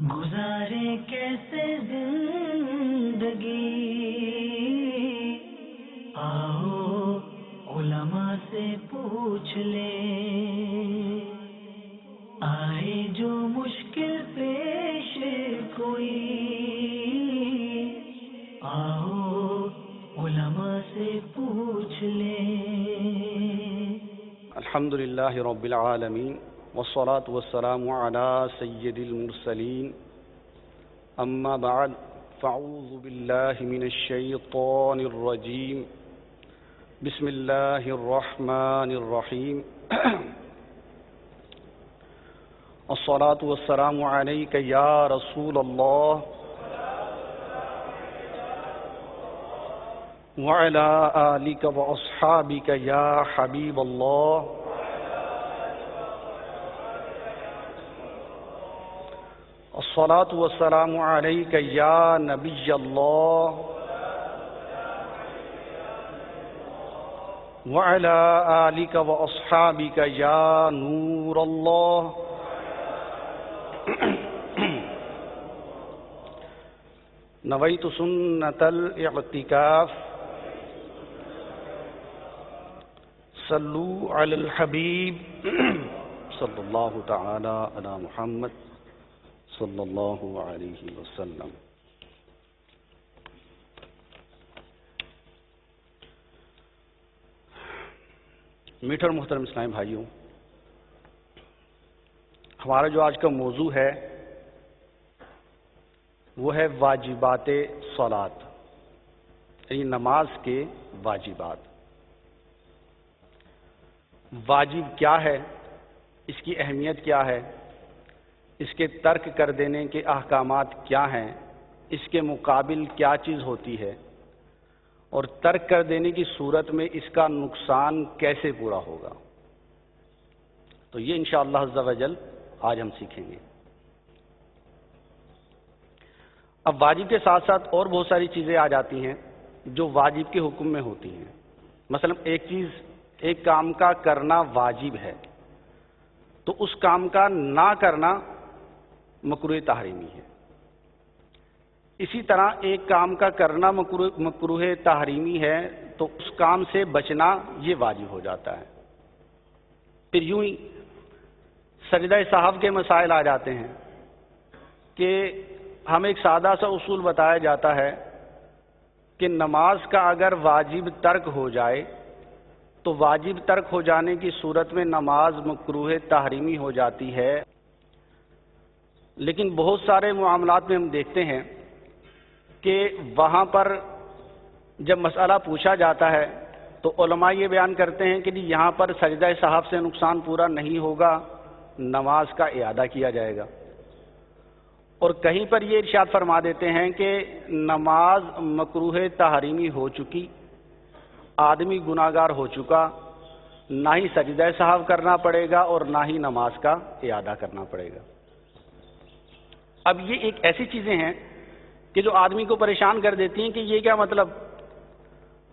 گزارے کیسے زندگی، آؤ علماء سے پوچھ لیں، آئے جو مشکل پیش کوئی، آؤ علماء سے پوچھ لیں۔ الحمد للہ رب العالمین والصلاة والسلام على سید المرسلین، اما بعد فاعوذ باللہ من الشیطان الرجیم، بسم اللہ الرحمن الرحیم۔ الصلاة والسلام علیک یا رسول اللہ وعلى آلک واصحابک یا حبیب اللہ۔ الصلاة والسلام علیک یا نبی اللہ وعلى آلک واصحابک یا نور اللہ۔ نویت سنت الاعتکاف، صلو علی الحبیب صلی اللہ تعالی علی محمد صلی اللہ علیہ وسلم۔ میٹھے اور محترم اسلامی بھائیوں، ہمارا جو آج کا موضوع ہے وہ ہے واجبات صلاۃ، یعنی نماز کے واجبات۔ واجب کیا ہے، اس کی اہمیت کیا ہے، اس کے ترک کر دینے کے احکامات کیا ہیں، اس کے مقابل کیا چیز ہوتی ہے، اور ترک کر دینے کی صورت میں اس کا نقصان کیسے پورا ہوگا، تو یہ انشاءاللہ عز و جل آج ہم سیکھیں گے۔ اب واجب کے ساتھ ساتھ اور بہت ساری چیزیں آ جاتی ہیں جو واجب کے حکم میں ہوتی ہیں۔ مثلا ایک کام کا کرنا واجب ہے تو اس کام کا نہ کرنا مکروہ تحریمی ہے۔ اسی طرح ایک کام کا کرنا مکروہ تحریمی ہے تو اس کام سے بچنا یہ واجب ہو جاتا ہے۔ پھر یوں ہی سجدہ سہو کے مسائل آ جاتے ہیں کہ ہمیں ایک سادہ سا اصول بتایا جاتا ہے کہ نماز کا اگر واجب ترک ہو جائے تو واجب ترک ہو جانے کی صورت میں نماز مکروہ تحریمی ہو جاتی ہے، لیکن بہت سارے معاملات میں ہم دیکھتے ہیں کہ وہاں پر جب مسئلہ پوچھا جاتا ہے تو علماء یہ بیان کرتے ہیں کہ یہاں پر سجدہ سہو سے نقصان پورا نہیں ہوگا، نماز کا اعادہ کیا جائے گا۔ اور کہیں پر یہ ارشاد فرما دیتے ہیں کہ نماز مکروہ تحریمی ہو چکی، آدمی گناہگار ہو چکا، نہ ہی سجدہ سہو کرنا پڑے گا اور نہ ہی نماز کا اعادہ کرنا پڑے گا۔ اب یہ ایک ایسی چیزیں ہیں کہ جو آدمی کو پریشان کر دیتی ہیں کہ یہ کیا مطلب،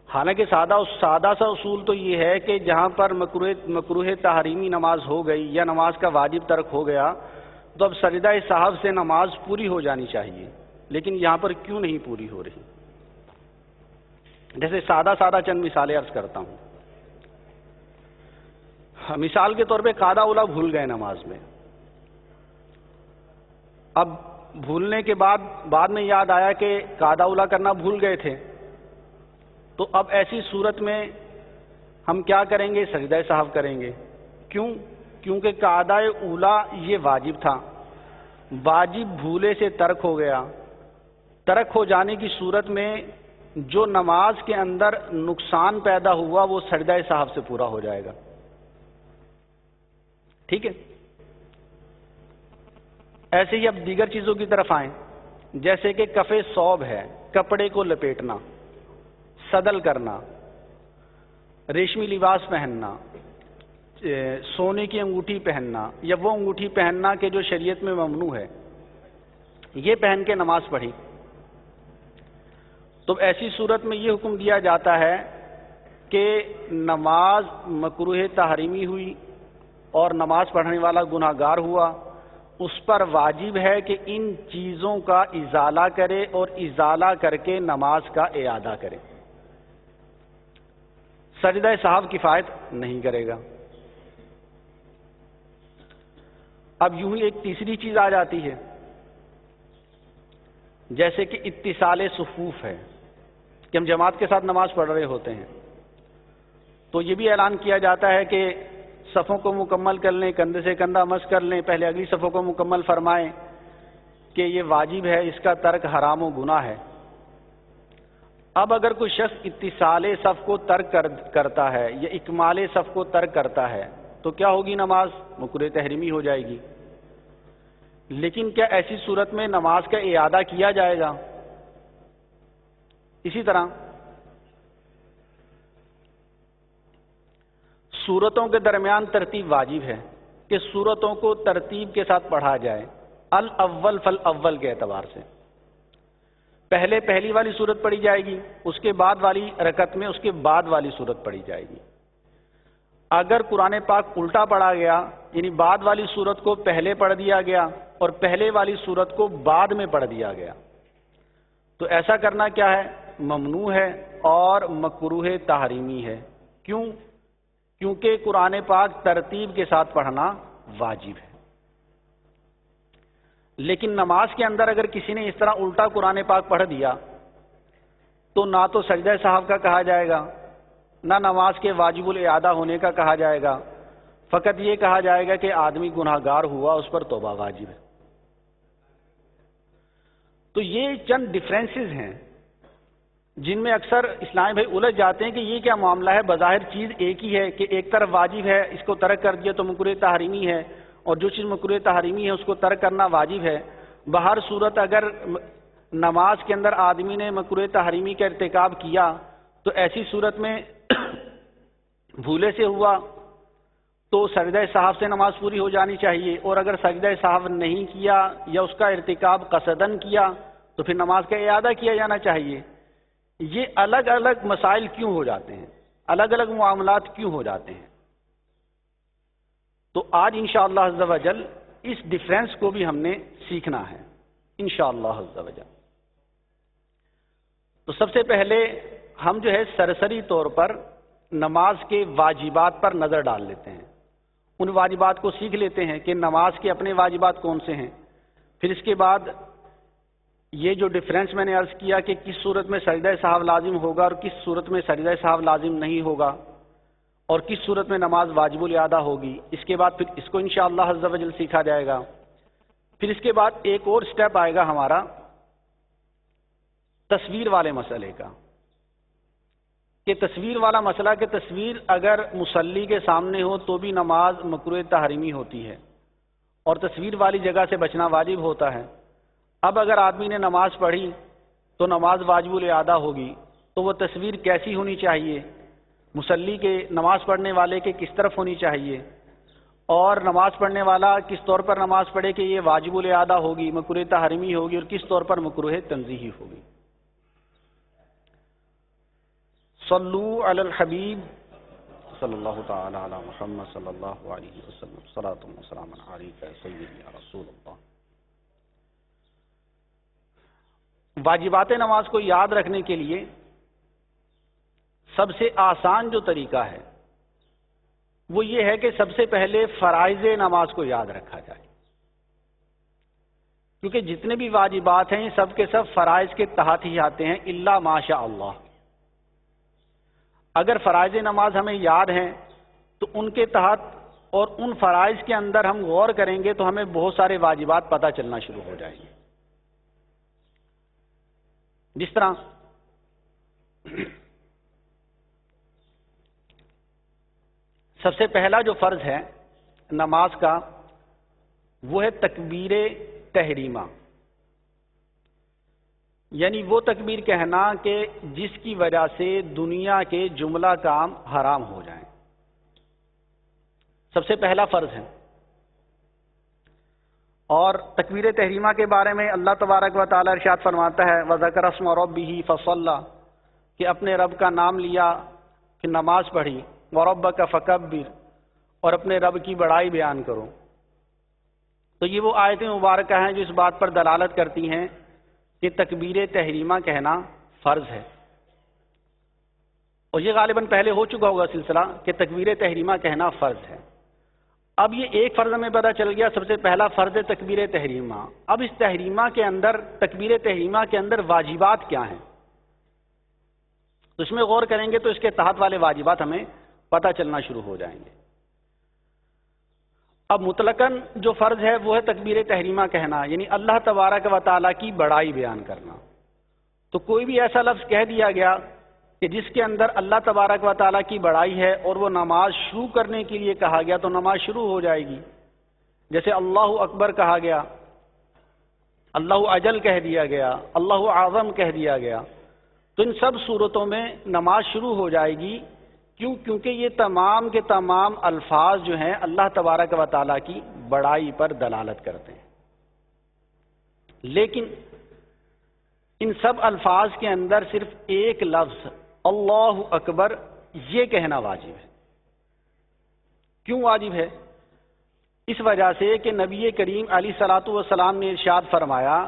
حالانکہ سادہ سا اصول تو یہ ہے کہ جہاں پر مکروہ تحریمی نماز ہو گئی یا نماز کا واجب ترک ہو گیا تو اب سجدہ سہو سے نماز پوری ہو جانی چاہیے، لیکن یہاں پر کیوں نہیں پوری ہو رہی؟ جیسے سادہ چند مثالیں عرض کرتا ہوں۔ مثال کے طور پہ قاعدہ اولیٰ بھول گئے نماز میں، اب بھولنے کے بعد میں یاد آیا کہ قاعدہ اولیٰ کرنا بھول گئے تھے، تو اب ایسی صورت میں ہم کیا کریں گے؟ سجدہ سہو کریں گے۔ کیوں؟ کیونکہ قاعدہ اولیٰ یہ واجب تھا، واجب بھولے سے ترک ہو گیا، ترک ہو جانے کی صورت میں جو نماز کے اندر نقصان پیدا ہوا وہ سجدہ سہو سے پورا ہو جائے گا۔ ٹھیک ہے؟ ایسے ہی اب دیگر چیزوں کی طرف آئیں، جیسے کہ کف ثوب ہے، کپڑے کو لپیٹنا، صدل کرنا، ریشمی لباس پہننا، سونے کی انگوٹھی پہننا یا وہ انگوٹھی پہننا کہ جو شریعت میں ممنوع ہے، یہ پہن کے نماز پڑھی تو ایسی صورت میں یہ حکم دیا جاتا ہے کہ نماز مکروہ تحریمی ہوئی اور نماز پڑھنے والا گناہگار ہوا، اس پر واجب ہے کہ ان چیزوں کا ازالہ کرے اور ازالہ کر کے نماز کا اعادہ کرے. سجدہ سہو کفایت نہیں کرے گا. اب یوں ہی ایک تیسری چیز آ جاتی ہے، جیسے کہ اتصال صفوف ہے کہ ہم جماعت کے ساتھ نماز پڑھ رہے ہوتے ہیں تو یہ بھی اعلان کیا جاتا ہے کہ صفوں کو مکمل کر لیں، کندھے سے کندھا مس کر لیں، پہلے اگلی صفوں کو مکمل فرمائیں کہ یہ واجب ہے، اس کا ترک حرام و گناہ ہے. اب اگر کوئی شخص اتصال صف کو ترک کرتا ہے یا اکمال صف کو ترک کرتا ہے تو کیا ہوگی؟ نماز مکروہ تحریمی ہو جائے گی. لیکن کیا ایسی صورت میں نماز کا اعادہ کیا جائے گا؟ اسی طرح سورتوں کے درمیان ترتیب واجب ہے کہ سورتوں کو ترتیب کے ساتھ پڑھا جائے، الاول فالاول کے اعتبار سے. پہلے پہلی والی صورت پڑھی جائے گی، اس کے بعد والی رکعت میں اس کے بعد والی صورت پڑھی جائے گی. اگر قرآن پاک الٹا پڑھا گیا، یعنی بعد والی صورت کو پہلے پڑھ دیا گیا اور پہلے والی صورت کو بعد میں پڑھ دیا گیا، تو ایسا کرنا کیا ہے؟ ممنوع ہے اور مکروہ تحریمی ہے. کیوں؟ کیونکہ قرآن پاک ترتیب کے ساتھ پڑھنا واجب ہے. لیکن نماز کے اندر اگر کسی نے اس طرح الٹا قرآن پاک پڑھ دیا تو نہ تو سجدہ سہو کا کہا جائے گا، نہ نماز کے واجب الاعادہ ہونے کا کہا جائے گا. فقط یہ کہا جائے گا کہ آدمی گناہگار ہوا، اس پر توبہ واجب ہے. تو یہ چند ڈفرینسز ہیں جن میں اکثر اسلامی بھائی الجھ جاتے ہیں کہ یہ کیا معاملہ ہے. بظاہر چیز ایک ہی ہے کہ ایک طرف واجب ہے، اس کو ترک کر دیا تو مکروہ تحریمی ہے، اور جو چیز مکروہ تحریمی ہے اس کو ترک کرنا واجب ہے. بہر صورت اگر نماز کے اندر آدمی نے مکروہ تحریمی کا ارتکاب کیا تو ایسی صورت میں بھولے سے ہوا تو سجدہ سہو سے نماز پوری ہو جانی چاہیے، اور اگر سجدہ سہو نہیں کیا یا اس کا ارتکاب قصدن کیا تو پھر نماز کا اعادہ کیا جانا چاہیے. یہ الگ الگ مسائل کیوں ہو جاتے ہیں؟ الگ الگ معاملات کیوں ہو جاتے ہیں؟ تو آج انشاءاللہ عز و جل اس ڈیفرنس کو بھی ہم نے سیکھنا ہے انشاءاللہ عز و جل. تو سب سے پہلے ہم جو ہے سرسری طور پر نماز کے واجبات پر نظر ڈال لیتے ہیں، ان واجبات کو سیکھ لیتے ہیں کہ نماز کے اپنے واجبات کون سے ہیں. پھر اس کے بعد یہ جو ڈفرینس میں نے عرض کیا کہ کس صورت میں سجدہ سہو لازم ہوگا اور کس صورت میں سجدہ سہو لازم نہیں ہوگا، اور کس صورت میں نماز واجب الاعادہ ہوگی. اس کے بعد پھر اس کو انشاءاللہ عز و جل سیکھا جائے گا. پھر اس کے بعد ایک اور سٹیپ آئے گا ہمارا تصویر والے مسئلے کا، کہ تصویر والا مسئلہ کہ تصویر اگر مصلی کے سامنے ہو تو بھی نماز مکروہ تحریمی ہوتی ہے اور تصویر والی جگہ سے بچنا واجب ہوتا ہے. اب اگر آدمی نے نماز پڑھی تو نماز واجب الاعادہ ہوگی، تو وہ تصویر کیسی ہونی چاہیے؟ مصلی کے نماز پڑھنے والے کے کس طرف ہونی چاہیے، اور نماز پڑھنے والا کس طور پر نماز پڑھے کہ یہ واجب الاعادہ ہوگی، مکروہ تحریمی ہوگی، اور کس طور پر مکروہ تنزیہی ہوگی. صلو علی الحبیب صلی اللہ تعالی علی محمد صلی اللہ علیہ وسلم صلاۃ و سلام علیک سیدی یا رسول اللہ. واجبات نماز کو یاد رکھنے کے لیے سب سے آسان جو طریقہ ہے وہ یہ ہے کہ سب سے پہلے فرائض نماز کو یاد رکھا جائے، کیونکہ جتنے بھی واجبات ہیں سب کے سب فرائض کے تحت ہی آتے ہیں الا ماشاء اللہ. اگر فرائض نماز ہمیں یاد ہیں تو ان کے تحت اور ان فرائض کے اندر ہم غور کریں گے تو ہمیں بہت سارے واجبات پتہ چلنا شروع ہو جائیں گے. جس طرح سب سے پہلا جو فرض ہے نماز کا وہ ہے تکبیر تحریمہ، یعنی وہ تکبیر کہنا کہ جس کی وجہ سے دنیا کے جملہ کام حرام ہو جائیں. سب سے پہلا فرض ہے. اور تکبیر تحریمہ کے بارے میں اللہ تبارک و تعالی ارشاد فرماتا ہے وَذَكَرَ اسْمَ رَبِّهِ فَصَلَّى، کہ اپنے رب کا نام لیا کہ نماز پڑھی، وَرَبَّكَ فَكَبِّرْ، اور اپنے رب کی بڑائی بیان کرو. تو یہ وہ آیتیں مبارکہ ہیں جو اس بات پر دلالت کرتی ہیں کہ تکبیر تحریمہ کہنا فرض ہے، اور یہ غالباً پہلے ہو چکا ہوگا سلسلہ کہ تکبیر تحریمہ کہنا فرض ہے۔ اب یہ ایک فرض ہمیں پتہ چل گیا، سب سے پہلا فرض ہے تکبیر تحریمہ۔ اب اس تحریمہ کے اندر، تکبیر تحریمہ کے اندر واجبات کیا ہیں، تو اس میں غور کریں گے تو اس کے تحت والے واجبات ہمیں پتہ چلنا شروع ہو جائیں گے۔ اب مطلقاً جو فرض ہے وہ ہے تکبیر تحریمہ کہنا، یعنی اللہ تبارک و تعالیٰ کی بڑائی بیان کرنا۔ تو کوئی بھی ایسا لفظ کہہ دیا گیا کہ جس کے اندر اللہ تبارک و تعالیٰ کی بڑائی ہے اور وہ نماز شروع کرنے کے لیے کہا گیا تو نماز شروع ہو جائے گی۔ جیسے اللہ اکبر کہا گیا، اللہ اجل کہہ دیا گیا، اللہ اعظم کہہ دیا گیا، تو ان سب صورتوں میں نماز شروع ہو جائے گی۔ کیونکہ یہ تمام کے تمام الفاظ جو ہیں اللہ تبارک و تعالیٰ کی بڑائی پر دلالت کرتے ہیں۔ لیکن ان سب الفاظ کے اندر صرف ایک لفظ اللہ اکبر یہ کہنا واجب ہے۔ کیوں واجب ہے؟ اس وجہ سے کہ نبی کریم علیہ الصلوۃ والسلام نے ارشاد فرمایا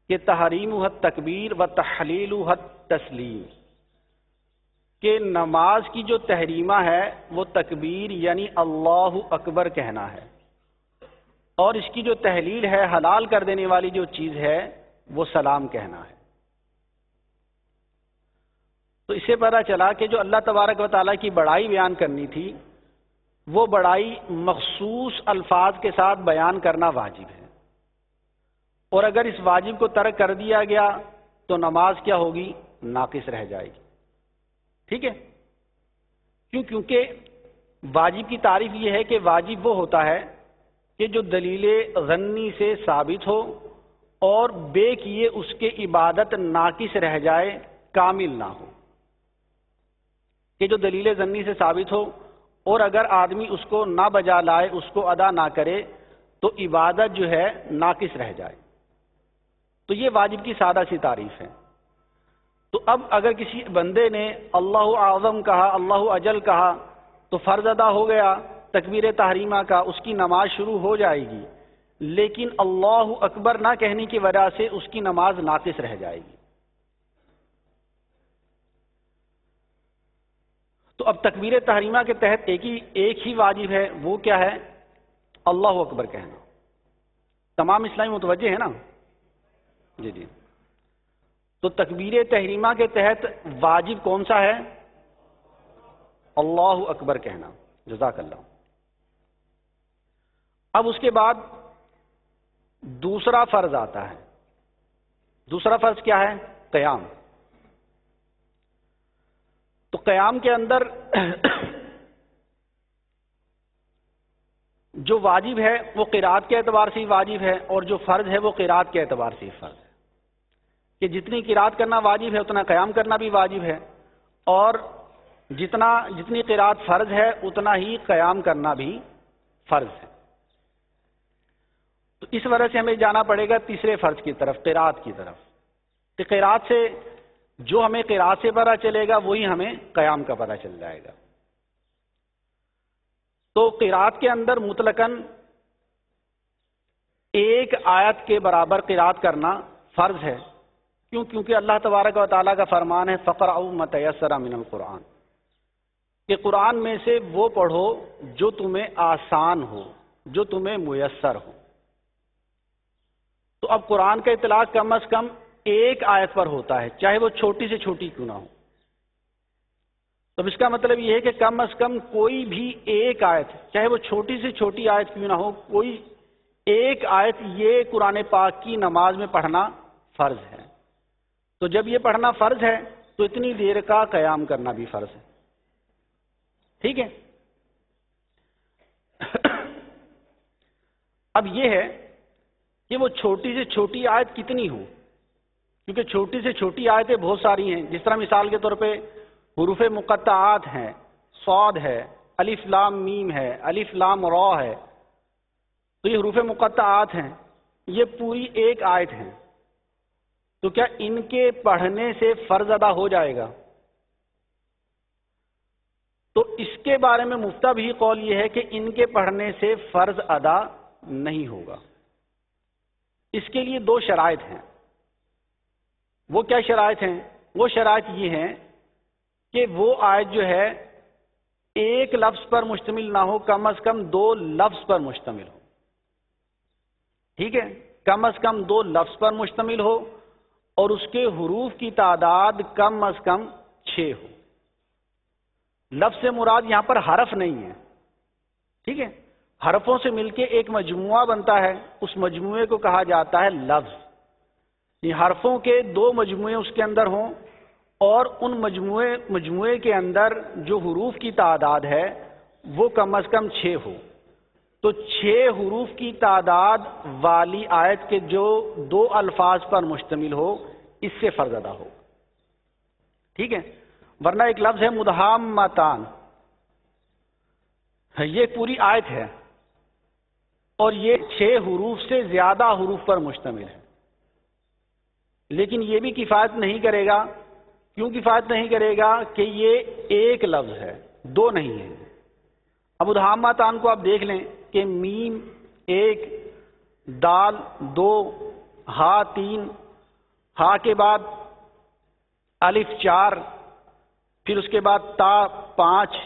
کہ تحریم التکبیر و تحلیل التسلیم، کہ نماز کی جو تحریمہ ہے وہ تکبیر یعنی اللہ اکبر کہنا ہے، اور اس کی جو تحلیل ہے، حلال کر دینے والی جو چیز ہے، وہ سلام کہنا ہے۔ تو اس سے پتہ چلا کہ جو اللہ تبارک و تعالیٰ کی بڑائی بیان کرنی تھی وہ بڑائی مخصوص الفاظ کے ساتھ بیان کرنا واجب ہے، اور اگر اس واجب کو ترک کر دیا گیا تو نماز کیا ہوگی؟ ناقص رہ جائے گی۔ ٹھیک ہے؟ کیونکہ واجب کی تعریف یہ ہے کہ واجب وہ ہوتا ہے کہ جو دلیل غنی سے ثابت ہو اور بے کیے اس کے عبادت ناقص رہ جائے، کامل نہ ہو۔ کہ جو دلیل ظنی سے ثابت ہو اور اگر آدمی اس کو نہ بجا لائے، اس کو ادا نہ کرے تو عبادت جو ہے ناقص رہ جائے۔ تو یہ واجب کی سادہ سی تعریف ہے۔ تو اب اگر کسی بندے نے اللہ اعظم کہا، اللہ اجل کہا تو فرض ادا ہو گیا تکبیر تحریمہ کا، اس کی نماز شروع ہو جائے گی، لیکن اللہ اکبر نہ کہنے کی وجہ سے اس کی نماز ناقص رہ جائے گی۔ تو اب تکبیر تحریمہ کے تحت ایک ہی واجب ہے، وہ کیا ہے؟ اللہ اکبر کہنا۔ تمام اسلامی متوجہ ہے نا؟ جی جی۔ تو تکبیر تحریمہ کے تحت واجب کون سا ہے؟ اللہ اکبر کہنا۔ جزاک اللہ۔ اب اس کے بعد دوسرا فرض آتا ہے۔ دوسرا فرض کیا ہے؟ قیام۔ تو قیام کے اندر جو واجب ہے وہ قرات کے اعتبار سے ہی واجب ہے، اور جو فرض ہے وہ قرات کے اعتبار سے ہی فرض ہے۔ کہ جتنی قرات کرنا واجب ہے اتنا قیام کرنا بھی واجب ہے، اور جتنی قرات فرض ہے اتنا ہی قیام کرنا بھی فرض ہے۔ تو اس وجہ سے ہمیں جانا پڑے گا تیسرے فرض کی طرف، قرات کی طرف۔ کہ قرات سے جو ہمیں قرات سے پتہ چلے گا وہی ہمیں قیام کا پتہ چل جائے گا۔ تو قرات کے اندر مطلقاً ایک آیت کے برابر قرات کرنا فرض ہے۔ کیونکہ اللہ تبارک و تعالیٰ کا فرمان ہے فَقْرَؤْا مَا تَيَسَّرَ مِنَ الْقُرْآنِ، کہ قرآن میں سے وہ پڑھو جو تمہیں آسان ہو، جو تمہیں میسر ہو۔ تو اب قرآن کا اطلاق کم از کم ایک آیت پر ہوتا ہے، چاہے وہ چھوٹی سے چھوٹی کیوں نہ ہو۔ تو اس کا مطلب یہ ہے کہ کم از کم کوئی بھی ایک آیت، چاہے وہ چھوٹی سے چھوٹی آیت کیوں نہ ہو، کوئی ایک آیت یہ قرآن پاک کی نماز میں پڑھنا فرض ہے۔ تو جب یہ پڑھنا فرض ہے تو اتنی دیر کا قیام کرنا بھی فرض ہے۔ ٹھیک ہے؟ اب یہ ہے کہ وہ چھوٹی سے چھوٹی آیت کتنی ہو، کیونکہ چھوٹی سے چھوٹی آیتیں بہت ساری ہیں۔ جس طرح مثال کے طور پہ حروف مقطعات ہیں، صاد ہے، الف لام میم ہے، الف لام را ہے، تو یہ حروف مقطعات ہیں، یہ پوری ایک آیت ہیں۔ تو کیا ان کے پڑھنے سے فرض ادا ہو جائے گا؟ تو اس کے بارے میں مفتہ بھی قول یہ ہے کہ ان کے پڑھنے سے فرض ادا نہیں ہوگا۔ اس کے لیے دو شرائط ہیں۔ وہ کیا شرائط ہیں؟ وہ شرائط یہ ہیں کہ وہ آیت جو ہے ایک لفظ پر مشتمل نہ ہو، کم از کم دو لفظ پر مشتمل ہو۔ ٹھیک ہے، کم از کم دو لفظ پر مشتمل ہو اور اس کے حروف کی تعداد کم از کم 6 ہو۔ لفظ سے مراد یہاں پر حرف نہیں ہے، ٹھیک ہے، حرفوں سے مل کے ایک مجموعہ بنتا ہے، اس مجموعے کو کہا جاتا ہے لفظ۔ یہ حرفوں کے دو مجموعے اس کے اندر ہوں اور ان مجموعے کے اندر جو حروف کی تعداد ہے وہ کم از کم 6 ہو، تو 6 حروف کی تعداد والی آیت کے جو دو الفاظ پر مشتمل ہو اس سے فرض ادا ہو۔ ٹھیک ہے، ورنہ ایک لفظ ہے مدہامتان، یہ پوری آیت ہے اور یہ 6 حروف سے زیادہ حروف پر مشتمل ہے، لیکن یہ بھی کفایت نہیں کرے گا۔ کیوں کفایت نہیں کرے گا؟ کہ یہ ایک لفظ ہے، دو نہیں ہے۔ اب مدہامتان کو آپ دیکھ لیں کہ میم 1، دال 2، ہا 3، ہا کے بعد الف 4، پھر اس کے بعد تا 5،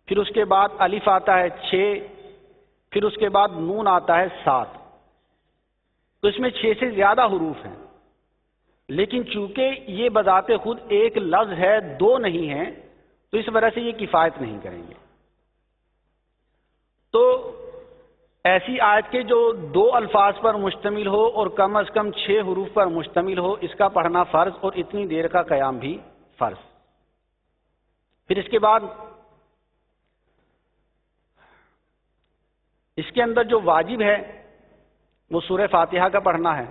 پھر اس کے بعد الف آتا ہے 6، پھر اس کے بعد نون آتا ہے 7۔ تو اس میں 6 سے زیادہ حروف ہیں، لیکن چونکہ یہ بذات خود ایک لفظ ہے، دو نہیں ہیں، تو اس وجہ سے یہ کفایت نہیں کریں گے۔ تو ایسی آیت کے جو دو الفاظ پر مشتمل ہو اور کم از کم 6 حروف پر مشتمل ہو، اس کا پڑھنا فرض اور اتنی دیر کا قیام بھی فرض۔ پھر اس کے بعد اس کے اندر جو واجب ہے وہ سورہ فاتحہ کا پڑھنا ہے،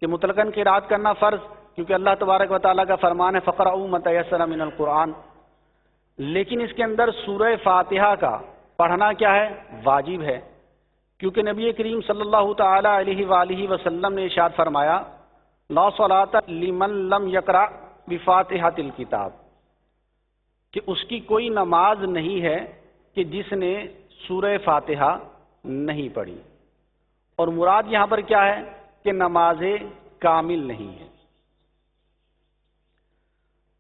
کہ مطلقاً قرات کرنا فرض، کیونکہ اللہ تبارک و تعالیٰ کا فرمان ہے فَقْرَؤُوا مَا تَيَسَّرَ مِنَ الْقُرْآنِ، لیکن اس کے اندر سورہ فاتحہ کا پڑھنا کیا ہے؟ واجب ہے، کیونکہ نبی کریم صلی اللہ تعالی علیہ وآلہ وسلم نے ارشاد فرمایا لا صلاۃ لمن لم یقرأ بفاتحۃ الکتاب، کہ اس کی کوئی نماز نہیں ہے کہ جس نے سورہ فاتحہ نہیں پڑھی۔ اور مراد یہاں پر کیا ہے؟ کہ نماز کامل نہیں ہے۔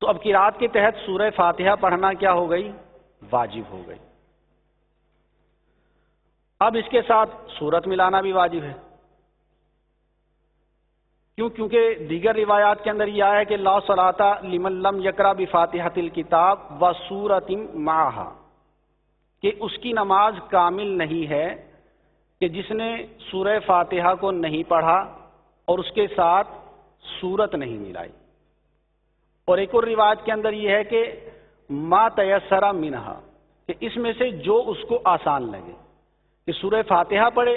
تو اب قرات کے تحت سورہ فاتحہ پڑھنا کیا ہو گئی؟ واجب ہو گئی۔ اب اس کے ساتھ سورت ملانا بھی واجب ہے، کیونکہ دیگر روایات کے اندر یہ آیا ہے کہ لا صلاۃ لمن لم یقرأ بفاتحۃ الکتاب وسورۃ معہا، کہ اس کی نماز کامل نہیں ہے کہ جس نے سورہ فاتحہ کو نہیں پڑھا اور اس کے ساتھ سورت نہیں ملائی۔ اور ایک اور روایت کے اندر یہ ہے کہ ما تیسر منہا، کہ اس میں سے جو اس کو آسان لگے، کہ سورہ فاتحہ پڑھے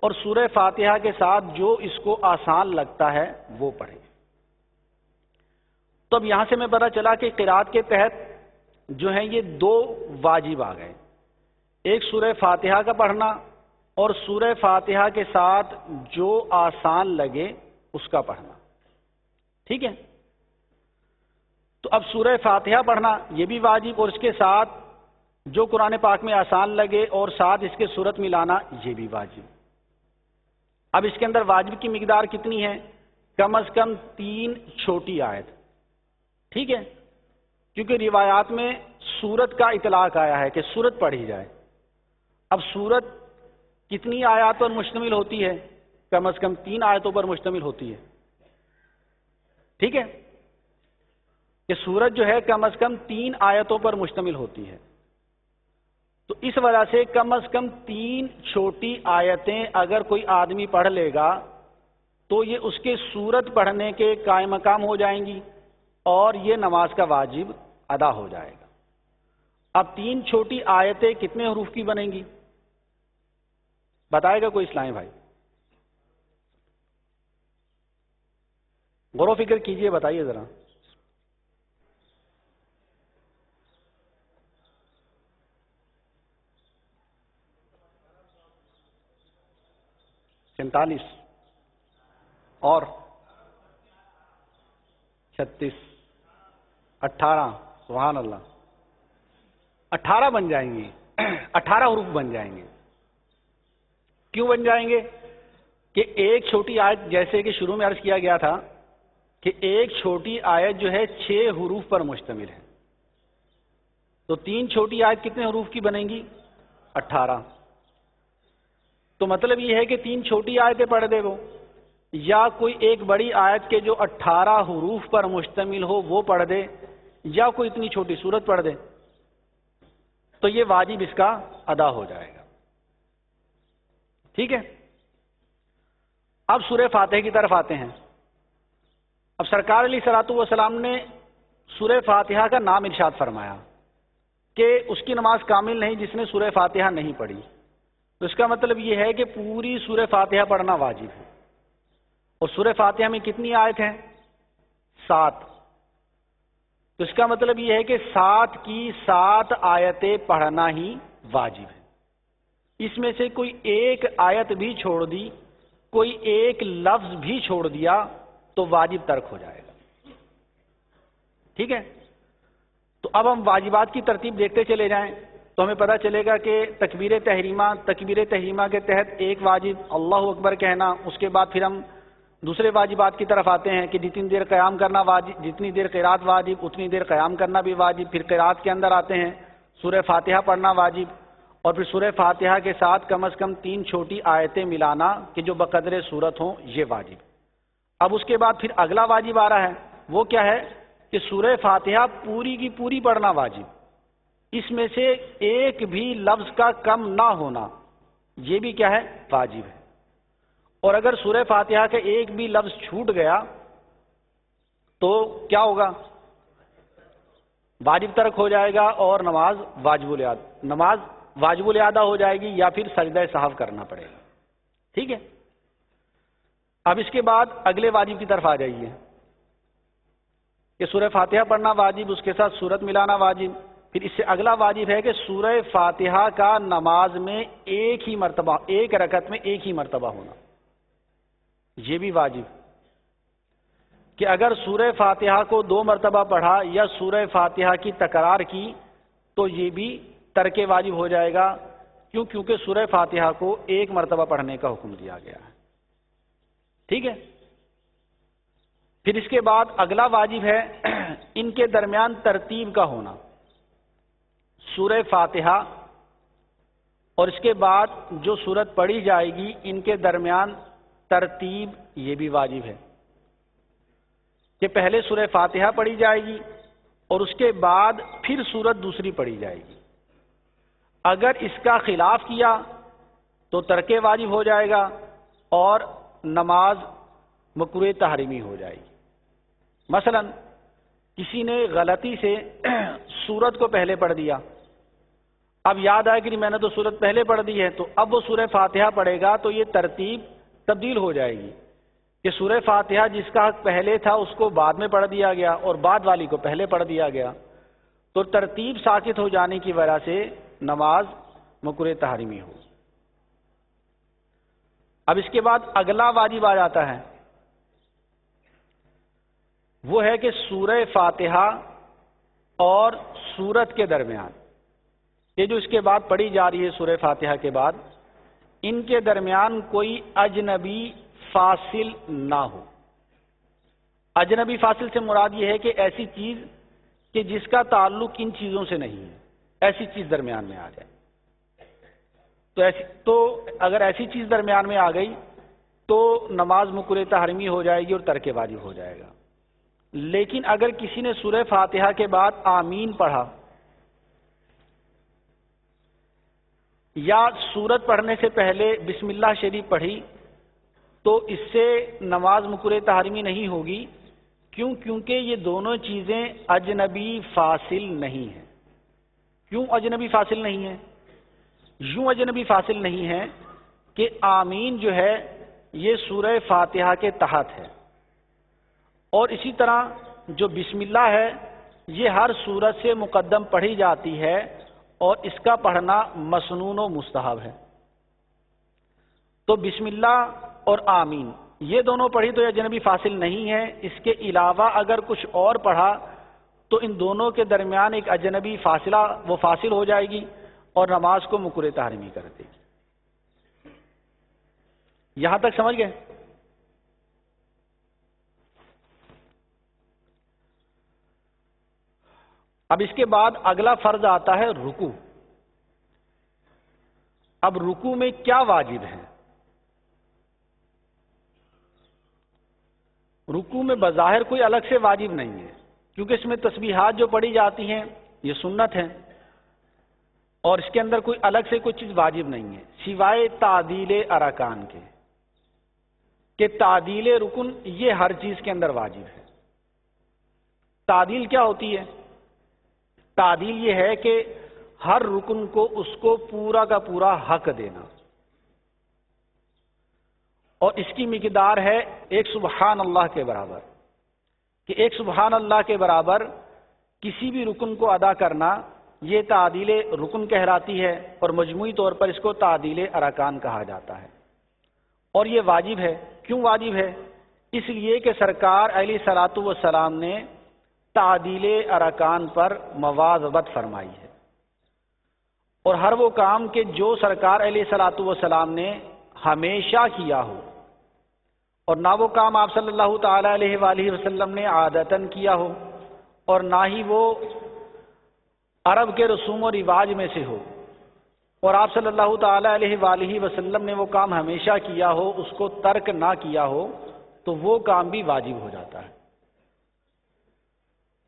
اور سورہ فاتحہ کے ساتھ جو اس کو آسان لگتا ہے وہ پڑھے۔ تو اب یہاں سے میں پتہ چلا کہ قرات کے تحت جو ہیں یہ دو واجب آ گئے، ایک سورہ فاتحہ کا پڑھنا اور سورہ فاتحہ کے ساتھ جو آسان لگے اس کا پڑھنا۔ ٹھیک ہے، تو اب سورہ فاتحہ پڑھنا یہ بھی واجب، اور اس کے ساتھ جو قرآن پاک میں آسان لگے اور ساتھ اس کے سورت ملانا یہ بھی واجب۔ اب اس کے اندر واجب کی مقدار کتنی ہے؟ کم از کم 3 چھوٹی آیت۔ ٹھیک ہے، کیونکہ روایات میں سورت کا اطلاق آیا ہے کہ سورت پڑھی جائے۔ اب سورت کتنی آیات پر مشتمل ہوتی ہے؟ کم از کم 3 آیتوں پر مشتمل ہوتی ہے۔ ٹھیک ہے، کہ سورت جو ہے کم از کم 3 آیتوں پر مشتمل ہوتی ہے، تو اس وجہ سے کم از کم 3 چھوٹی آیتیں اگر کوئی آدمی پڑھ لے گا تو یہ اس کے سورت پڑھنے کے قائم مقام ہو جائیں گی اور یہ نماز کا واجب ادا ہو جائے گا۔ اب 3 چھوٹی آیتیں کتنے حروف کی بنیں گی؟ بتائے گا کوئی اسلامی بھائی؟ غور و فکر کیجئے، بتائیے ذرا۔ سینتالیس اور 36، 18، سبحان اللہ، 18 بن جائیں گی، 18 حروف بن جائیں گے۔ کیوں بن جائیں گے؟ کہ ایک چھوٹی آیت، جیسے کہ شروع میں عرض کیا گیا تھا کہ ایک چھوٹی آیت جو ہے 6 حروف پر مشتمل ہے، تو 3 چھوٹی آیت کتنے حروف کی بنیں گی؟ 18۔ تو مطلب یہ ہے کہ 3 چھوٹی آیتیں پڑھ دے وہ، یا کوئی ایک بڑی آیت کے جو 18 حروف پر مشتمل ہو وہ پڑھ دے، یا کوئی اتنی چھوٹی سورت پڑھ دے، تو یہ واجب اس کا ادا ہو جائے گا۔ ٹھیک ہے، اب سورہ فاتحہ کی طرف آتے ہیں۔ اب سرکار علیہ الصلوۃ والسلام نے سورہ فاتحہ کا نام ارشاد فرمایا کہ اس کی نماز کامل نہیں جس نے سورہ فاتحہ نہیں پڑھی۔ تو اس کا مطلب یہ ہے کہ پوری سورہ فاتحہ پڑھنا واجب ہے، اور سورہ فاتحہ میں کتنی آیت ہیں؟ 7۔ تو اس کا مطلب یہ ہے کہ 7 کی 7 آیتیں پڑھنا ہی واجب ہے۔ اس میں سے کوئی ایک آیت بھی چھوڑ دی، کوئی ایک لفظ بھی چھوڑ دیا تو واجب ترک ہو جائے گا۔ ٹھیک ہے، تو اب ہم واجبات کی ترتیب دیکھتے چلے جائیں تو ہمیں پتہ چلے گا کہ تکبیر تحریمہ کے تحت ایک واجب اللہ اکبر کہنا، اس کے بعد پھر ہم دوسرے واجبات کی طرف آتے ہیں کہ جتنی دیر قیام کرنا واجب، جتنی دیر قرات واجب اتنی دیر قیام کرنا بھی واجب، پھر قرات کے اندر آتے ہیں سورہ فاتحہ پڑھنا واجب، اور پھر سورہ فاتحہ کے ساتھ کم از کم 3 چھوٹی آیتیں ملانا کہ جو بقدر صورت ہوں، یہ واجب۔ اب اس کے بعد پھر اگلا واجب آ رہا ہے، وہ کیا ہے کہ سورہ فاتحہ پوری کی پوری پڑھنا واجب، اس میں سے ایک بھی لفظ کا کم نہ ہونا، یہ بھی کیا ہے؟ واجب ہے۔ اور اگر سورہ فاتحہ کا ایک بھی لفظ چھوٹ گیا تو کیا ہوگا؟ واجب ترک ہو جائے گا اور نماز واجب الادا ہو جائے گی، یا پھر سجدہ سہو کرنا پڑے گا۔ ٹھیک ہے، اب اس کے بعد اگلے واجب کی طرف آ جائیے کہ سورہ فاتحہ پڑھنا واجب، اس کے ساتھ سورت ملانا واجب، پھر اس سے اگلا واجب ہے کہ سورہ فاتحہ کا نماز میں ایک ہی مرتبہ، ایک رکعت میں ایک ہی مرتبہ ہونا، یہ بھی واجب، کہ اگر سورہ فاتحہ کو 2 مرتبہ پڑھا یا سورہ فاتحہ کی تکرار کی تو یہ بھی ترک واجب ہو جائے گا، کیونکہ سورہ فاتحہ کو 1 مرتبہ پڑھنے کا حکم دیا گیا ہے۔ ٹھیک ہے، پھر اس کے بعد اگلا واجب ہے ان کے درمیان ترتیب کا ہونا، سورہ فاتحہ اور اس کے بعد جو سورت پڑھی جائے گی ان کے درمیان ترتیب، یہ بھی واجب ہے کہ پہلے سورہ فاتحہ پڑھی جائے گی اور اس کے بعد پھر سورت دوسری پڑھی جائے گی۔ اگر اس کا خلاف کیا تو ترک واجب ہو جائے گا اور نماز مکروہ تحریمی ہو جائے گی۔ مثلا کسی نے غلطی سے سورت کو پہلے پڑھ دیا، اب یاد آیا کہ میں نے تو سورت پہلے پڑھ دی ہے، تو اب وہ سورہ فاتحہ پڑھے گا تو یہ ترتیب تبدیل ہو جائے گی کہ سورہ فاتحہ جس کا حق پہلے تھا اس کو بعد میں پڑھ دیا گیا اور بعد والی کو پہلے پڑھ دیا گیا، تو ترتیب ساقط ہو جانے کی وجہ سے نماز مکروہ تحریمی ہو۔ اب اس کے بعد اگلا واجب آ جاتا ہے، وہ ہے کہ سورہ فاتحہ اور سورت کے درمیان، یہ جو اس کے بعد پڑھی جا رہی ہے سورہ فاتحہ کے بعد، ان کے درمیان کوئی اجنبی فاصل نہ ہو۔ اجنبی فاصل سے مراد یہ ہے کہ ایسی چیز کہ جس کا تعلق ان چیزوں سے نہیں ہے، ایسی چیز درمیان میں آ جائے، تو اگر ایسی چیز درمیان میں آ گئی تو نماز مکروہ تحریمی ہو جائے گی اور ترک واجب ہو جائے گا۔ لیکن اگر کسی نے سورہ فاتحہ کے بعد آمین پڑھا یا سورت پڑھنے سے پہلے بسم اللہ شریف پڑھی تو اس سے نماز مکروہ تحریمی نہیں ہوگی، کیونکہ یہ دونوں چیزیں اجنبی فاصل نہیں ہیں۔ کیوں اجنبی فاصل نہیں ہیں؟ یوں اجنبی فاصل نہیں ہے کہ آمین جو ہے یہ سورہ فاتحہ کے تحت ہے، اور اسی طرح جو بسم اللہ ہے یہ ہر سورت سے مقدم پڑھی جاتی ہے اور اس کا پڑھنا مسنون و مستحب ہے۔ تو بسم اللہ اور آمین یہ دونوں پڑھی تو یہ اجنبی فاصل نہیں ہے، اس کے علاوہ اگر کچھ اور پڑھا تو ان دونوں کے درمیان ایک اجنبی فاصلہ وہ فاصل ہو جائے گی اور نماز کو مکروہ تحریمی کر دے گی۔ یہاں تک سمجھ گئے؟ اب اس کے بعد اگلا فرض آتا ہے رکوع. اب رکوع میں کیا واجب ہے؟ رکوع میں بظاہر کوئی الگ سے واجب نہیں ہے، کیونکہ اس میں تسبیحات جو پڑھی جاتی ہیں یہ سنت ہیں، اور اس کے اندر کوئی الگ سے کوئی چیز واجب نہیں ہے سوائے تعدیل ارکان کے، کہ تعدیل رکن یہ ہر چیز کے اندر واجب ہے. تعدیل کیا ہوتی ہے؟ تعدیل یہ ہے کہ ہر رکن کو اس کو پورا کا پورا حق دینا، اور اس کی مقدار ہے ایک سبحان اللہ کے برابر، کہ ایک سبحان اللہ کے برابر کسی بھی رکن کو ادا کرنا یہ تعدیل رکن کہلاتی ہے، اور مجموعی طور پر اس کو تعدیل ارکان کہا جاتا ہے. اور یہ واجب ہے. کیوں واجب ہے؟ اس لیے کہ سرکار علیہ الصلوۃ والسلام نے تعدیل ارکان پر مواظبت فرمائی ہے، اور ہر وہ کام کہ جو سرکار علیہ الصلوۃ والسلام نے ہمیشہ کیا ہو، اور نہ وہ کام آپ صلی اللہ تعالی علیہ وآلہ وسلم نے عادتاً کیا ہو، اور نہ ہی وہ عرب کے رسوم و رواج میں سے ہو، اور آپ صلی اللہ تعالی علیہ وآلہ وسلم نے وہ کام ہمیشہ کیا ہو، اس کو ترک نہ کیا ہو، تو وہ کام بھی واجب ہو جاتا ہے.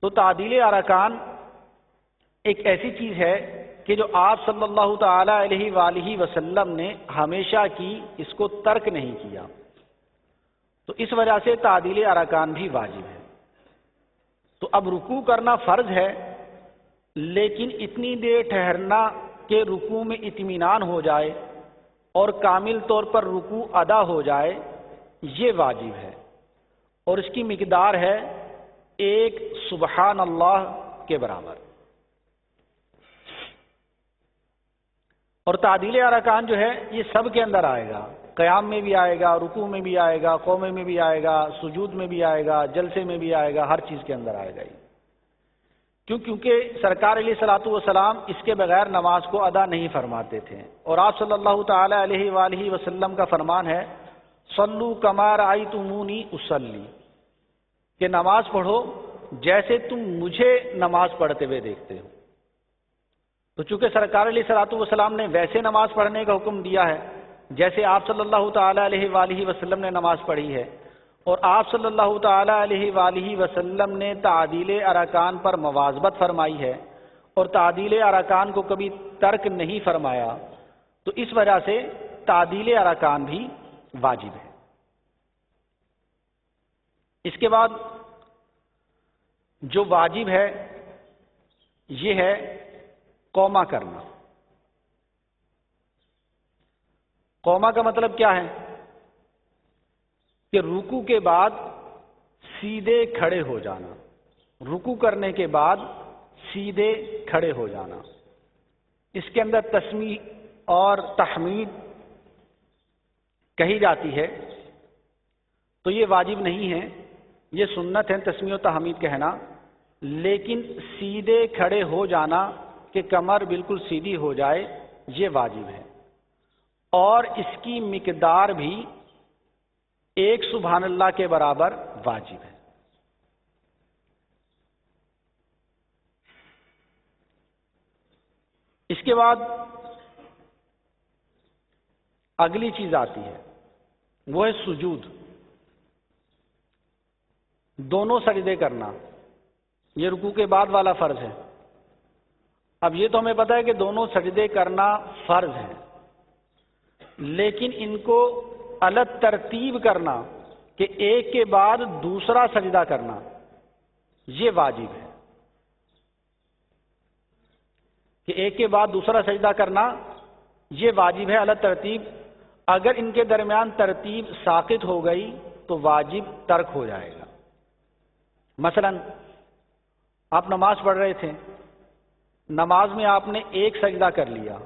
تو تعدیل ارکان ایک ایسی چیز ہے کہ جو آپ صلی اللہ تعالی علیہ وآلہ وسلم نے ہمیشہ کی، اس کو ترک نہیں کیا، تو اس وجہ سے تعدیل ارکان بھی واجب ہے. تو اب رکوع کرنا فرض ہے، لیکن اتنی دیر ٹھہرنا کہ رکوع میں اطمینان ہو جائے اور کامل طور پر رکوع ادا ہو جائے یہ واجب ہے، اور اس کی مقدار ہے ایک سبحان اللہ کے برابر. اور تعدیل ارکان جو ہے یہ سب کے اندر آئے گا، قیام میں بھی آئے گا، رکوع میں بھی آئے گا، قومے میں بھی آئے گا، سجود میں بھی آئے گا، جلسے میں بھی آئے گا، ہر چیز کے اندر آئے گا. کیونکہ سرکار علیہ الصلوۃ والسلام اس کے بغیر نماز کو ادا نہیں فرماتے تھے، اور آپ صلی اللہ تعالی علیہ وآلہ وسلم کا فرمان ہے صلو کما رأیتمونی اصلی، کہ نماز پڑھو جیسے تم مجھے نماز پڑھتے ہوئے دیکھتے ہو. تو چونکہ سرکار علیہ الصلوۃ والسلام نے ویسے نماز پڑھنے کا حکم دیا ہے جیسے آپ صلی اللہ تعالی علیہ وآلہ وسلم نے نماز پڑھی ہے، اور آپ صلی اللہ تعالی علیہ وآلہ وسلم نے تعدیل ارکان پر مواظبت فرمائی ہے، اور تعدیل ارکان کو کبھی ترک نہیں فرمایا، تو اس وجہ سے تعدیل ارکان بھی واجب ہے. اس کے بعد جو واجب ہے یہ ہے قوما کرنا. قوما کا مطلب کیا ہے؟ کہ رکوع کے بعد سیدھے کھڑے ہو جانا، رکوع کرنے کے بعد سیدھے کھڑے ہو جانا. اس کے اندر تسمیع اور تحمید کہی جاتی ہے، تو یہ واجب نہیں ہے، یہ سنت ہے تسمیع و تحمید کہنا، لیکن سیدھے کھڑے ہو جانا کہ کمر بالکل سیدھی ہو جائے یہ واجب ہے، اور اس کی مقدار بھی ایک سبحان اللہ کے برابر واجب ہے. اس کے بعد اگلی چیز آتی ہے، وہ ہے سجود. دونوں سجدے کرنا، یہ رکوع کے بعد والا فرض ہے. اب یہ تو ہمیں پتہ ہے کہ دونوں سجدے کرنا فرض ہے، لیکن ان کو الگ ترتیب کرنا کہ ایک کے بعد دوسرا سجدہ کرنا یہ واجب ہے، کہ ایک کے بعد دوسرا سجدہ کرنا یہ واجب ہے الگ ترتیب. اگر ان کے درمیان ترتیب ساقط ہو گئی تو واجب ترک ہو جائے گا. مثلا آپ نماز پڑھ رہے تھے، نماز میں آپ نے ایک سجدہ کر لیا،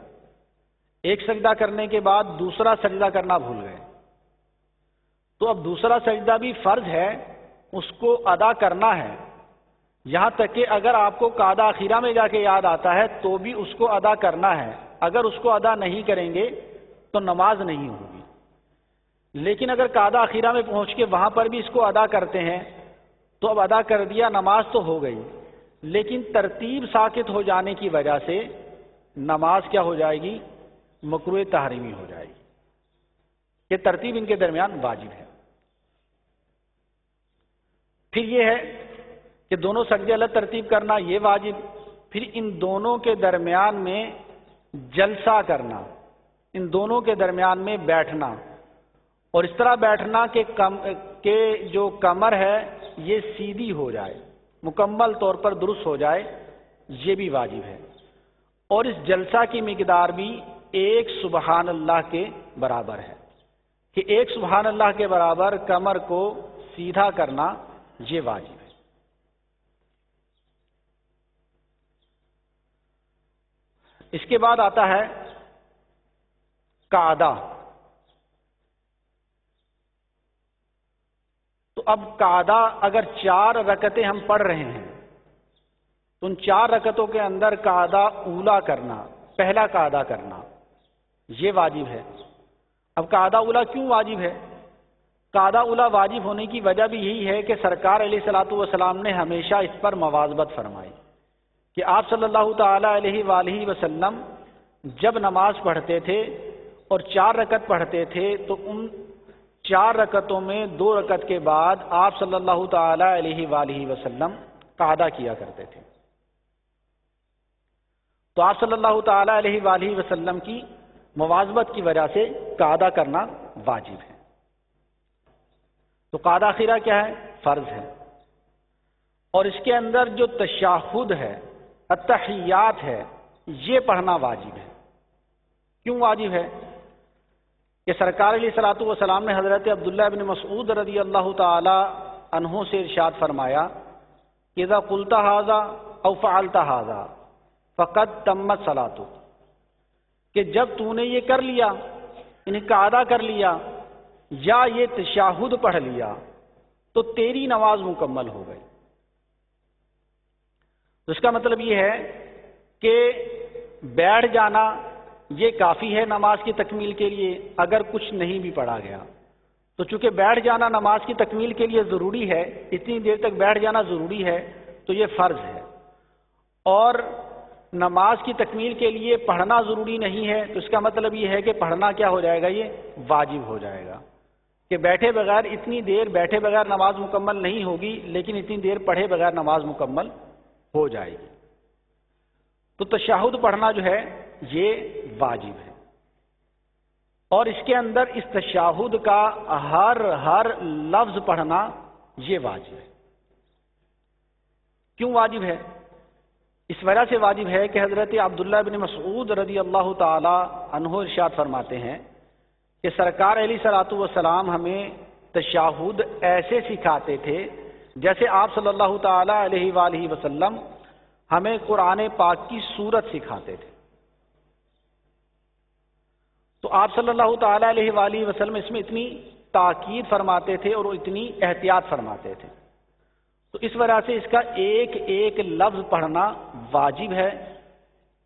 ایک سجدہ کرنے کے بعد دوسرا سجدہ کرنا بھول گئے، تو اب دوسرا سجدہ بھی فرض ہے، اس کو ادا کرنا ہے. یہاں تک کہ اگر آپ کو قعدہ اخیرہ میں جا کے یاد آتا ہے تو بھی اس کو ادا کرنا ہے. اگر اس کو ادا نہیں کریں گے تو نماز نہیں ہوگی. لیکن اگر قاعدہ اخیرہ میں پہنچ کے وہاں پر بھی اس کو ادا کرتے ہیں تو اب ادا کر دیا، نماز تو ہو گئی، لیکن ترتیب ساقط ہو جانے کی وجہ سے نماز کیا ہو جائے گی؟ مکروہ تحریمی ہو جائے گی. یہ ترتیب ان کے درمیان واجب ہے. پھر یہ ہے کہ دونوں سجدے الگ ترتیب کرنا، یہ واجب. پھر ان دونوں کے درمیان میں جلسہ کرنا، ان دونوں کے درمیان میں بیٹھنا، اور اس طرح بیٹھنا کہ جو کمر ہے یہ سیدھی ہو جائے، مکمل طور پر درست ہو جائے، یہ بھی واجب ہے. اور اس جلسہ کی مقدار بھی ایک سبحان اللہ کے برابر ہے، کہ ایک سبحان اللہ کے برابر کمر کو سیدھا کرنا یہ واجب ہے. اس کے بعد آتا ہے قعدہ. تو اب قعدہ اگر 4 رکعتیں ہم پڑھ رہے ہیں تو ان 4 رکعتوں کے اندر قعدہ اولا کرنا، پہلا قعدہ کرنا، یہ واجب ہے. اب قعدہ اولا کیوں واجب ہے؟ قعدہ اولا واجب ہونے کی وجہ بھی یہی ہے کہ سرکار علیہ الصلوۃ والسلام نے ہمیشہ اس پر مواظبت فرمائی کہ آپ صلی اللہ تعالی علیہ وآلہ وسلم جب نماز پڑھتے تھے اور 4 رکعت پڑھتے تھے تو ان 4 رکعتوں میں 2 رکعت کے بعد آپ صلی اللہ تعالی علیہ وآلہ وسلم قعدہ کیا کرتے تھے. تو آپ صلی اللہ تعالی علیہ وآلہ وسلم کی مواظبت کی وجہ سے قعدہ کرنا واجب ہے. تو قعدہ اخیرہ کیا ہے؟ فرض ہے. اور اس کے اندر جو تشہد ہے، التحیات ہے، یہ پڑھنا واجب ہے. کیوں واجب ہے؟ کہ سرکار علیہ الصلوۃ والسلام نے حضرت عبداللہ بن مسعود رضی اللہ تعالی عنہ سے ارشاد فرمایا کہ اذا قلت ھذا او فعلت ھذا فقد تمت صلاتک، کہ جب تو نے یہ کر لیا، یعنی قعدہ کر لیا یا یہ تشہد پڑھ لیا تو تیری نماز مکمل ہو گئی. تو اس کا مطلب یہ ہے کہ بیٹھ جانا یہ کافی ہے نماز کی تکمیل کے لیے اگر کچھ نہیں بھی پڑھا گیا. تو چونکہ بیٹھ جانا نماز کی تکمیل کے لیے ضروری ہے، اتنی دیر تک بیٹھ جانا ضروری ہے، تو یہ فرض ہے. اور نماز کی تکمیل کے لیے پڑھنا ضروری نہیں ہے، تو اس کا مطلب یہ ہے کہ پڑھنا کیا ہو جائے گا؟ یہ واجب ہو جائے گا. کہ بیٹھے بغیر اتنی دیر بیٹھے بغیر نماز مکمل نہیں ہوگی، لیکن اتنی دیر پڑھے بغیر نماز مکمل ہو جائے گی. تو تشہد پڑھنا جو ہے یہ واجب ہے. اور اس کے اندر اس تشہد کا ہر لفظ پڑھنا یہ واجب ہے. کیوں واجب ہے؟ اس وجہ سے واجب ہے کہ حضرت عبداللہ بن مسعود رضی اللہ تعالی عنہ ارشاد فرماتے ہیں کہ سرکار علیہ الصلوۃ والسلام ہمیں تشہد ایسے سکھاتے تھے جیسے آپ صلی اللہ تعالی علیہ وآلہ وسلم ہمیں قرآن پاک کی سورت سکھاتے تھے. تو آپ صلی اللہ تعالی علیہ وآلہ وسلم اس میں اتنی تاکید فرماتے تھے اور اتنی احتیاط فرماتے تھے. تو اس وجہ سے اس کا ایک ایک لفظ پڑھنا واجب ہے.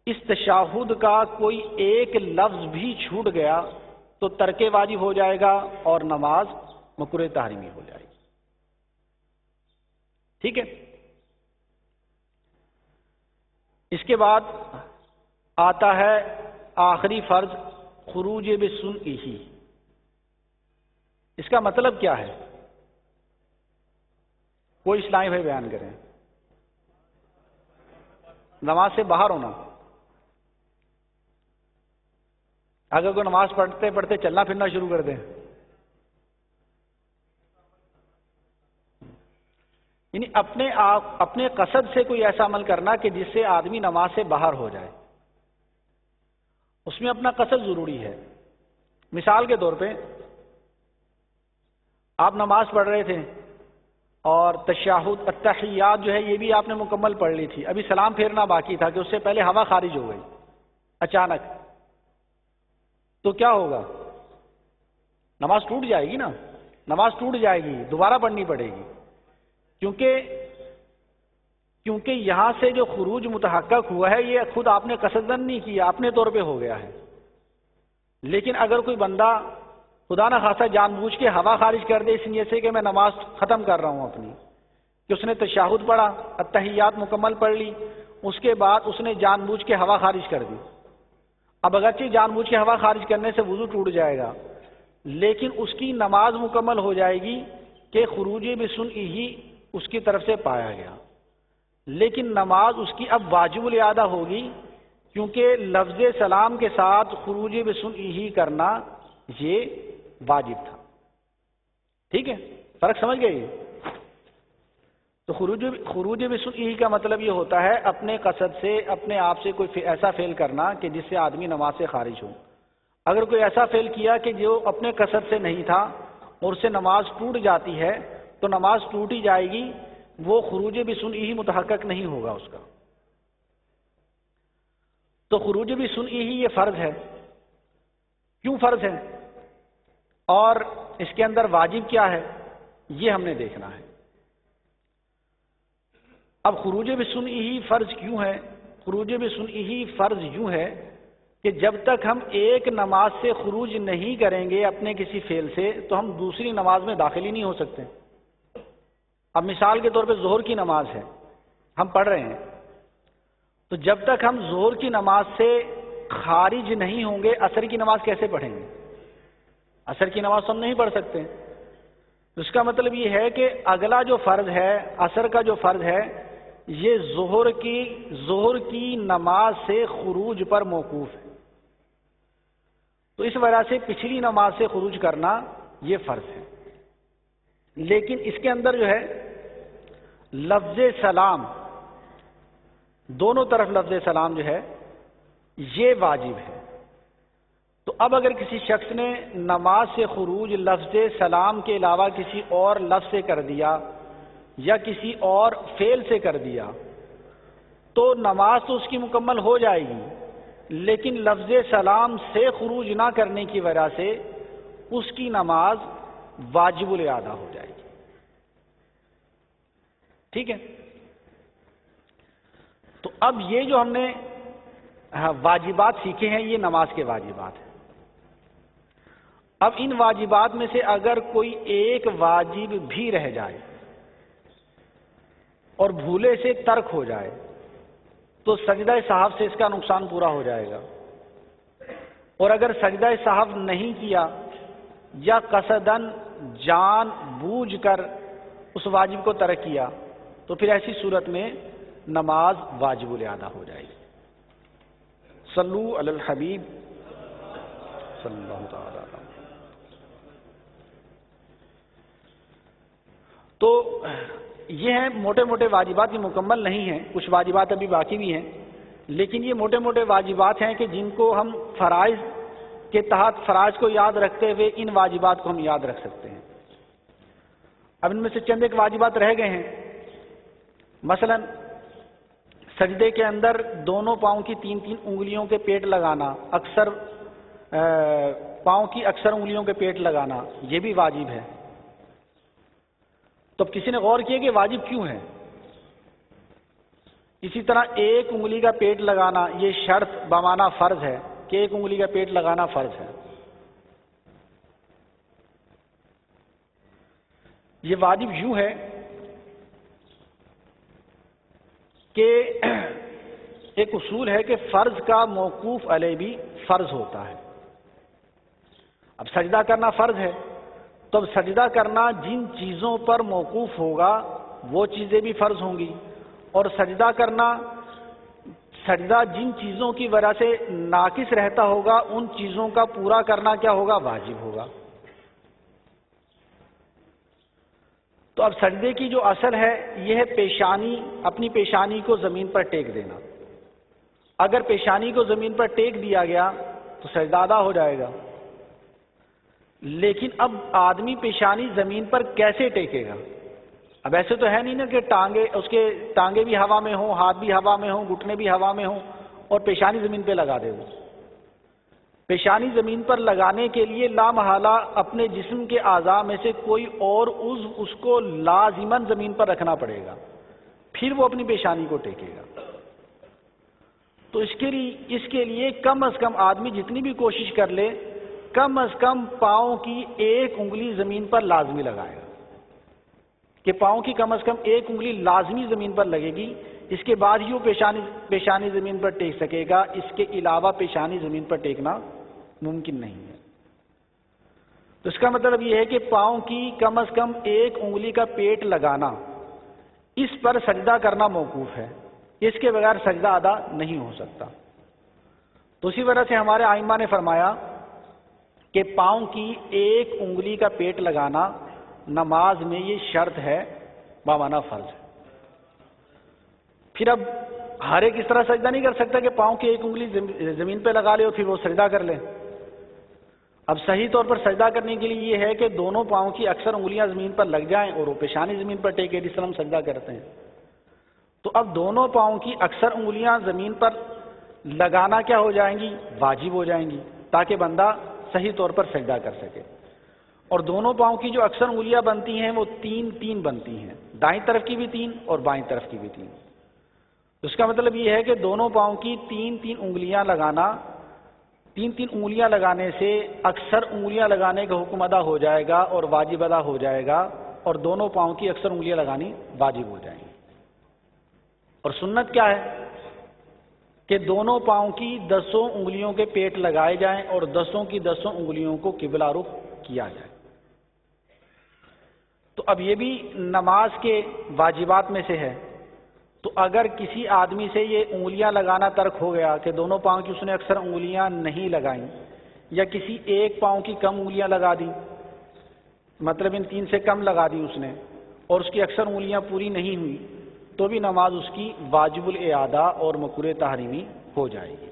اس تشہد کا کوئی ایک لفظ بھی چھوٹ گیا تو ترک واجب ہو جائے گا اور نماز مکروہ تحریمی ہو جائے گی. ٹھیک ہے. اس کے بعد آتا ہے آخری فرض خروج بسنئہ. اس کا مطلب کیا ہے؟ کوئی اسلامی بھائی بیان کریں. نماز سے باہر ہونا. اگر کوئی نماز پڑھتے پڑھتے چلنا پھرنا شروع کر دیں، یعنی اپنے قصد سے کوئی ایسا عمل کرنا کہ جس سے آدمی نماز سے باہر ہو جائے، اس میں اپنا قصد ضروری ہے. مثال کے طور پہ آپ نماز پڑھ رہے تھے اور تشہد التحیات جو ہے یہ بھی آپ نے مکمل پڑھ لی تھی، ابھی سلام پھیرنا باقی تھا کہ اس سے پہلے ہوا خارج ہو گئی اچانک، تو کیا ہوگا؟ نماز ٹوٹ جائے گی نا. نماز ٹوٹ جائے گی، دوبارہ پڑھنی پڑے گی. کیونکہ یہاں سے جو خروج متحقق ہوا ہے یہ خود آپ نے قصدن نہیں کیا، اپنے طور پہ ہو گیا ہے. لیکن اگر کوئی بندہ خدا نہ خاصا جان بوجھ کے ہوا خارج کر دے اس نیت سے کہ میں نماز ختم کر رہا ہوں اپنی، کہ اس نے تشہد پڑھا، التحیات مکمل پڑھ لی، اس کے بعد اس نے جان بوجھ کے ہوا خارج کر دی. اب اگرچہ جان بوجھ کے ہوا خارج کرنے سے وضو ٹوٹ جائے گا، لیکن اس کی نماز مکمل ہو جائے گی کہ خروج بسنعہ اس کی طرف سے پایا گیا. لیکن نماز اس کی اب واجب الاعادہ ہوگی، کیونکہ لفظ سلام کے ساتھ خروج بسنعہ کرنا یہ واجب تھا. ٹھیک ہے، فرق سمجھ گئے؟ تو خروج بسنعہ کا مطلب یہ ہوتا ہے اپنے قصد سے، اپنے آپ سے کوئی ایسا فعل کرنا کہ جس سے آدمی نماز سے خارج ہو. اگر کوئی ایسا فعل کیا کہ جو اپنے قصد سے نہیں تھا اور اس سے نماز ٹوٹ جاتی ہے تو نماز ٹوٹ ہی جائے گی، وہ خروج بسنعہ متحقق نہیں ہوگا اس کا. تو خروج بسنعہ یہ فرض ہے. کیوں فرض ہے اور اس کے اندر واجب کیا ہے یہ ہم نے دیکھنا ہے. اب خروج بسنعہ فرض کیوں ہے؟ خروج بسنعہ فرض یوں ہے کہ جب تک ہم ایک نماز سے خروج نہیں کریں گے اپنے کسی فعل سے تو ہم دوسری نماز میں داخل ہی نہیں ہو سکتے. اب مثال کے طور پہ ظہر کی نماز ہے، ہم پڑھ رہے ہیں، تو جب تک ہم ظہر کی نماز سے خارج نہیں ہوں گے عصر کی نماز کیسے پڑھیں گے؟ عصر کی نماز تو ہم نہیں پڑھ سکتے. اس کا مطلب یہ ہے کہ اگلا جو فرض ہے، عصر کا جو فرض ہے، یہ ظہر کی نماز سے خروج پر موقوف ہے. تو اس وجہ سے پچھلی نماز سے خروج کرنا یہ فرض ہے. لیکن اس کے اندر جو ہے لفظ سلام، دونوں طرف لفظ سلام جو ہے یہ واجب ہے. تو اب اگر کسی شخص نے نماز سے خروج لفظ سلام کے علاوہ کسی اور لفظ سے کر دیا یا کسی اور فعل سے کر دیا تو نماز تو اس کی مکمل ہو جائے گی، لیکن لفظ سلام سے خروج نہ کرنے کی وجہ سے اس کی نماز واجب الاعادہ ہو جائے گی. ٹھیک ہے؟ تو اب یہ جو ہم نے واجبات سیکھے ہیں یہ نماز کے واجبات ہیں. اب ان واجبات میں سے اگر کوئی ایک واجب بھی رہ جائے اور بھولے سے ترک ہو جائے تو سجدہ سہو سے اس کا نقصان پورا ہو جائے گا. اور اگر سجدہ سہو نہیں کیا یا قصدن جان بوجھ کر اس واجب کو ترک کیا تو پھر ایسی صورت میں نماز واجب الاعادہ ہو جائے گی. صلو علی الحبیب صلی اللہ تعالی علیہ وسلم. تو یہ ہیں موٹے موٹے واجبات، یہ مکمل نہیں ہیں، کچھ واجبات ابھی باقی بھی ہیں، لیکن یہ موٹے موٹے واجبات ہیں کہ جن کو ہم فرائض کے تحت فرائض کو یاد رکھتے ہوئے ان واجبات کو ہم یاد رکھ سکتے ہیں. اب ان میں سے چند ایک واجبات رہ گئے ہیں. مثلا سجدے کے اندر دونوں پاؤں کی 3 انگلیوں کے پیٹ لگانا، اکثر پاؤں کی اکثر انگلیوں کے پیٹ لگانا یہ بھی واجب ہے. تو اب کسی نے غور کیا کہ واجب کیوں ہے؟ اسی طرح ایک انگلی کا پیٹ لگانا یہ شرط بمعنی فرض ہے کہ ایک انگلی کا پیٹ لگانا فرض ہے. یہ واجب یوں ہے کہ ایک اصول ہے کہ فرض کا موقوف علیہ بھی فرض ہوتا ہے. اب سجدہ کرنا فرض ہے تو اب سجدہ کرنا جن چیزوں پر موقوف ہوگا وہ چیزیں بھی فرض ہوں گی، اور سجدہ جن چیزوں کی وجہ سے ناقص رہتا ہوگا ان چیزوں کا پورا کرنا کیا ہوگا؟ واجب ہوگا. تو اب سجدے کی جو اصل ہے یہ ہے پیشانی، اپنی پیشانی کو زمین پر ٹیک دینا. اگر پیشانی کو زمین پر ٹیک دیا گیا تو سجدہ ادا ہو جائے گا. لیکن اب آدمی پیشانی زمین پر کیسے ٹیکے گا؟ اب ایسے تو ہے نہیں نا کہ ٹانگیں بھی ہوا میں ہوں، ہاتھ بھی ہوا میں ہوں، گھٹنے بھی ہوا میں ہوں اور پیشانی زمین پہ لگا دے. وہ پیشانی زمین پر لگانے کے لیے لامحالہ اپنے جسم کے اعضاء میں سے کوئی اور عضو اس کو لازماً زمین پر رکھنا پڑے گا، پھر وہ اپنی پیشانی کو ٹیکے گا. تو اس کے لیے کم از کم آدمی جتنی بھی کوشش کر لے کم از کم پاؤں کی ایک انگلی زمین پر لازمی لگائے گا، کہ پاؤں کی کم از کم ایک انگلی لازمی زمین پر لگے گی، اس کے بعد ہی وہ پیشانی زمین پر ٹیک سکے گا، اس کے علاوہ پیشانی زمین پر ٹیکنا ممکن نہیں ہے۔ تو اس کا مطلب یہ ہے کہ پاؤں کی کم از کم ایک انگلی کا پیٹ لگانا، اس پر سجدہ کرنا موقوف ہے، اس کے بغیر سجدہ ادا نہیں ہو سکتا۔ تو اسی وجہ سے ہمارے ائمہ نے فرمایا کہ پاؤں کی ایک انگلی کا پیٹ لگانا نماز میں یہ شرط ہے، بامعنیٰ فرض ہے۔ پھر اب ہر ایک اس طرح سجدہ نہیں کر سکتا کہ پاؤں کی ایک انگلی زمین پہ لگا لے اور پھر وہ سجدہ کر لے۔ اب صحیح طور پر سجدہ کرنے کے لیے یہ ہے کہ دونوں پاؤں کی اکثر انگلیاں زمین پر لگ جائیں اور وہ پیشانی زمین پر ٹیکے، جس طرح ہم سجدہ کرتے ہیں۔ تو اب دونوں پاؤں کی اکثر انگلیاں زمین پر لگانا کیا ہو جائیں گی؟ واجب ہو جائیں گی، تاکہ بندہ صحیح طور پر سجدہ کر سکے۔ اور دونوں پاؤں کی جو اکثر انگلیاں بنتی ہیں وہ تین تین بنتی ہیں، دائیں طرف کی بھی تین اور بائیں طرف کی بھی تین۔ اس کا مطلب یہ ہے کہ دونوں پاؤں کی تین تین انگلیاں لگانا، تین تین انگلیاں لگانے سے اکثر انگلیاں لگانے کا حکم ادا ہو جائے گا اور واجب ادا ہو جائے گا، اور دونوں پاؤں کی اکثر انگلیاں لگانی واجب ہو جائیں گی۔ اور سنت کیا ہے کہ دونوں پاؤں کی 10 انگلیوں کے پیٹ لگائے جائیں اور 10 کی 10 انگلیوں کو قبلہ رخ کیا جائے۔ تو اب یہ بھی نماز کے واجبات میں سے ہے۔ تو اگر کسی آدمی سے یہ انگلیاں لگانا ترک ہو گیا کہ دونوں پاؤں کی اس نے اکثر انگلیاں نہیں لگائیں، یا کسی ایک پاؤں کی کم انگلیاں لگا دی، مطلب ان 3 سے کم لگا دی اس نے، اور اس کی اکثر انگلیاں پوری نہیں ہوئی، تو بھی نماز اس کی واجب الاعادہ اور مکروہ تحریمی ہو جائے گی۔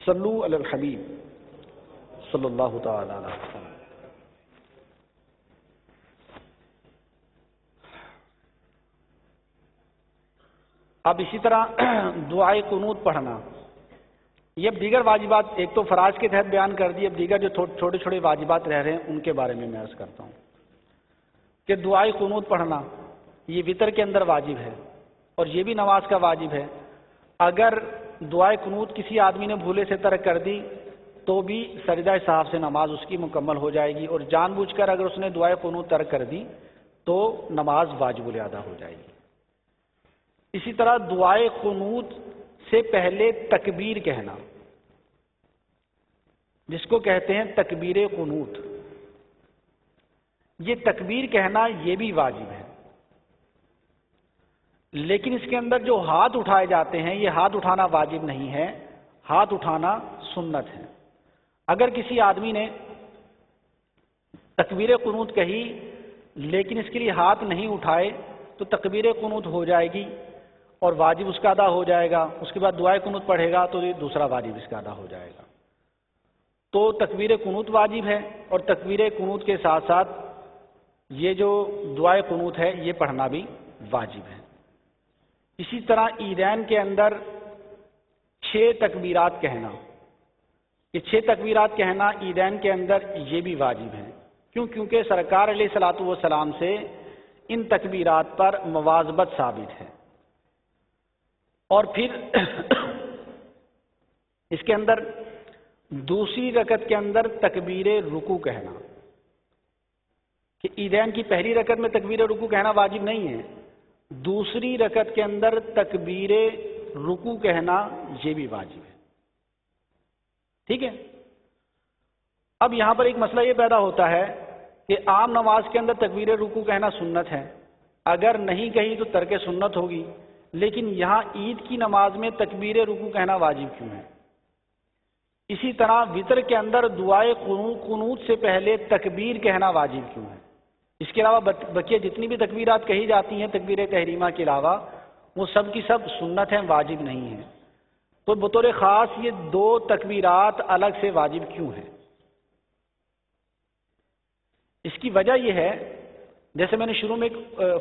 صلو علی الحبیب صلی اللہ تعالی علیہ وسلم۔ اب اسی طرح دعائے قنوت پڑھنا، یہ اب دیگر واجبات ایک تو فرائض کے تحت بیان کر دی، اب دیگر جو چھوٹے چھوٹے واجبات رہ رہے ہیں ان کے بارے میں عرض کرتا ہوں کہ دعائے قنوت پڑھنا یہ وتر کے اندر واجب ہے، اور یہ بھی نماز کا واجب ہے۔ اگر دعائے قنوت کسی آدمی نے بھولے سے ترک کر دی تو بھی سجدہ سہو سے نماز اس کی مکمل ہو جائے گی، اور جان بوجھ کر اگر اس نے دعائے قنوت ترک کر دی تو نماز واجب الادا ہو جائے گی۔ اسی طرح دعائے قنوت سے پہلے تکبیر کہنا، جس کو کہتے ہیں تکبیر قنوت، یہ تکبیر کہنا یہ بھی واجب ہے، لیکن اس کے اندر جو ہاتھ اٹھائے جاتے ہیں یہ ہاتھ اٹھانا واجب نہیں ہے، ہاتھ اٹھانا سنت ہے۔ اگر کسی آدمی نے تکبیر قنوت کہی لیکن اس کے لیے ہاتھ نہیں اٹھائے تو تکبیر قنوت ہو جائے گی اور واجب اس کا ادا ہو جائے گا، اس کے بعد دعائے قنوت پڑھے گا تو یہ دوسرا واجب اس کا ادا ہو جائے گا۔ تو تکبیر قنوت واجب ہے، اور تکبیر قنوت کے ساتھ ساتھ یہ جو دعائے قنوت ہے یہ پڑھنا بھی واجب ہے۔ اسی طرح عیدین کے اندر 6 تکبیرات کہنا، یہ 6 تکبیرات کہنا عیدین کے اندر یہ بھی واجب ہے، کیونکہ سرکار علیہ الصلوۃ والسلام سے ان تکبیرات پر مواظبت ثابت ہے۔ اور پھر اس کے اندر دوسری رکعت کے اندر تکبیر رکوع کہنا، کہ عیدین کی پہلی رکعت میں تکبیر رکوع کہنا واجب نہیں ہے، دوسری رکعت کے اندر تکبیر رکوع کہنا یہ بھی واجب ہے۔ ٹھیک ہے، اب یہاں پر ایک مسئلہ یہ پیدا ہوتا ہے کہ عام نماز کے اندر تکبیر رکوع کہنا سنت ہے، اگر نہیں کہی تو ترک سنت ہوگی، لیکن یہاں عید کی نماز میں تکبیر رکوع کہنا واجب کیوں ہے؟ اسی طرح وتر کے اندر دعائے قنوت سے پہلے تکبیر کہنا واجب کیوں ہے؟ اس کے علاوہ بقیہ جتنی بھی تکبیرات کہی جاتی ہیں تکبیر تحریمہ کے علاوہ وہ سب کی سب سنت ہیں، واجب نہیں ہیں، تو بطور خاص یہ 2 تکبیرات الگ سے واجب کیوں ہیں؟ اس کی وجہ یہ ہے، جیسے میں نے شروع میں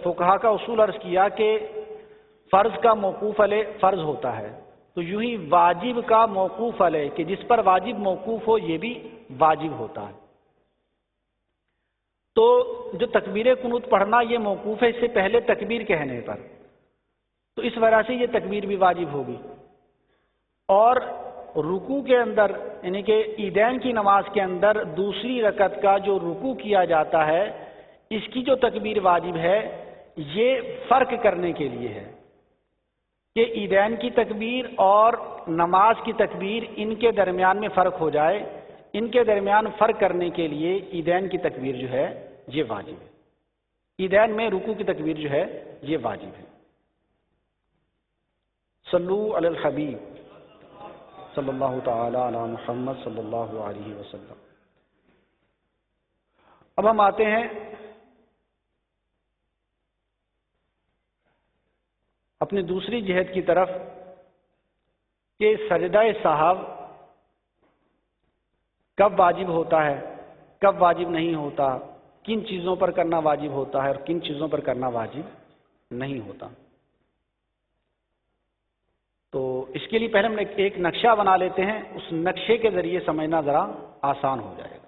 فقہا کا اصول عرض کیا کہ فرض کا موقوف علیہ فرض ہوتا ہے، تو یوں ہی واجب کا موقوف علیہ کہ جس پر واجب موقوف ہو یہ بھی واجب ہوتا ہے۔ تو جو تکبیر قنوت پڑھنا یہ موقوف ہے اس سے پہلے تکبیر کہنے پر، تو اس وجہ سے یہ تکبیر بھی واجب ہوگی۔ اور رکوع کے اندر یعنی کہ عیدین کی نماز کے اندر دوسری رکعت کا جو رکوع کیا جاتا ہے اس کی جو تکبیر واجب ہے یہ فرق کرنے کے لیے ہے کہ عیدین کی تکبیر اور نماز کی تکبیر ان کے درمیان میں فرق ہو جائے. ان کے درمیان فرق کرنے کے لیے عیدین کی تکبیر جو ہے یہ واجب ہے. عیدین میں رکوع کی تکبیر جو ہے یہ واجب ہے. صلو علی الحبیب صلی اللہ تعالی علی محمد صلی اللہ علیہ وسلم. اب ہم آتے ہیں اپنی دوسری جہت کی طرف کہ سجدہ سہو کب واجب ہوتا ہے، کب واجب نہیں ہوتا، کن چیزوں پر کرنا واجب ہوتا ہے اور کن چیزوں پر کرنا واجب نہیں ہوتا. تو اس کے لیے پہلے ہم ایک نقشہ بنا لیتے ہیں، اس نقشے کے ذریعے سمجھنا ذرا آسان ہو جائے گا.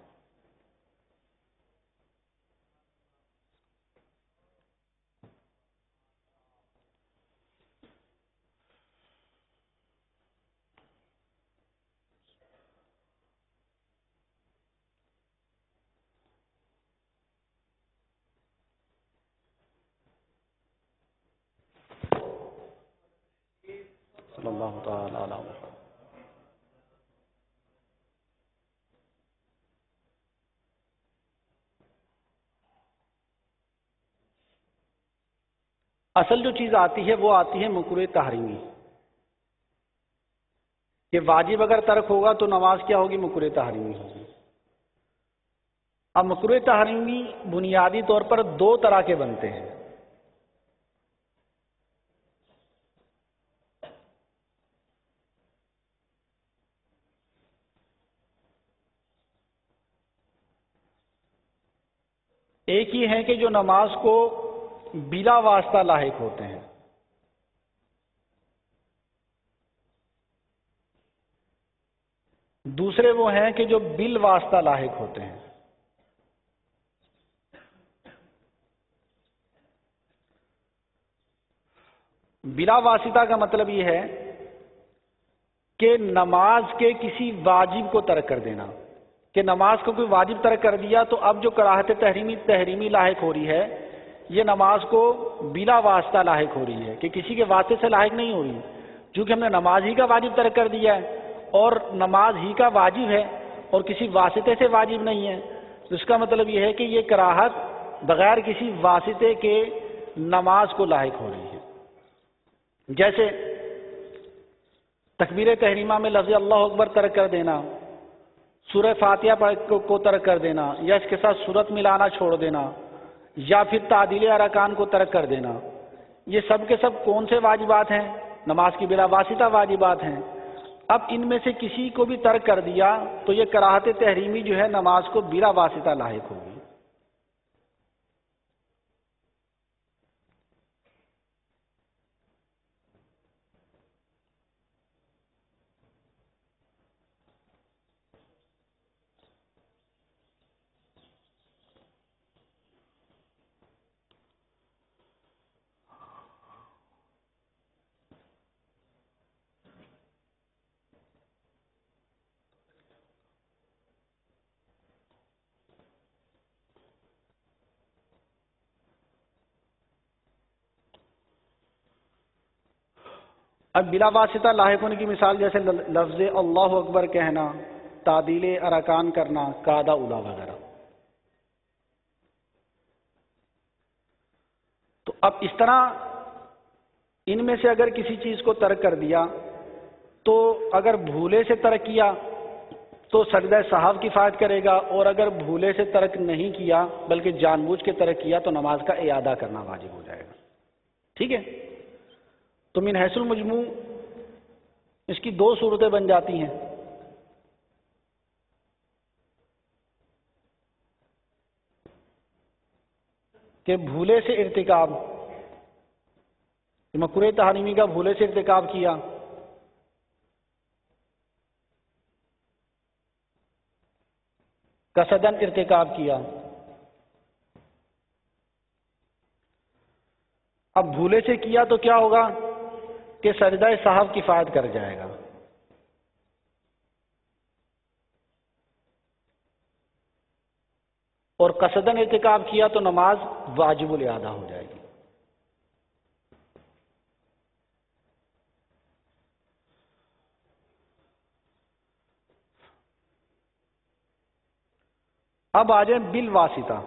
صلی اللہ تعالی علی محمد. اصل جو چیز آتی ہے وہ آتی ہے مکروہ تحریمی، کہ واجب اگر ترک ہوگا تو نماز کیا ہوگی؟ مکروہ تحریمی ہوگی. اب مکروہ تحریمی بنیادی طور پر دو طرح کے بنتے ہیں. ایک یہ ہے کہ جو نماز کو بلا واسطہ لاحق ہوتے ہیں، دوسرے وہ ہیں کہ جو بال واسطہ لاحق ہوتے ہیں. بلا واسطہ کا مطلب یہ ہے کہ نماز کے کسی واجب کو ترک کر دینا، کہ نماز کو کوئی واجب ترک کر دیا تو اب جو کراہت تحریمی لاحق ہو رہی ہے یہ نماز کو بلا واسطہ لاحق ہو رہی ہے، کہ کسی کے واسطے سے لاحق نہیں ہو رہی. چونکہ ہم نے نماز ہی کا واجب ترک کر دیا ہے اور نماز ہی کا واجب ہے اور کسی واسطے سے واجب نہیں ہے، تو اس کا مطلب یہ ہے کہ یہ کراہت بغیر کسی واسطے کے نماز کو لاحق ہو رہی ہے. جیسے تکبیر تحریمہ میں لفظ اللہ اکبر ترک کر دینا، سورہ فاتحہ کو ترک کر دینا، یا اس کے ساتھ سورت ملانا چھوڑ دینا، یا پھر تعدیل ارکان کو ترک کر دینا، یہ سب کے سب کون سے واجبات ہیں؟ نماز کی بلا واسطہ واجبات ہیں. اب ان میں سے کسی کو بھی ترک کر دیا تو یہ کراہت تحریمی جو ہے نماز کو بلا واسطہ لاحق ہوگی. اب بلا واسطہ لاحق ہونے کی مثال جیسے لفظ اللہ اکبر کہنا، تعدیل ارکان کرنا، قاعدہ اولا وغیرہ. تو اب اس طرح ان میں سے اگر کسی چیز کو ترک کر دیا تو اگر بھولے سے ترک کیا تو سجدہ سہو کفایت کرے گا، اور اگر بھولے سے ترک نہیں کیا بلکہ جان بوجھ کے ترک کیا تو نماز کا اعادہ کرنا واجب ہو جائے گا. ٹھیک ہے؟ تو من حیث المجموع اس کی دو صورتیں بن جاتی ہیں. کہ بھولے سے ارتکاب، مکروہ تحریمی کا بھولے سے ارتکاب کیا، قصدن ارتکاب کیا. اب بھولے سے کیا تو کیا ہوگا کہ سجدہ سہو کفایت کر جائے گا. اور قصدن ارتکاب کیا تو نماز واجب الادا ہو جائے گی۔ اب آ جائیں بالواسطہ۔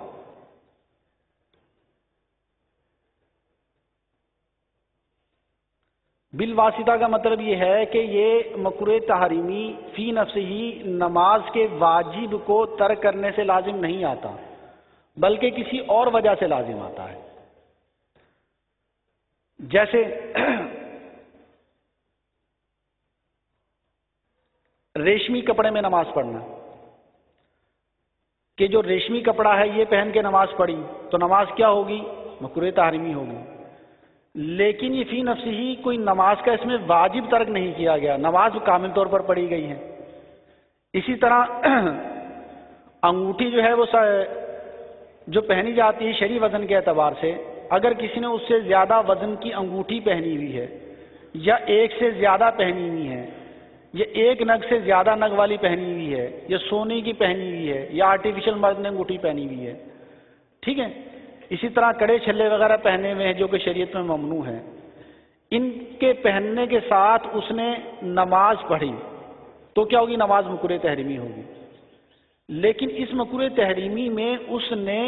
بالواسطہ کا مطلب یہ ہے کہ یہ مکروہ تحریمی فی نفسہ ہی نماز کے واجب کو ترک کرنے سے لازم نہیں آتا، بلکہ کسی اور وجہ سے لازم آتا ہے۔ جیسے ریشمی کپڑے میں نماز پڑھنا، کہ جو ریشمی کپڑا ہے یہ پہن کے نماز پڑھی تو نماز کیا ہوگی؟ مکروہ تحریمی ہوگی، لیکن یہ فی نفسی ہی کوئی نماز کا اس میں واجب ترک نہیں کیا گیا، نماز کامل طور پر پڑھی گئی ہے۔ اسی طرح انگوٹھی جو ہے وہ جو پہنی جاتی ہے شرعی وزن کے اعتبار سے، اگر کسی نے اس سے زیادہ وزن کی انگوٹھی پہنی ہوئی ہے، یا ایک سے زیادہ پہنی ہوئی ہے، یا ایک نگ سے زیادہ نگ والی پہنی ہوئی ہے، یا سونے کی پہنی ہوئی ہے، یا آرٹیفیشل مرد نے انگوٹھی پہنی ہوئی ہے، ٹھیک ہے، اسی طرح کڑے چھلے وغیرہ پہنے ہوئے ہیں جو کہ شریعت میں ممنوع ہے، ان کے پہننے کے ساتھ اس نے نماز پڑھی تو کیا ہوگی؟ نماز مکروہ تحریمی ہوگی۔ لیکن اس مکروہ تحریمی میں اس نے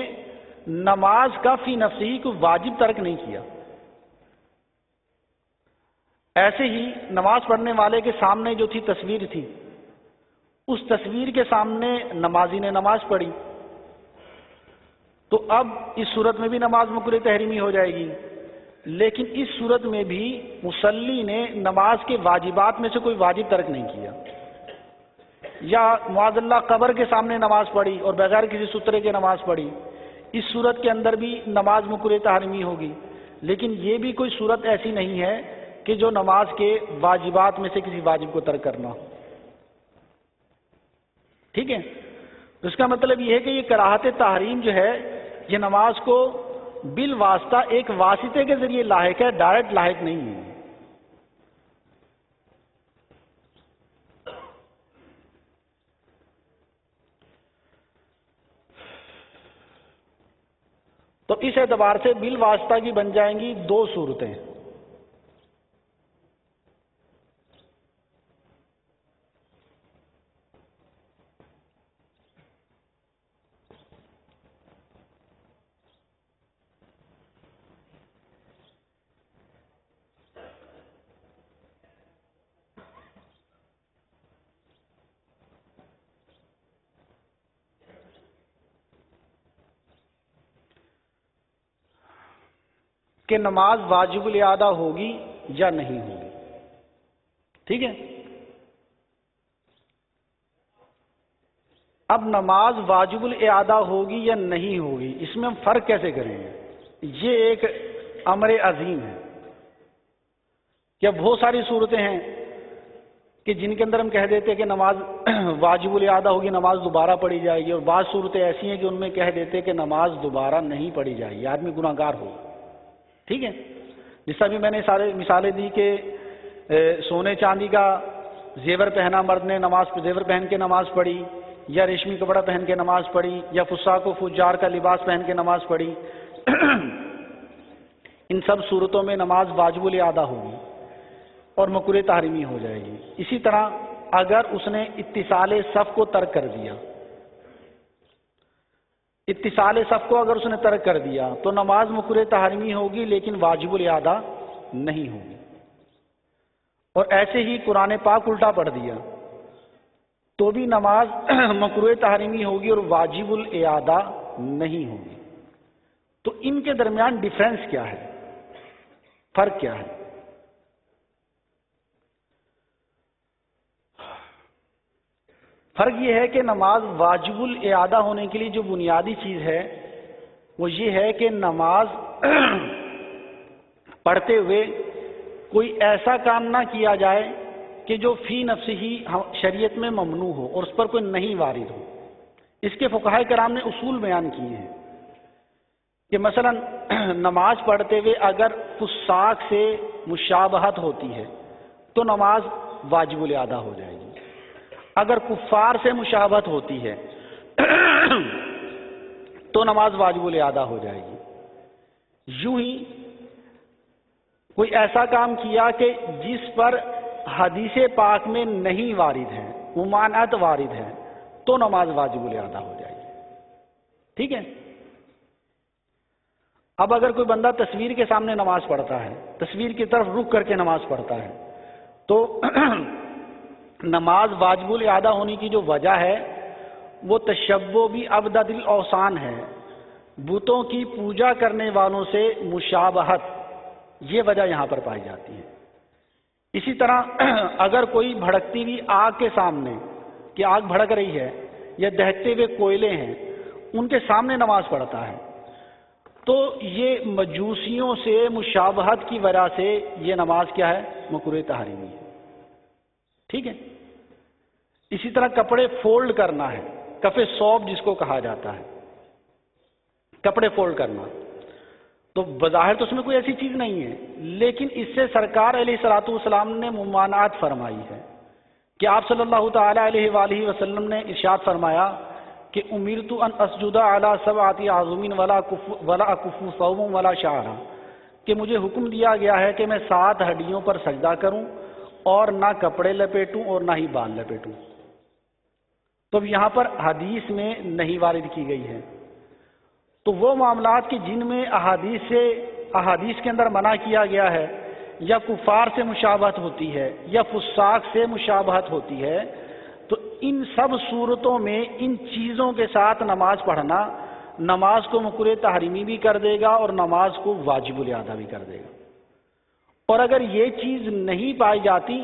نماز کا فی نفسہ ہی کوئی واجب ترک نہیں کیا۔ ایسے ہی نماز پڑھنے والے کے سامنے جو تھی تصویر تھی، اس تصویر کے سامنے نمازی نے نماز پڑھی تو اب اس صورت میں بھی نماز مکروہ تحریمی ہو جائے گی، لیکن اس صورت میں بھی مصلی نے نماز کے واجبات میں سے کوئی واجب ترک نہیں کیا۔ یا معاذ اللہ قبر کے سامنے نماز پڑھی اور بغیر کسی سترے کے نماز پڑھی، اس صورت کے اندر بھی نماز مکروہ تحریمی ہوگی، لیکن یہ بھی کوئی صورت ایسی نہیں ہے کہ جو نماز کے واجبات میں سے کسی واجب کو ترک کرنا ہو، ٹھیک ہے۔ تو اس کا مطلب یہ ہے کہ یہ کراہت تحریم جو ہے یہ نماز کو بالواسطہ ایک واسطے کے ذریعے لاحق ہے، ڈائریکٹ لاحق نہیں ہے۔ تو اس اعتبار سے بالواسطہ کی بن جائیں گی دو صورتیں۔ کہ نماز واجب الادا ہوگی یا نہیں ہوگی، ٹھیک ہے۔ اب نماز واجب الادا ہوگی یا نہیں ہوگی، اس میں ہم فرق کیسے کریں گے؟ یہ ایک امر عظیم ہے کہ بہت ساری صورتیں ہیں کہ جن کے اندر ہم کہہ دیتے ہیں کہ نماز واجب الادا ہوگی، نماز دوبارہ پڑھی جائے گی، اور بعض صورتیں ایسی ہیں کہ ان میں کہہ دیتے ہیں کہ نماز دوبارہ نہیں پڑھی جائے گی، آدمی گناہ گار ہوگا، ٹھیک ہے۔ جس طرح بھی میں نے سارے مثالیں دی کہ سونے چاندی کا زیور پہنا مرد نے زیور پہن کے نماز پڑھی، یا ریشمی کپڑا پہن کے نماز پڑھی، یا فساق و فجار کا لباس پہن کے نماز پڑھی، ان سب صورتوں میں نماز واجب الادا ہوگی اور مکروہ تحریمی ہو جائے گی۔ اسی طرح اگر اس نے اتصال صف کو ترک کر دیا، اتصال صف کو اگر اس نے ترک کر دیا تو نماز مکروہ تحریمی ہوگی لیکن واجب الادا نہیں ہوگی۔ اور ایسے ہی قرآن پاک الٹا پڑھ دیا تو بھی نماز مکروہ تحریمی ہوگی اور واجب الادا نہیں ہوگی۔ تو ان کے درمیان ڈیفرنس کیا ہے، فرق کیا ہے؟ فرق یہ ہے کہ نماز واجب الادا ہونے کے لیے جو بنیادی چیز ہے وہ یہ ہے کہ نماز پڑھتے ہوئے کوئی ایسا کام نہ کیا جائے کہ جو فی نفسہ ہی شریعت میں ممنوع ہو اور اس پر کوئی نہیں وارد ہو۔ اس کے فقہائے کرام نے اصول بیان کیے ہیں کہ مثلا نماز پڑھتے ہوئے اگر فساق سے مشابہت ہوتی ہے تو نماز واجب الادا ہو جائے گی، اگر کفار سے مشابہت ہوتی ہے تو نماز واجب الادا ہو جائے گی۔ یوں ہی کوئی ایسا کام کیا کہ جس پر حدیث پاک میں نہیں وارد ہے، ممانعت وارد ہے، تو نماز واجب الادا ہو جائے گی۔ ٹھیک ہے؟ اب اگر کوئی بندہ تصویر کے سامنے نماز پڑھتا ہے، تصویر کی طرف رخ کر کے نماز پڑھتا ہے، تو نماز واجب الادا ہونے کی جو وجہ ہے وہ تشبہ بھی ابدد الاوثان ہے، بتوں کی پوجا کرنے والوں سے مشابہت، یہ وجہ یہاں پر پائی جاتی ہے۔ اسی طرح اگر کوئی بھڑکتی ہوئی آگ کے سامنے، کہ آگ بھڑک رہی ہے یا دہتے ہوئے کوئلے ہیں، ان کے سامنے نماز پڑھتا ہے، تو یہ مجوسیوں سے مشابہت کی وجہ سے یہ نماز کیا ہے؟ مکروہ تحریمی ہے۔ ٹھیک ہے؟ اسی طرح کپڑے فولڈ کرنا ہے، کف ثوب جس کو کہا جاتا ہے، کپڑے فولڈ کرنا، تو بظاہر تو اس میں کوئی ایسی چیز نہیں ہے، لیکن اس سے سرکار علیہ الصلوۃ والسلام نے ممانعت فرمائی ہے کہ آپ صلی اللہ تعالی علیہ وآلہ وسلم نے ارشاد فرمایا کہ امرت ان اسجد علی سبعۃ اعظم ولا اکف ثوب ولا شعرا، کہ مجھے حکم دیا گیا ہے کہ میں 7 ہڈیوں پر سجدہ کروں اور نہ کپڑے لپیٹوں اور نہ ہی بال لپیٹوں۔ تو اب یہاں پر حدیث میں نہیں وارد کی گئی ہے، تو وہ معاملات کہ جن میں احادیث کے اندر منع کیا گیا ہے، یا کفار سے مشابہت ہوتی ہے یا فساق سے مشابہت ہوتی ہے، تو ان سب صورتوں میں ان چیزوں کے ساتھ نماز پڑھنا نماز کو مکروہ تحریمی بھی کر دے گا اور نماز کو واجب الادا بھی کر دے گا۔ اور اگر یہ چیز نہیں پائی جاتی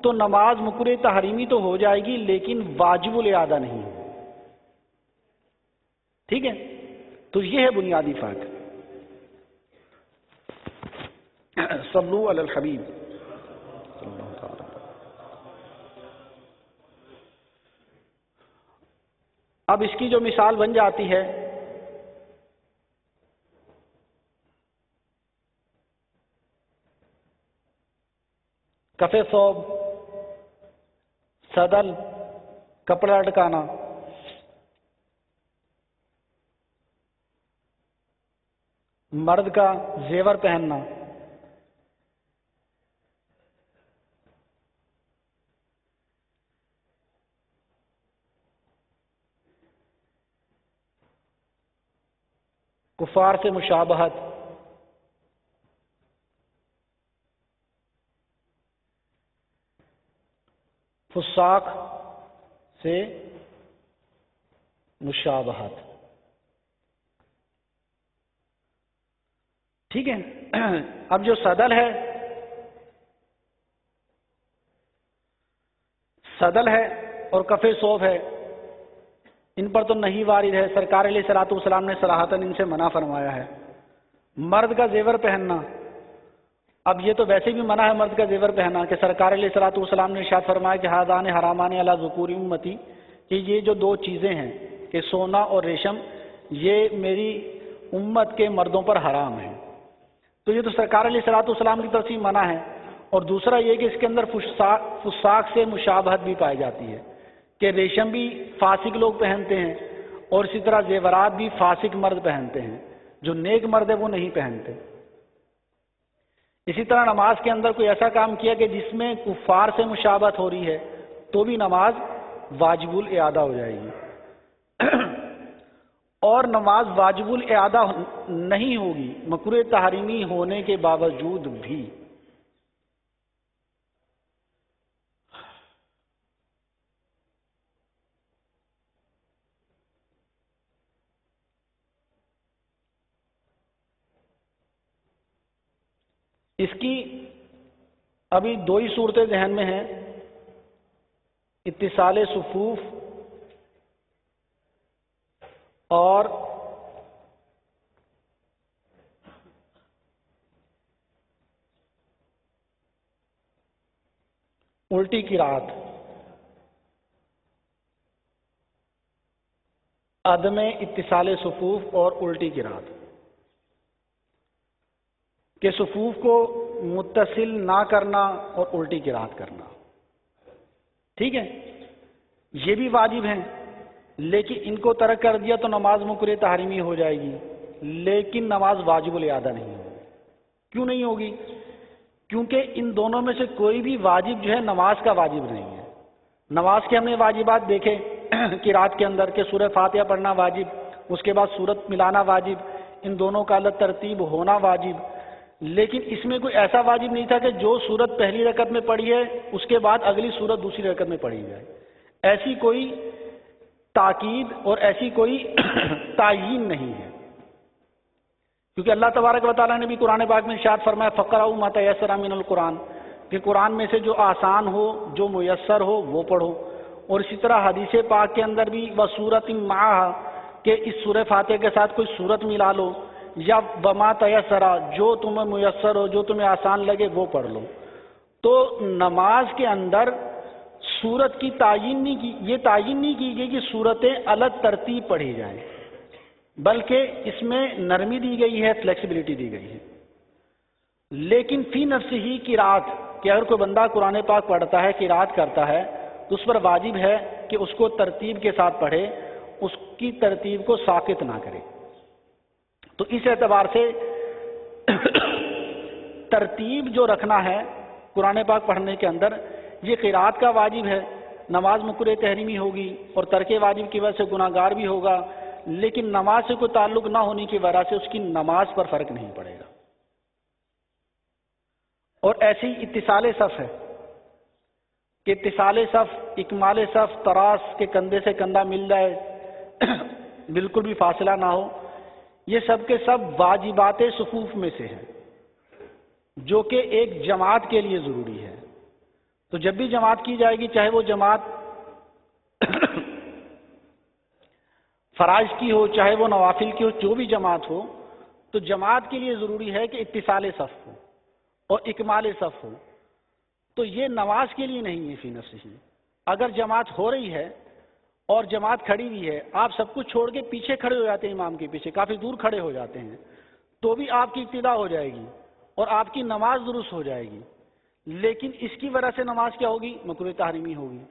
تو نماز مکروہ تحریمی تو ہو جائے گی لیکن واجب الادا نہیں ہوگی۔ ٹھیک ہے؟ تو یہ ہے بنیادی فرق۔ صلو علی الحبیب۔ اب اس کی جو مثال بن جاتی ہے، کف ثوب، صدل، کپڑا لٹکانا، مرد کا زیور پہننا، کفار سے مشابہت، فساق سے مشابہت۔ ٹھیک ہے؟ اب جو صدل ہے اور کف ثوب ہے، ان پر تو نہیں وارد ہے، سرکار علیہ الصلوۃ والسلام نے صراحتاً ان سے منع فرمایا ہے۔ مرد کا زیور پہننا، اب یہ تو ویسے بھی منع ہے مرد کا زیور پہننا، کہ سرکار علیہ الصلوۃ والسلام نے ارشاد فرمایا کہ ھذان حرامان علی ذکور امتی، کہ یہ جو 2 چیزیں ہیں کہ سونا اور ریشم، یہ میری امت کے مردوں پر حرام ہیں۔ تو یہ تو سرکار علیہ الصلوۃ والسلام کی طرف سے منع ہے۔ اور دوسرا یہ کہ اس کے اندر فساق سے مشابہت بھی پائی جاتی ہے، کہ ریشم بھی فاسق لوگ پہنتے ہیں اور اسی طرح زیورات بھی فاسق مرد پہنتے ہیں، جو نیک مرد ہے وہ نہیں پہنتے۔ اسی طرح نماز کے اندر کوئی ایسا کام کیا کہ جس میں کفار سے مشابہت ہو رہی ہے، تو بھی نماز واجب الادا ہو جائے گی۔ اور نماز واجب الادا نہیں ہوگی مکروہ تحریمی ہونے کے باوجود بھی۔ اس کی ابھی 2 ہی صورتیں ذہن میں ہیں، اتصال صفوف اور الٹی قرات، عدم اتصال صفوف اور الٹی قرات، کہ صفوف کو متصل نہ کرنا اور الٹی قرات کرنا۔ ٹھیک ہے؟ یہ بھی واجب ہیں لیکن ان کو ترک کر دیا تو نماز مکروہ تحریمی ہو جائے گی، لیکن نماز واجب الادا نہیں ہوگی۔ کیوں نہیں ہوگی؟ کیونکہ ان دونوں میں سے کوئی بھی واجب جو ہے نماز کا واجب نہیں ہے۔ نماز کے ہم نے واجبات دیکھے قرات کے اندر کہ سورہ فاتحہ پڑھنا واجب، اس کے بعد سورت ملانا واجب، ان دونوں کا الگ ترتیب ہونا واجب، لیکن اس میں کوئی ایسا واجب نہیں تھا کہ جو سورت پہلی رکعت میں پڑھی ہے اس کے بعد اگلی سورت دوسری رکعت میں پڑھی جائے۔ ایسی کوئی تاکید اور ایسی کوئی تعیین نہیں ہے، کیونکہ اللہ تبارک و تعالیٰ نے بھی قرآن پاک میں ارشاد فرمایا فَقْرَؤْا مَا تَيَسَّرَ مِنَ الْقُرْآنِ، کہ قرآن میں سے جو آسان ہو، جو میسر ہو وہ پڑھو۔ اور اسی طرح حدیث پاک کے اندر بھی وَسُورَةٍ مَعَهَا، کہ اس سورہ فاتحہ کے ساتھ کوئی سورت ملا لو، یا وَمَا تَيَسَّرَ، جو تمہیں میسر ہو، جو تمہیں آسان لگے وہ پڑھ لو۔ تو نماز کے اندر سورت کی تعین نہیں کی، یہ تعین نہیں کی گئی کہ سورتیں الگ ترتیب پڑھی جائیں، بلکہ اس میں نرمی دی گئی ہے، فلیکسیبلٹی دی گئی ہے۔ لیکن فی نفس ہی قرات، کہ اگر کوئی بندہ قرآن پاک پڑھتا ہے، قرات کرتا ہے، تو اس پر واجب ہے کہ اس کو ترتیب کے ساتھ پڑھے، اس کی ترتیب کو ساقط نہ کرے۔ تو اس اعتبار سے ترتیب جو رکھنا ہے قرآن پاک پڑھنے کے اندر، یہ قرات کا واجب ہے۔ نماز مکروہ تحریمی ہوگی اور ترک واجب کی وجہ سے گناہ گار بھی ہوگا، لیکن نماز سے کوئی تعلق نہ ہونے کی وجہ سے اس کی نماز پر فرق نہیں پڑے گا۔ اور ایسی اتصال صف ہے کہ اتصال صف، اکمال صف، تراس کے کندھے سے کندھا مل جائے، بالکل بھی فاصلہ نہ ہو، یہ سب کے سب واجبات صفوف میں سے ہیں، جو کہ ایک جماعت کے لیے ضروری ہے۔ تو جب بھی جماعت کی جائے گی، چاہے وہ جماعت فرائض کی ہو، چاہے وہ نوافل کی ہو، جو بھی جماعت ہو، تو جماعت کے لیے ضروری ہے کہ اتصال صف ہو اور اکمال صف ہو۔ تو یہ نماز کے لیے نہیں ہے فی نفسہ ہی۔ اگر جماعت ہو رہی ہے اور جماعت کھڑی ہوئی ہے، آپ سب کچھ چھوڑ کے پیچھے کھڑے ہو جاتے ہیں، امام کے پیچھے کافی دور کھڑے ہو جاتے ہیں، تو بھی آپ کی ابتدا ہو جائے گی اور آپ کی نماز درست ہو جائے گی، لیکن اس کی وجہ سے نماز کیا ہوگی؟ مکروہ تحریمی ہوگی۔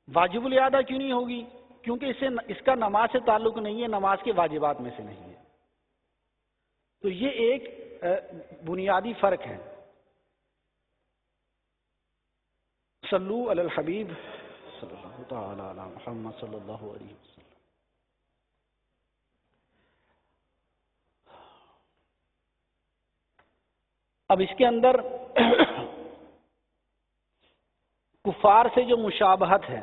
واجب الادا کیوں نہیں ہوگی؟ کیونکہ اس کا نماز سے تعلق نہیں ہے، نماز کے واجبات میں سے نہیں ہے۔ تو یہ ایک بنیادی فرق ہے۔ صلو علی الحبیب صلی اللہ تعالی علی محمد صلی اللہ علیہ وسلم۔ اب اس کے اندر کفار سے جو مشابہت ہے،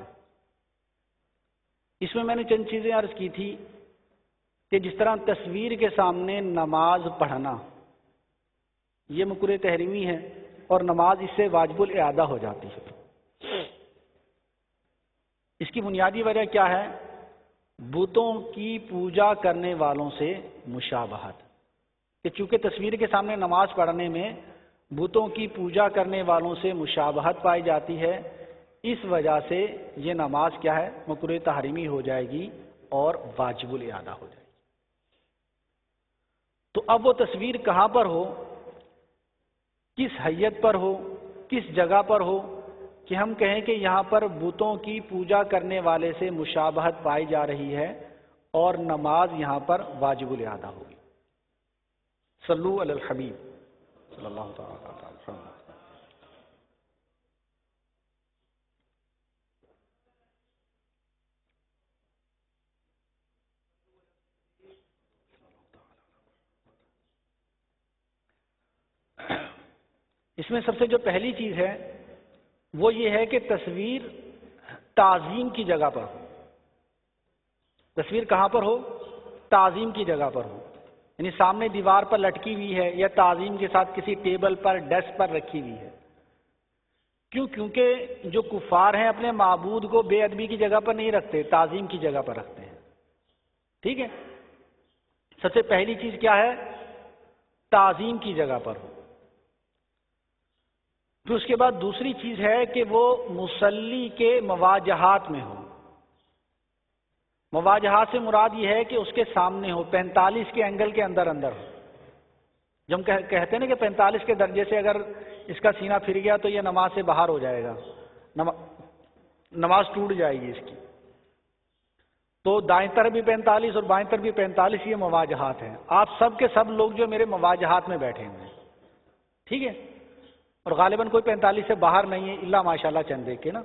اس میں نے چند چیزیں عرض کی تھی کہ جس طرح تصویر کے سامنے نماز پڑھنا یہ مکروہ تحریمی ہے اور نماز اس سے واجب الادا ہو جاتی ہے۔ اس کی بنیادی وجہ کیا ہے؟ بتوں کی پوجا کرنے والوں سے مشابہت، کہ چونکہ تصویر کے سامنے نماز پڑھنے میں بتوں کی پوجا کرنے والوں سے مشابہت پائی جاتی ہے، اس وجہ سے یہ نماز کیا ہے؟ مکروہ تحریمی ہو جائے گی اور واجب الادا ہو جائے گی۔ تو اب وہ تصویر کہاں پر ہو، کس حیت پر ہو، کس جگہ پر ہو کہ ہم کہیں کہ یہاں پر بتوں کی پوجا کرنے والے سے مشابہت پائی جا رہی ہے اور نماز یہاں پر واجب الادا ہوگی۔ صلو علی الحبیب صلی اللہ تعالی علیہ وسلم۔ اس میں سب سے جو پہلی چیز ہے وہ یہ ہے کہ تصویر تعظیم کی جگہ پر ہو۔ تصویر کہاں پر ہو؟ تعظیم کی جگہ پر ہو، یعنی سامنے دیوار پر لٹکی ہوئی ہے یا تعظیم کے ساتھ کسی ٹیبل پر، ڈیسک پر رکھی ہوئی ہے۔ کیوں؟ کیونکہ جو کفار ہیں اپنے معبود کو بے ادبی کی جگہ پر نہیں رکھتے، تعظیم کی جگہ پر رکھتے ہیں۔ ٹھیک ہے، سب سے پہلی چیز کیا ہے؟ تعظیم کی جگہ پر ہو۔ پھر اس کے بعد دوسری چیز ہے کہ وہ مصلی کے مواجہات میں ہو۔ مواجہات سے مراد یہ ہے کہ اس کے سامنے ہو، 45 کے اینگل کے اندر اندر ہو۔ جب ہم کہتے ہیں نا کہ 45 کے درجے سے اگر اس کا سینہ پھر گیا تو یہ نماز سے باہر ہو جائے گا، نماز ٹوٹ جائے گی اس کی۔ تو دائیں طرف بھی 45 اور بائیں طرف بھی 45 یہ مواجہات ہیں. آپ سب کے سب لوگ جو میرے مواجہات میں بیٹھے ہوئے ہیں, ٹھیک ہے, اور غالباً کوئی 45 سے باہر نہیں ہے الا ماشاءاللہ چند دیکھ کے نا.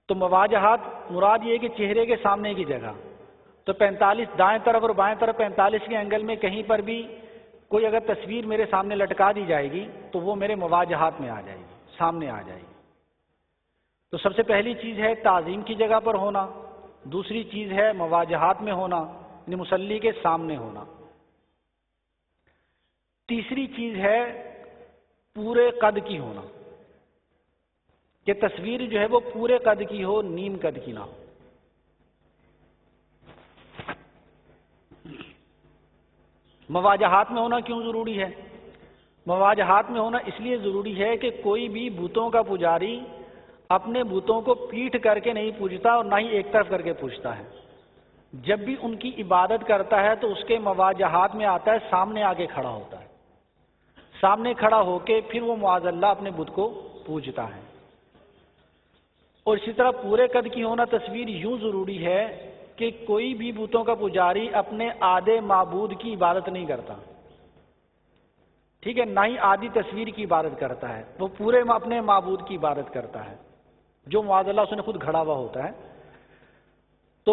تو مواجہات مراد یہ ہے کہ چہرے کے سامنے کی جگہ. تو 45 دائیں طرف اور بائیں طرف 45 کے اینگل میں کہیں پر بھی کوئی اگر تصویر میرے سامنے لٹکا دی جائے گی تو وہ میرے مواجہات میں آ جائے گی, سامنے آ جائے گی. تو سب سے پہلی چیز ہے تعظیم کی جگہ پر ہونا, دوسری چیز ہے مواجہات میں ہونا یعنی مصلی کے سامنے ہونا, تیسری چیز ہے پورے قد کی ہونا کہ تصویر جو ہے وہ پورے قد کی ہو, نیم قد کی نہ ہو. مواجہات میں ہونا کیوں ضروری ہے؟ مواجہات میں ہونا اس لیے ضروری ہے کہ کوئی بھی بتوں کا پجاری اپنے بتوں کو پیٹھ کر کے نہیں پوجتا اور نہ ہی ایک طرف کر کے پوجتا ہے. جب بھی ان کی عبادت کرتا ہے تو اس کے مواجہات میں آتا ہے, سامنے آ کے کھڑا ہوتا ہے, سامنے کھڑا ہو کے پھر وہ معاذ اللہ اپنے بت کو پوجتا ہے. اور اسی طرح پورے قد کی ہونا تصویر یوں ضروری ہے کہ کوئی بھی بتوں کا پجاری اپنے آدھے معبود کی عبادت نہیں کرتا, ٹھیک ہے, نہ ہی آدھی تصویر کی عبادت کرتا ہے, وہ پورے اپنے معبود کی عبادت کرتا ہے جو معاذ اللہ اس نے خود کھڑا ہوا ہوتا ہے. تو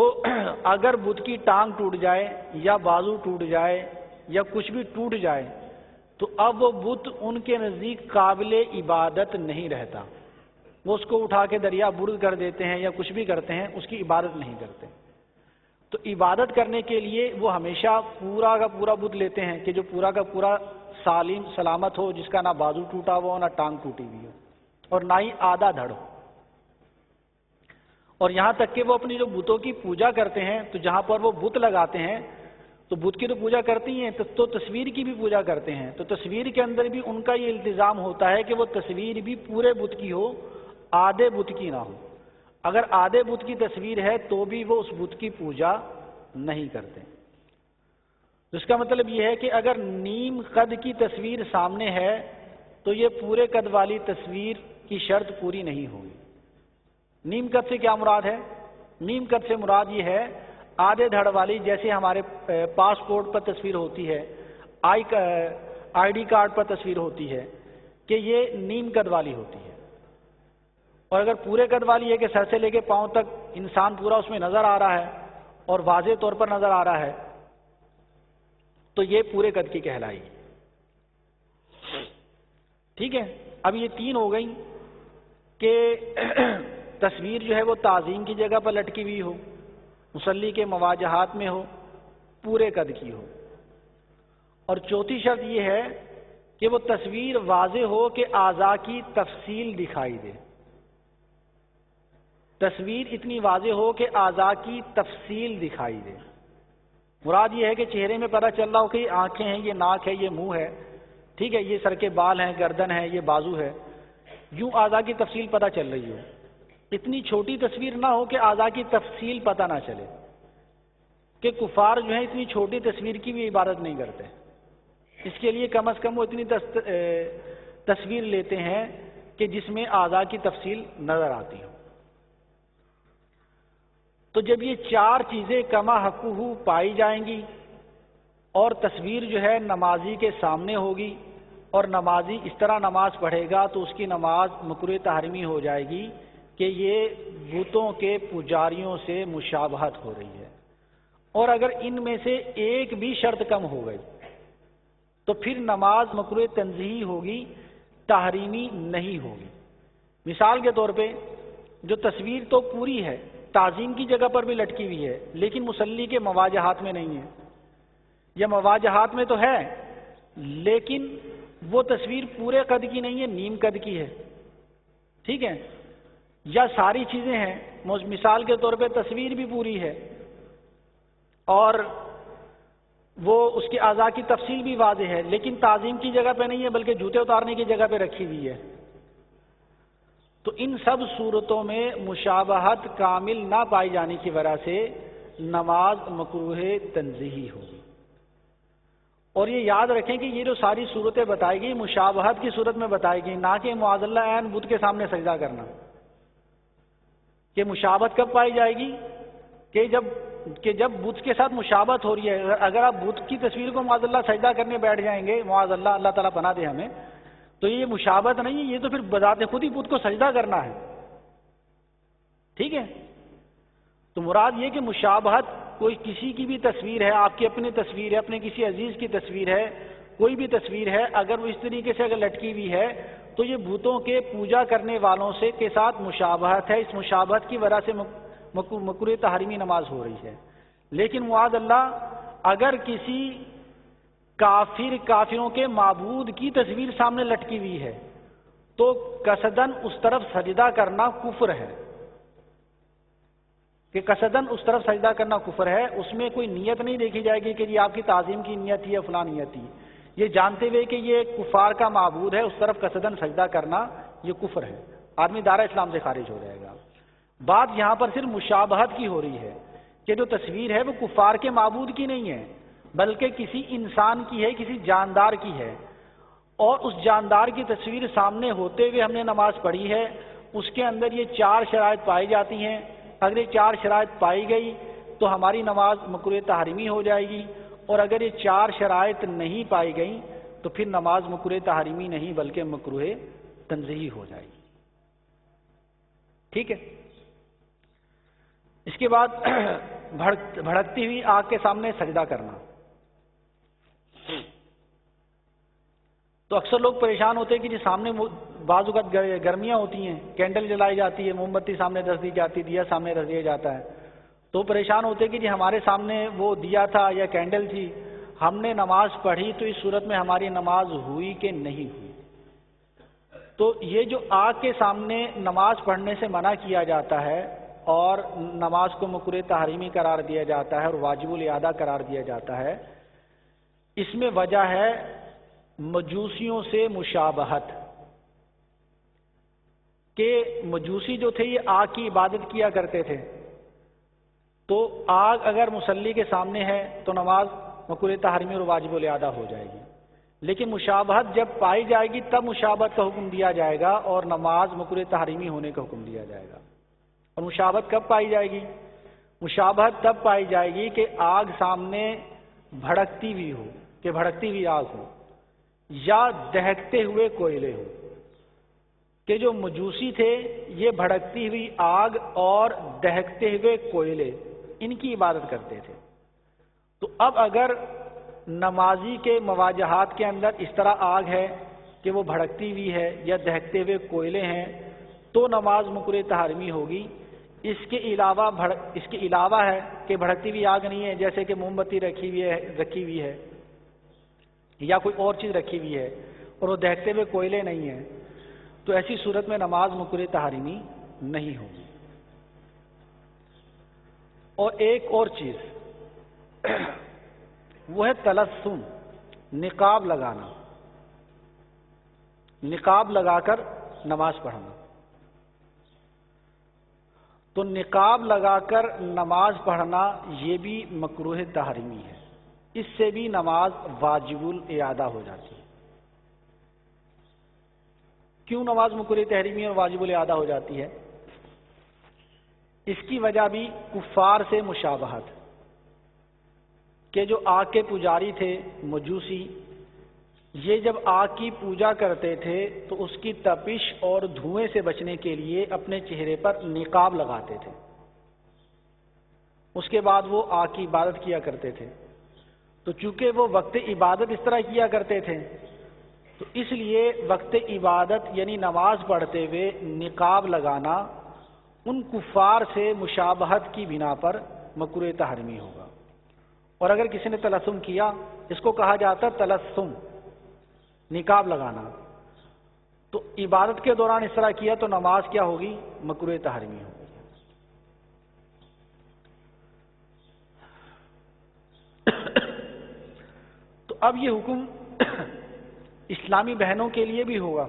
اگر بت کی ٹانگ ٹوٹ جائے یا بازو ٹوٹ جائے یا کچھ بھی ٹوٹ جائے تو اب وہ بت ان کے نزدیک قابل عبادت نہیں رہتا. وہ اس کو اٹھا کے دریا برد کر دیتے ہیں یا کچھ بھی کرتے ہیں, اس کی عبادت نہیں کرتے. تو عبادت کرنے کے لیے وہ ہمیشہ پورا کا پورا بت لیتے ہیں کہ جو پورا کا پورا سالم سلامت ہو, جس کا نہ بازو ٹوٹا ہوا ہو نہ ٹانگ ٹوٹی ہوئی ہو اور نہ ہی آدھا دھڑ ہو. اور یہاں تک کہ وہ اپنی جو بتوں کی پوجا کرتے ہیں تو جہاں پر وہ بت لگاتے ہیں تو بت کی تو پوجا کرتی ہیں تو تصویر کی بھی پوجا کرتے ہیں. تو تصویر کے اندر بھی ان کا یہ التزام ہوتا ہے کہ وہ تصویر بھی پورے بت کی ہو, آدھے بت کی نہ ہو. اگر آدھے بت کی تصویر ہے تو بھی وہ اس بت کی پوجا نہیں کرتے. اس کا مطلب یہ ہے کہ اگر نیم قد کی تصویر سامنے ہے تو یہ پورے قد والی تصویر کی شرط پوری نہیں ہوگی. نیم قد سے کیا مراد ہے؟ نیم قد سے مراد یہ ہے آدھے دھڑ والی, جیسے ہمارے پاسپورٹ پر تصویر ہوتی ہے, آئی ڈی کارڈ پر تصویر ہوتی ہے, کہ یہ نیم قد والی ہوتی ہے. اور اگر پورے قد والی ہے کہ سر سے لے کے پاؤں تک انسان پورا اس میں نظر آ رہا ہے اور واضح طور پر نظر آ رہا ہے تو یہ پورے قد کی کہلائی. ٹھیک ہے, اب یہ تین ہو گئی کہ تصویر جو ہے وہ تعظیم کی جگہ پر لٹکی ہوئی ہو, مصلی کے مواجہات میں ہو, پورے قد کی ہو. اور چوتھی شرط یہ ہے کہ وہ تصویر واضح ہو کہ اعضاء کی تفصیل دکھائی دے. تصویر اتنی واضح ہو کہ اعضاء کی تفصیل دکھائی دے. مراد یہ ہے کہ چہرے میں پتہ چل رہا ہو کہ یہ آنکھیں ہیں, یہ ناک ہے, یہ منہ ہے, ٹھیک ہے, یہ سر کے بال ہیں, گردن ہے, یہ بازو ہے, یوں اعضاء کی تفصیل پتہ چل رہی ہو. اتنی چھوٹی تصویر نہ ہو کہ اعضاء کی تفصیل پتہ نہ چلے, کہ کفار جو ہیں اتنی چھوٹی تصویر کی بھی عبادت نہیں کرتے. اس کے لیے کم از کم وہ اتنی تصویر لیتے ہیں کہ جس میں اعضاء کی تفصیل نظر آتی ہو. تو جب یہ چار چیزیں کما حقہ پائی جائیں گی اور تصویر جو ہے نمازی کے سامنے ہوگی اور نمازی اس طرح نماز پڑھے گا تو اس کی نماز مکروہ تحریمی ہو جائے گی کہ یہ بتوں کے پجاریوں سے مشابہت ہو رہی ہے. اور اگر ان میں سے ایک بھی شرط کم ہو گئی تو پھر نماز مکروہ تنزیہی ہوگی, تحریمی نہیں ہوگی. مثال کے طور پہ جو تصویر تو پوری ہے, تعظیم کی جگہ پر بھی لٹکی ہوئی ہے, لیکن مصلی کے مواجہات میں نہیں ہے, یا مواجہات میں تو ہے لیکن وہ تصویر پورے قد کی نہیں ہے, نیم قد کی ہے, ٹھیک ہے, یا ساری چیزیں ہیں. مثال کے طور پہ تصویر بھی پوری ہے اور وہ اس کے اعضاء کی تفصیل بھی واضح ہے, لیکن تعظیم کی جگہ پہ نہیں ہے بلکہ جوتے اتارنے کی جگہ پہ رکھی ہوئی ہے. تو ان سب صورتوں میں مشابہت کامل نہ پائی جانے کی وجہ سے نماز مکروہ تنزیہی ہوگی. اور یہ یاد رکھیں کہ یہ جو ساری صورتیں بتائی گئی مشابہت کی صورت میں بتائی گئی, نہ کہ معاذ اللہ عین بت کے سامنے سجدہ کرنا. کہ مشابہت کب پائی جائے گی؟ کہ جب بت کے ساتھ مشابہت ہو رہی ہے، اگر آپ بت کی تصویر کو معاذ اللہ سجدہ کرنے بیٹھ جائیں گے، معاذ اللہ، اللہ تعالیٰ پناہ دے ہمیں، تو یہ مشابہت نہیں ہے، یہ تو پھر بذات خود ہی بت کو سجدہ کرنا ہے. ٹھیک ہے؟ تو مراد یہ کہ مشابہت کوئی کسی کی بھی تصویر ہے، آپ کی اپنی تصویر ہے، اپنے کسی عزیز کی تصویر ہے، کوئی بھی تصویر ہے، اگر وہ اس طریقے سے اگر لٹکی ہوئی ہے تو یہ بتوں کے پوجا کرنے والوں سے کے ساتھ مشابہت ہے. اس مشابہت کی وجہ سے مکروہ تحریمی نماز ہو رہی ہے. لیکن معاذ اللہ اگر کسی کافروں کے معبود کی تصویر سامنے لٹکی ہوئی ہے تو قصدن اس طرف سجدہ کرنا کفر ہے. کہ قصدن اس طرف سجدہ کرنا کفر ہے، اس میں کوئی نیت نہیں دیکھی جائے گی کہ یہ آپ کی تعظیم کی نیت تھی یا فلاں نیت تھی. یہ جانتے ہوئے کہ یہ کفار کا معبود ہے اس طرف قصدن سجدہ کرنا یہ کفر ہے، آدمی دارہ اسلام سے خارج ہو جائے گا. بات یہاں پر صرف مشابہت کی ہو رہی ہے کہ جو تصویر ہے وہ کفار کے معبود کی نہیں ہے بلکہ کسی انسان کی ہے، کسی جاندار کی ہے، اور اس جاندار کی تصویر سامنے ہوتے ہوئے ہم نے نماز پڑھی ہے. اس کے اندر یہ 4 شرائط پائی جاتی ہیں. اگر یہ 4 شرائط پائی گئی تو ہماری نماز مکروہ تحریمی ہو جائے گی، اور اگر یہ 4 شرائط نہیں پائی گئیں تو پھر نماز مکروہ تحریمی نہیں بلکہ مکروہ تنزیہی ہو جائے گی. ٹھیک ہے؟ اس کے بعد بھڑکتی ہوئی آگ کے سامنے سجدہ کرنا. تو اکثر لوگ پریشان ہوتے ہیں کہ جی سامنے بعض اوقات گرمیاں ہوتی ہیں، کینڈل جلائی جاتی ہے، موم بتی سامنے رکھ دی جاتی، دیا سامنے رکھ دیا جاتا ہے، تو پریشان ہوتے ہیں کہ جی ہمارے سامنے وہ دیا تھا یا کینڈل تھی، ہم نے نماز پڑھی تو اس صورت میں ہماری نماز ہوئی کہ نہیں ہوئی. تو یہ جو آگ کے سامنے نماز پڑھنے سے منع کیا جاتا ہے اور نماز کو مکروہ تحریمی قرار دیا جاتا ہے اور واجب الاعادہ قرار دیا جاتا ہے، اس میں وجہ ہے مجوسیوں سے مشابہت. کہ مجوسی جو تھے یہ آگ کی عبادت کیا کرتے تھے، تو آگ اگر مصلی کے سامنے ہے تو نماز مکروہ تحریمی اور واجب الاعادہ ہو جائے گی. لیکن مشابہت جب پائی جائے گی تب مشابہت کا حکم دیا جائے گا اور نماز مکروہ تحریمی ہونے کا حکم دیا جائے گا. اور مشابہت کب پائی جائے گی؟ مشابہت تب پائی جائے گی کہ آگ سامنے بھڑکتی ہوئی ہو، کہ بھڑکتی ہوئی آگ ہو یا دہکتے ہوئے کوئلے ہو. کہ جو مجوسی تھے یہ بھڑکتی ہوئی آگ اور دہکتے ہوئے کوئلے ان کی عبادت کرتے تھے. تو اب اگر نمازی کے مواجہات کے اندر اس طرح آگ ہے کہ وہ بھڑکتی ہوئی ہے یا دہکتے ہوئے کوئلے ہیں تو نماز مکروہ تحریمی ہوگی. اس کے علاوہ ہے کہ بھڑکتی ہوئی آگ نہیں ہے، جیسے کہ موم بتی رکھی ہوئی ہے یا کوئی اور چیز رکھی ہوئی ہے اور وہ دہکتے ہوئے کوئلے نہیں ہیں، تو ایسی صورت میں نماز مکروہ تحریمی نہیں ہوگی. اور ایک اور چیز وہ ہے تلثم، نقاب لگانا، نقاب لگا کر نماز پڑھنا. تو نقاب لگا کر نماز پڑھنا یہ بھی مکروہ تحریمی ہے، اس سے بھی نماز واجب الاعادہ ہو جاتی ہے. کیوں نماز مکروہ تحریمی اور واجب الاعادہ ہو جاتی ہے؟ اس کی وجہ بھی کفار سے مشابہت. کہ جو آگ کے پجاری تھے مجوسی، یہ جب آگ کی پوجا کرتے تھے تو اس کی تپش اور دھوئیں سے بچنے کے لیے اپنے چہرے پر نقاب لگاتے تھے. اس کے بعد وہ آگ کی عبادت کیا کرتے تھے. تو چونکہ وہ وقت عبادت اس طرح کیا کرتے تھے تو اس لیے وقت عبادت یعنی نماز پڑھتے ہوئے نقاب لگانا ان کفار سے مشابہت کی بنا پر مکروہ تحریمی ہوگا. اور اگر کسی نے تلثم کیا، اس کو کہا جاتا ہے تلثم، نقاب لگانا، تو عبادت کے دوران اس طرح کیا تو نماز کیا ہوگی؟ مکروہ تحریمی ہوگی. تو اب یہ حکم اسلامی بہنوں کے لیے بھی ہوگا.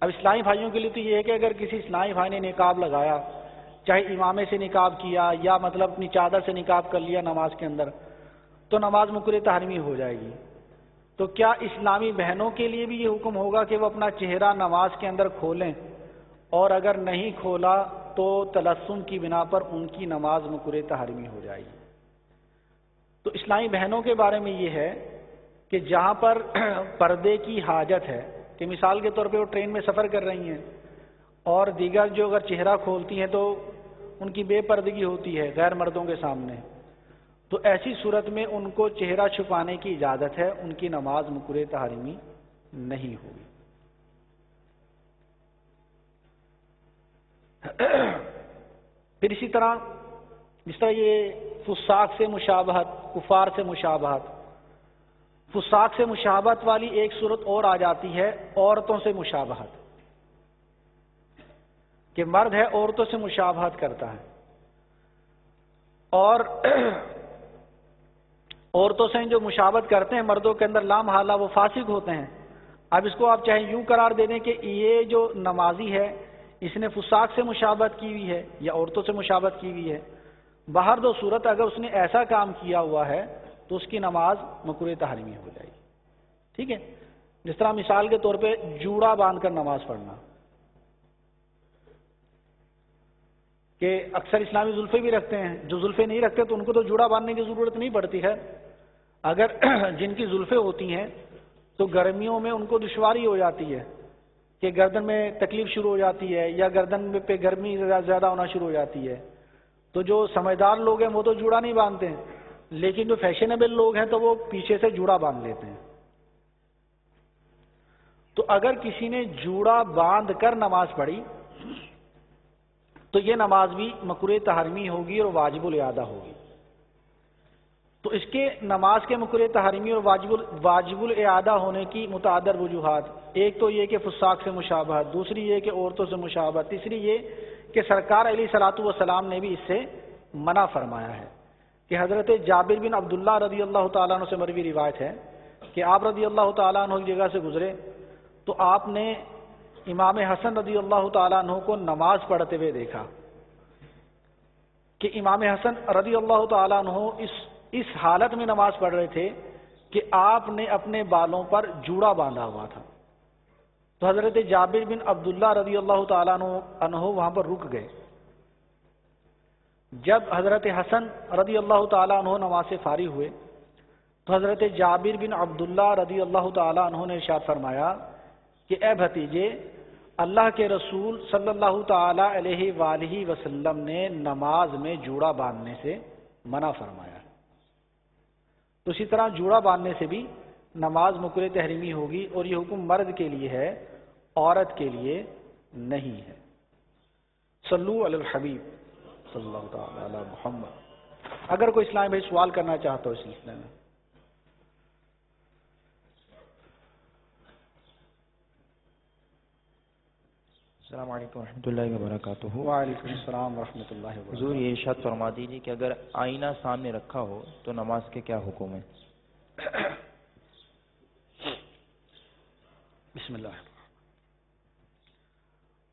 اب اسلامی بھائیوں کے لیے تو یہ ہے کہ اگر کسی اسلامی بھائی نے نقاب لگایا، چاہے امامے سے نقاب کیا یا مطلب اپنی چادر سے نقاب کر لیا نماز کے اندر، تو نماز مکروہ تحریمی ہو جائے گی. تو کیا اسلامی بہنوں کے لیے بھی یہ حکم ہوگا کہ وہ اپنا چہرہ نماز کے اندر کھولیں، اور اگر نہیں کھولا تو تلسم کی بنا پر ان کی نماز مکروہ تحریمی ہو جائے گی۔ تو اسلامی بہنوں کے بارے میں یہ ہے کہ جہاں پر پردے کی حاجت ہے، کہ مثال کے طور پہ وہ ٹرین میں سفر کر رہی ہیں اور دیگر جو اگر چہرہ کھولتی ہیں تو ان کی بے پردگی ہوتی ہے غیر مردوں کے سامنے، تو ایسی صورت میں ان کو چہرہ چھپانے کی اجازت ہے، ان کی نماز مکروہ تحریمی نہیں ہوگی۔ پھر اسی طرح جس طرح یہ فساق سے مشابہت، کفار سے مشابہت، فساق سے مشابہت والی ایک صورت اور آ جاتی ہے عورتوں سے مشابہت، کہ مرد ہے عورتوں سے مشابہت کرتا ہے اور عورتوں سے جو مشابہت کرتے ہیں مردوں کے اندر لامحالہ وہ فاسق ہوتے ہیں۔ اب اس کو آپ چاہے یوں قرار دے دیں کہ یہ جو نمازی ہے اس نے فساق سے مشابہت کی ہوئی ہے یا عورتوں سے مشابہت کی ہوئی ہے، باہر دو صورت اگر اس نے ایسا کام کیا ہوا ہے تو اس کی نماز مکروہ تحریمی ہو جائے گی۔ ٹھیک ہے، جس طرح مثال کے طور پہ جوڑا باندھ کر نماز پڑھنا، کہ اکثر اسلامی زلفے بھی رکھتے ہیں، جو زلفے نہیں رکھتے تو ان کو تو جوڑا باندھنے کی ضرورت نہیں پڑتی ہے، اگر جن کی زلفیں ہوتی ہیں تو گرمیوں میں ان کو دشواری ہو جاتی ہے کہ گردن میں تکلیف شروع ہو جاتی ہے یا گردن پہ گرمی زیادہ ہونا شروع ہو جاتی ہے، تو جو سمجھدار لوگ ہیں وہ تو جوڑا نہیں باندھتے ہیں، لیکن جو فیشنیبل لوگ ہیں تو وہ پیچھے سے جوڑا باندھ لیتے ہیں۔ تو اگر کسی نے جوڑا باندھ کر نماز پڑھی تو یہ نماز بھی مکروہ تحریمی ہوگی اور واجب الاعادہ ہوگی۔ تو اس کے نماز کے مکروہ تحریمی اور واجب الاعادہ ہونے کی متعدد وجوہات، ایک تو یہ کہ فساق سے مشابہت، دوسری یہ کہ عورتوں سے مشابہت، تیسری یہ کہ سرکار علیہ الصلوۃ والسلام نے بھی اس سے منع فرمایا ہے، کہ حضرت جابر بن عبداللہ رضی اللہ تعالیٰ عنہ سے مروی روایت ہے کہ آپ رضی اللہ تعالیٰ عنہ کی جگہ سے گزرے تو آپ نے امام حسن رضی اللہ تعالیٰ عنہ کو نماز پڑھتے ہوئے دیکھا، کہ امام حسن رضی اللہ تعالیٰ عنہ اس حالت میں نماز پڑھ رہے تھے کہ آپ نے اپنے بالوں پر جوڑا باندھا ہوا تھا۔ تو حضرت جابر بن عبداللہ رضی اللہ تعالیٰ عنہ وہاں پر رک گئے۔ جب حضرت حسن رضی اللہ تعالیٰ عنہ نماز سے فارغ ہوئے تو حضرت جابر بن عبداللہ رضی اللہ تعالیٰ عنہ نے ارشاد فرمایا کہ اے بھتیجے، اللہ کے رسول صلی اللہ تعالیٰ علیہ وآلہ وسلم نے نماز میں جوڑا باندھنے سے منع فرمایا۔ تو اسی طرح جوڑا باندھنے سے بھی نماز مکروہ تحریمی ہوگی، اور یہ حکم مرد کے لیے ہے، عورت کے لیے نہیں ہے۔ صلو علی الحبیب صلی اللہ تعالی علی محمد۔ اگر کوئی اسلام بھائی سوال کرنا چاہتا ہو اس سلسلے میں۔ السلام علیکم ورحمۃ اللہ وبرکاتہ۔ وعلیکم السلام ورحمۃ اللہ وبرکاتہ۔ حضور یہ ارشاد فرما دیجیے کہ اگر آئینہ سامنے رکھا ہو تو نماز کے کیا حکم ہے؟ بسم اللہ۔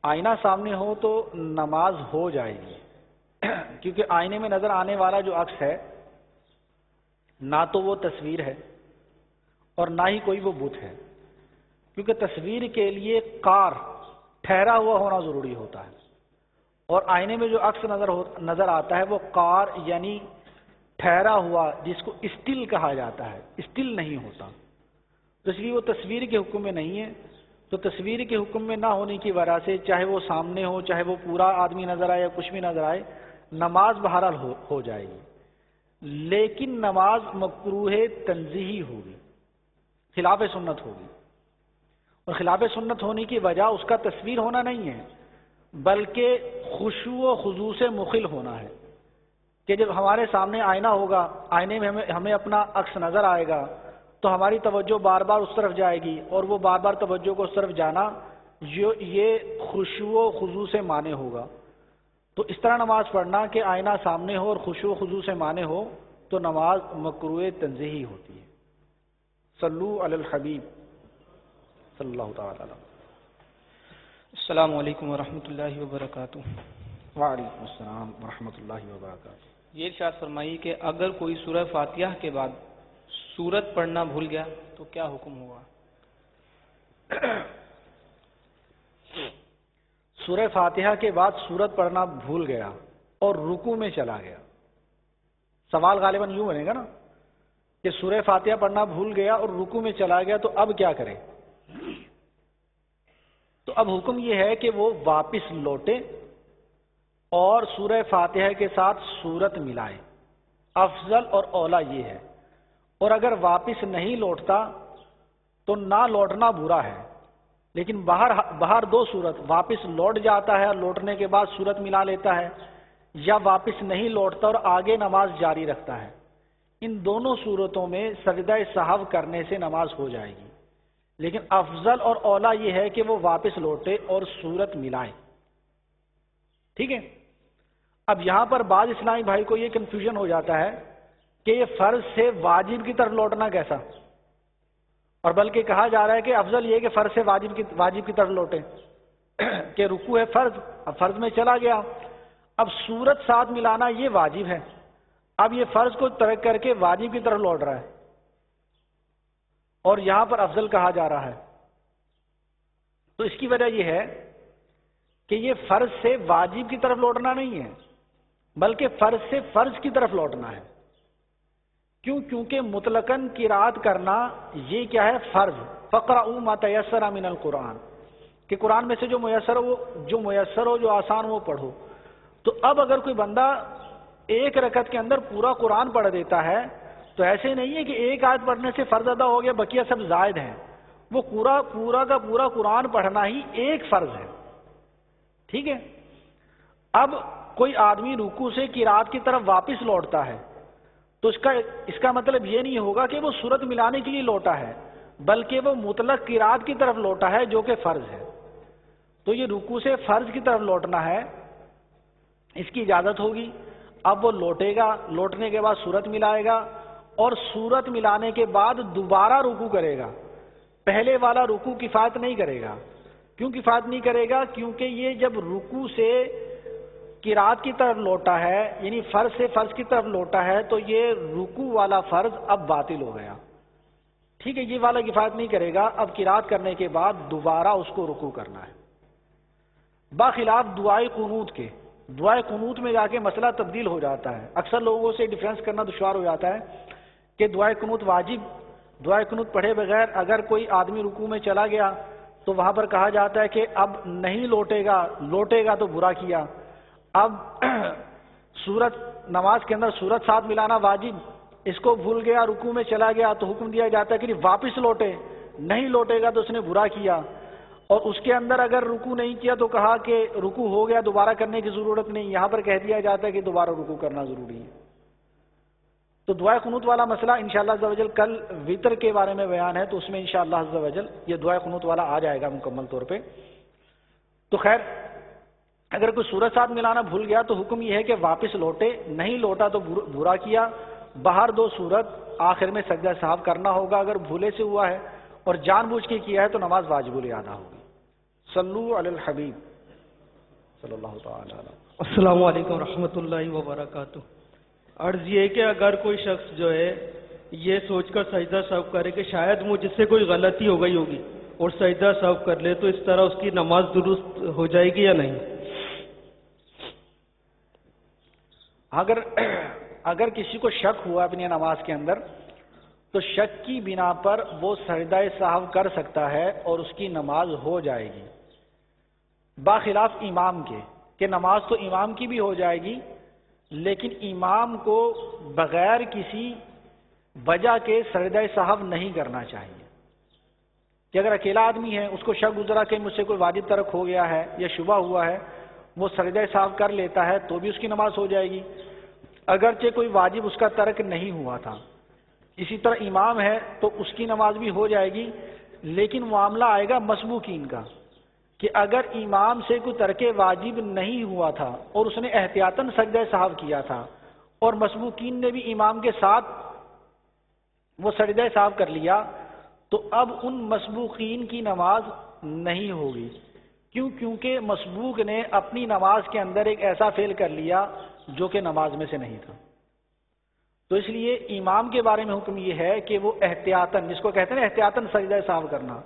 آئینہ سامنے ہو تو نماز ہو جائے گی، کیونکہ آئینے میں نظر آنے والا جو عکس ہے نہ تو وہ تصویر ہے اور نہ ہی کوئی وہ بت ہے، کیونکہ تصویر کے لیے قار ٹھہرا ہوا ہونا ضروری ہوتا ہے، اور آئینے میں جو عکس نظر آتا ہے وہ قار یعنی ٹھہرا ہوا، جس کو اسٹل کہا جاتا ہے، اسٹل نہیں ہوتا، تو اس لیے وہ تصویر کے حکم میں نہیں ہے۔ تو تصویر کے حکم میں نہ ہونے کی وجہ سے چاہے وہ سامنے ہو، چاہے وہ پورا آدمی نظر آئے یا کچھ بھی نظر آئے، نماز بہرحال ہو جائے گی، لیکن نماز مکروہ تنزیہی ہوگی، خلاف سنت ہوگی، اور خلاف سنت ہونے کی وجہ اس کا تصویر ہونا نہیں ہے بلکہ خشوع و خضوع سے مخل ہونا ہے، کہ جب ہمارے سامنے آئینہ ہوگا، آئینے میں ہمیں اپنا عکس نظر آئے گا تو ہماری توجہ بار بار اس طرف جائے گی، اور وہ بار بار توجہ کو اس طرف جانا یہ خشوع و خضوع سے مانے ہوگا۔ تو اس طرح نماز پڑھنا کہ آئینہ سامنے ہو اور خشوع و خضوع سے مانے ہو تو نماز مکروہ تنزیہی ہوتی ہے۔ صلو علی الحبیب صلی اللہ تعالی علیہ۔ السلام علیکم ورحمۃ اللہ وبرکاتہ۔ وعلیکم السلام ورحمۃ اللہ وبرکاتہ۔ یہ ارشاد فرمائیے کہ اگر کوئی سورہ فاتحہ کے بعد سورت پڑھنا بھول گیا تو کیا حکم ہوگا؟ سورہ فاتحہ کے بعد سورت پڑھنا بھول گیا اور رکوع میں چلا گیا، سوال غالباً یوں بنے گا نا کہ سورہ فاتحہ پڑھنا بھول گیا اور رکوع میں چلا گیا تو اب کیا کرے؟ تو اب حکم یہ ہے کہ وہ واپس لوٹے اور سورہ فاتحہ کے ساتھ سورت ملائے، افضل اور اولا یہ ہے۔ اور اگر واپس نہیں لوٹتا تو نہ لوٹنا برا ہے، لیکن باہر دو صورت، واپس لوٹ جاتا ہے اور لوٹنے کے بعد سورت ملا لیتا ہے، یا واپس نہیں لوٹتا اور آگے نماز جاری رکھتا ہے، ان دونوں صورتوں میں سجدہ سہو کرنے سے نماز ہو جائے گی، لیکن افضل اور اولا یہ ہے کہ وہ واپس لوٹے اور سورت ملائے۔ ٹھیک ہے؟ اب یہاں پر بعض اسلامی بھائی کو یہ کنفیوژن ہو جاتا ہے کہ یہ فرض سے واجب کی طرف لوٹنا کیسا، اور بلکہ کہا جا رہا ہے کہ افضل یہ کہ فرض سے واجب کی طرف لوٹے کہ رکوع ہے فرض، اب فرض میں چلا گیا، اب سورت ساتھ ملانا یہ واجب ہے، اب یہ فرض کو ترک کر کے واجب کی طرف لوٹ رہا ہے، اور یہاں پر افضل کہا جا رہا ہے۔ تو اس کی وجہ یہ ہے کہ یہ فرض سے واجب کی طرف لوٹنا نہیں ہے، بلکہ فرض سے فرض کی طرف لوٹنا ہے۔ کیونکہ مطلقاً قرات کرنا یہ کیا ہے؟ فرض۔ فَقْرَؤُوا مَا تَيَسَّرَ مِنَ الْقُرْآنِ، کہ قرآن میں سے جو میسر ہو جو آسان وہ پڑھو۔ تو اب اگر کوئی بندہ ایک رکعت کے اندر پورا قرآن پڑھ دیتا ہے تو ایسے نہیں ہے کہ ایک آیت پڑھنے سے فرض ادا ہو گیا بقیہ سب زائد ہیں، وہ پورا کا پورا قرآن پڑھنا ہی ایک فرض ہے۔ ٹھیک ہے؟ اب کوئی آدمی رکوع سے قرات کی طرف واپس لوٹتا ہے تو اس کا مطلب یہ نہیں ہوگا کہ وہ سورت ملانے کے لیے لوٹا ہے، بلکہ وہ مطلق قرات کی طرف لوٹا ہے جو کہ فرض ہے۔ تو یہ رکوع سے فرض کی طرف لوٹنا ہے، اس کی اجازت ہوگی۔ اب وہ لوٹے گا، لوٹنے کے بعد سورت ملائے گا، اور سورت ملانے کے بعد دوبارہ رکوع کرے گا۔ پہلے والا رکوع کفایت نہیں کرے گا۔ کیوں کفایت نہیں کرے گا؟ کیونکہ یہ جب رکوع سے قرات کی طرف لوٹا ہے، یعنی فرض سے فرض کی طرف لوٹا ہے، تو یہ رکوع والا فرض اب باطل ہو گیا۔ ٹھیک ہے؟ یہ والا کفایت نہیں کرے گا، اب قرات کرنے کے بعد دوبارہ اس کو رکوع کرنا ہے۔ باخلاف دعائے قنوت کے، دعائے قنوت میں جا کے مسئلہ تبدیل ہو جاتا ہے۔ اکثر لوگوں سے ڈیفرنس کرنا دشوار ہو جاتا ہے کہ دعائے قنوت واجب، دعائے قنوت پڑھے بغیر اگر کوئی آدمی رکوع میں چلا گیا تو وہاں پر کہا جاتا ہے کہ اب نہیں لوٹے گا تو برا کیا۔ اب سورت نماز کے اندر سورت ساتھ ملانا واجب، اس کو بھول گیا رکوع میں چلا گیا تو حکم دیا جاتا ہے کہ واپس لوٹے، نہیں لوٹے گا تو اس نے برا کیا۔ اور اس کے اندر اگر رکوع نہیں کیا تو کہا کہ رکوع ہو گیا دوبارہ کرنے کی ضرورت نہیں، یہاں پر کہہ دیا جاتا ہے کہ دوبارہ رکوع کرنا ضروری ہے۔ تو دعائے قنوت والا مسئلہ انشاءاللہ عز و جل کل وتر کے بارے میں بیان ہے، تو اس میں انشاءاللہ عز و جل یہ دعائے قنوت والا آ جائے گا مکمل طور پہ۔ تو خیر، اگر کوئی سورت ساتھ ملانا بھول گیا تو حکم یہ ہے کہ واپس لوٹے، نہیں لوٹا تو برا کیا۔ باہر دو سورت، آخر میں سجدہ سہو کرنا ہوگا اگر بھولے سے ہوا ہے، اور جان بوجھ کے کیا ہے تو نماز واجب الادا ہوگی۔ صلو علی الحبیب صلی اللہ تعالی علیہ۔ السلام علیکم ورحمۃ اللہ وبرکاتہ۔ عرض یہ کہ اگر کوئی شخص جو ہے یہ سوچ کر سجدہ سہو کرے کہ شاید مجھ سے کوئی غلطی ہو گئی ہوگی اور سجدہ سہو کر لے، تو اس طرح اس کی نماز درست ہو جائے گی یا نہیں؟ اگر کسی کو شک ہوا اپنی نماز کے اندر تو شک کی بنا پر وہ سجدہ سہو کر سکتا ہے اور اس کی نماز ہو جائے گی، باخلاف امام کے، کہ نماز تو امام کی بھی ہو جائے گی، لیکن امام کو بغیر کسی وجہ کے سجدہ سہو نہیں کرنا چاہیے۔ کہ اگر اکیلا آدمی ہے، اس کو شک گزرا کہ مجھ سے کوئی واجب ترک ہو گیا ہے یا شبہ ہوا ہے، وہ سجدہ سہو کر لیتا ہے تو بھی اس کی نماز ہو جائے گی، اگرچہ کوئی واجب اس کا ترک نہیں ہوا تھا۔ اسی طرح امام ہے تو اس کی نماز بھی ہو جائے گی، لیکن معاملہ آئے گا مسبوقین کا، کہ اگر امام سے کوئی ترک واجب نہیں ہوا تھا اور اس نے احتیاطاً سجدہ سہو کیا تھا اور مسبوقین نے بھی امام کے ساتھ وہ سجدہ سہو کر لیا، تو اب ان مسبوقین کی نماز نہیں ہوگی۔ کیونکہ مسبوق نے اپنی نماز کے اندر ایک ایسا فعل کر لیا جو کہ نماز میں سے نہیں تھا۔ تو اس لیے امام کے بارے میں حکم یہ ہے کہ وہ احتیاطاً، جس کو کہتے ہیں نا احتیاطاً سجدہ سہو کرنا،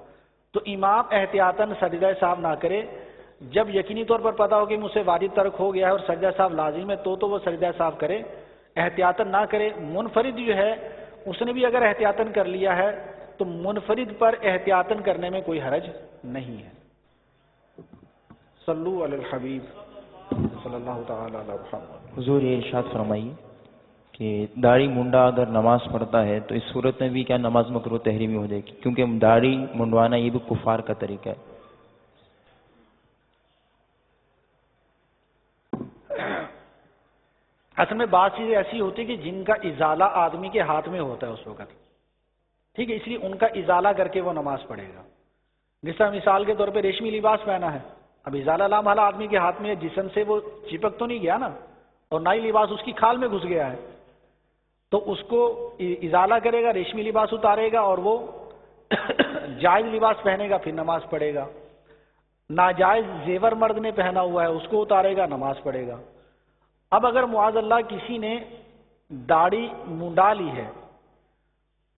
تو امام احتیاطاً سجدہ سہو نہ کرے، جب یقینی طور پر پتا ہو کہ مجھ سے واجب ترک ہو گیا ہے اور سجدہ صاحب لازم ہے تو وہ سجدہ صاحب کرے، احتیاطاً نہ کرے۔ منفرد جو ہے اس نے بھی اگر احتیاطاً کر لیا ہے تو منفرد پر احتیاطاً کرنے میں کوئی حرج نہیں ہے۔ صلو علی الحبیب صلی اللہ تعالی علی محمد۔ حضور یہ ارشاد فرمائیے کہ داڑھی منڈا اگر نماز پڑھتا ہے تو اس صورت میں بھی کیا نماز مکروہ تحریمی ہو جائے گی؟ کیونکہ داڑھی منڈوانا یہ بھی کفار کا طریقہ ہے۔ اصل میں بعض چیزیں ایسی ہوتی ہیں کہ جن کا ازالہ آدمی کے ہاتھ میں ہوتا ہے اس وقت، ٹھیک ہے، اس لیے ان کا ازالہ کر کے وہ نماز پڑھے گا۔ جس طرح مثال کے طور پہ ریشمی لباس پہنا ہے، اب ازالہ لامحالہ آدمی کے ہاتھ میں ہے، جسم سے وہ چپک تو نہیں گیا نا، اور نہ ہی لباس اس کی کھال میں گھس گیا ہے، تو اس کو ازالہ کرے گا، ریشمی لباس اتارے گا اور وہ جائز لباس پہنے گا، پھر نماز پڑھے گا۔ ناجائز زیور مرد نے پہنا ہوا ہے اس کو اتارے گا، نماز پڑھے گا۔ اب اگر معاذ اللہ کسی نے داڑھی منڈا لی ہے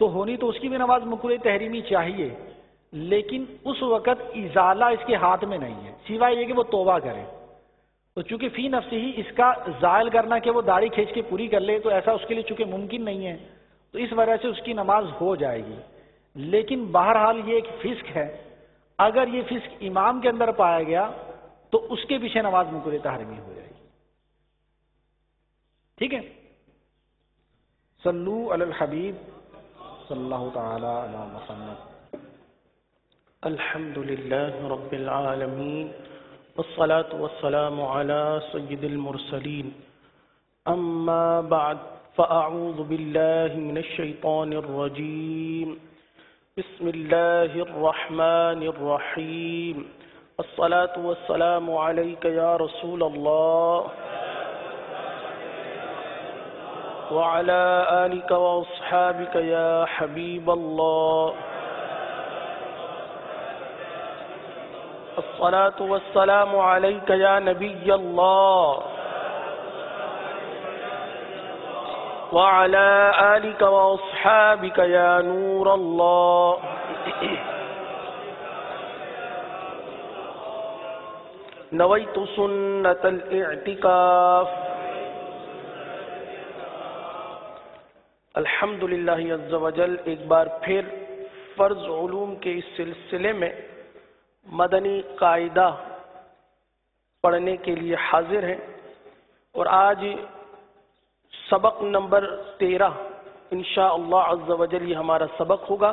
تو ہونی تو اس کی بھی نماز مکروہ تحریمی چاہیے، لیکن اس وقت ازالہ اس کے ہاتھ میں نہیں ہے، سوائے یہ کہ وہ توبہ کرے۔ تو چونکہ فی نفس ہی اس کا زائل کرنا کہ وہ داڑھی کھینچ کے پوری کر لے، تو ایسا اس کے لیے چونکہ ممکن نہیں ہے، تو اس وجہ سے اس کی نماز ہو جائے گی۔ لیکن بہرحال یہ ایک فسق ہے، اگر یہ فسق امام کے اندر پایا گیا تو اس کے پیچھے نماز مکروہ تحریمی ہو جائے گی۔ ٹھیک ہے، صلو علی الحبیب صلی اللہ تعالی علی محمد۔ الحمد لله رب العالمين والصلاة والسلام على سيد المرسلين أما بعد فأعوذ بالله من الشيطان الرجيم بسم الله الرحمن الرحيم الصلاة والسلام عليك يا رسول الله وعلى آلك وأصحابك يا حبيب الله الصلاة والسلام عليك يا نبي الله وعلى آلك وأصحابك يا نور الله نويت سنة الاعتكاف الحمدللہ عز وجل ایک بار پھر فرض علوم کے اس سلسلے میں مدنی قاعدہ پڑھنے کے لیے حاضر ہیں، اور آج سبق نمبر 13 انشاءاللہ عز وجل یہ ہمارا سبق ہوگا۔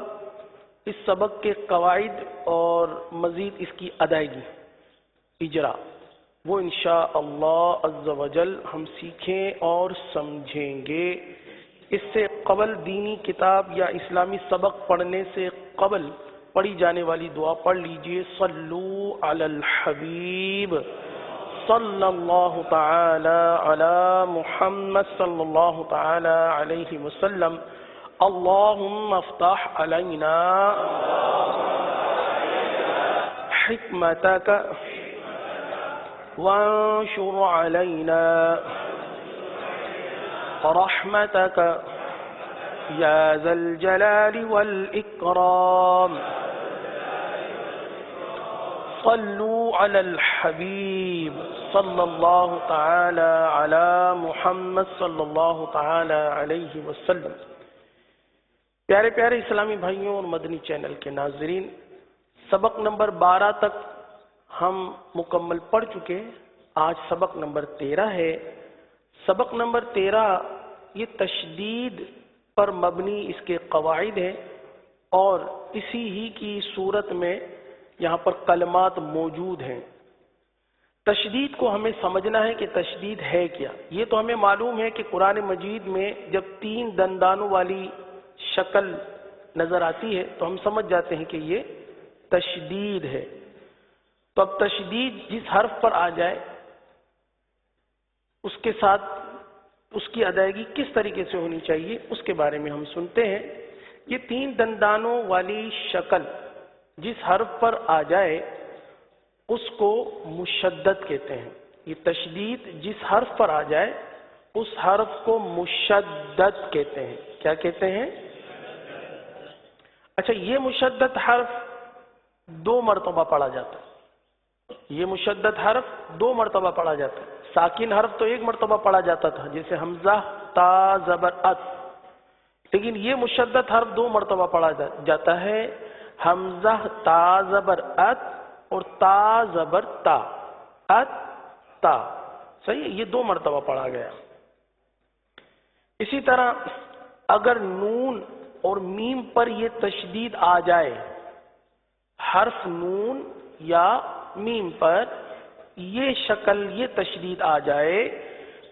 اس سبق کے قواعد اور مزید اس کی ادائیگی اجرا وہ انشاءاللہ عز وجل ہم سیکھیں اور سمجھیں گے۔ اس سے قبل دینی کتاب یا اسلامی سبق پڑھنے سے قبل پڑھی جانے والی دعا پڑھ لیجئے، صلو علی الحبیب صلی اللہ تعالی علی محمد صلی اللہ تعالی علیہ وسلم۔ اللہم افتح علینا حکمتک وانشر علینا رحمتک یا ذا الجلال والاکرام۔ صلوا علی الحبیب صلی اللہ تعالی علی محمد صلی اللہ تعالی علیہ وسلم۔ پیارے پیارے اسلامی بھائیوں اور مدنی چینل کے ناظرین، سبق نمبر 12 تک ہم مکمل پڑھ چکے، آج سبق نمبر 13 ہے۔ سبق نمبر 13 یہ تشدید پر مبنی اس کے قواعد ہیں، اور اسی ہی کی صورت میں یہاں پر کلمات موجود ہیں۔ تشدید کو ہمیں سمجھنا ہے کہ تشدید ہے کیا۔ یہ تو ہمیں معلوم ہے کہ قرآن مجید میں جب 3 دندانوں والی شکل نظر آتی ہے تو ہم سمجھ جاتے ہیں کہ یہ تشدید ہے۔ تو اب تشدید جس حرف پر آ جائے اس کے ساتھ اس کی ادائیگی کس طریقے سے ہونی چاہیے اس کے بارے میں ہم سنتے ہیں۔ یہ 3 دندانوں والی شکل جس حرف پر آ جائے اس کو مشدد کہتے ہیں۔ یہ تشدید جس حرف پر آ جائے اس حرف کو مشدد کہتے ہیں۔ کیا کہتے ہیں؟ اچھا، یہ مشدد حرف 2 مرتبہ پڑھا جاتا ہے۔ یہ مشدد حرف 2 مرتبہ پڑھا جاتا ہے، ساکن حرف تو 1 مرتبہ پڑھا جاتا تھا جیسے حمزہ تا زبر ات، لیکن یہ مشدد حرف 2 مرتبہ پڑھا جاتا ہے، حمزہ تا زبر ات اور تا زبر تا، ات تا، صحیح ہے، یہ 2 مرتبہ پڑھا گیا۔ اسی طرح اگر نون اور میم پر یہ تشدید آ جائے، حرف نون یا میم پر یہ شکل، یہ تشدید آ جائے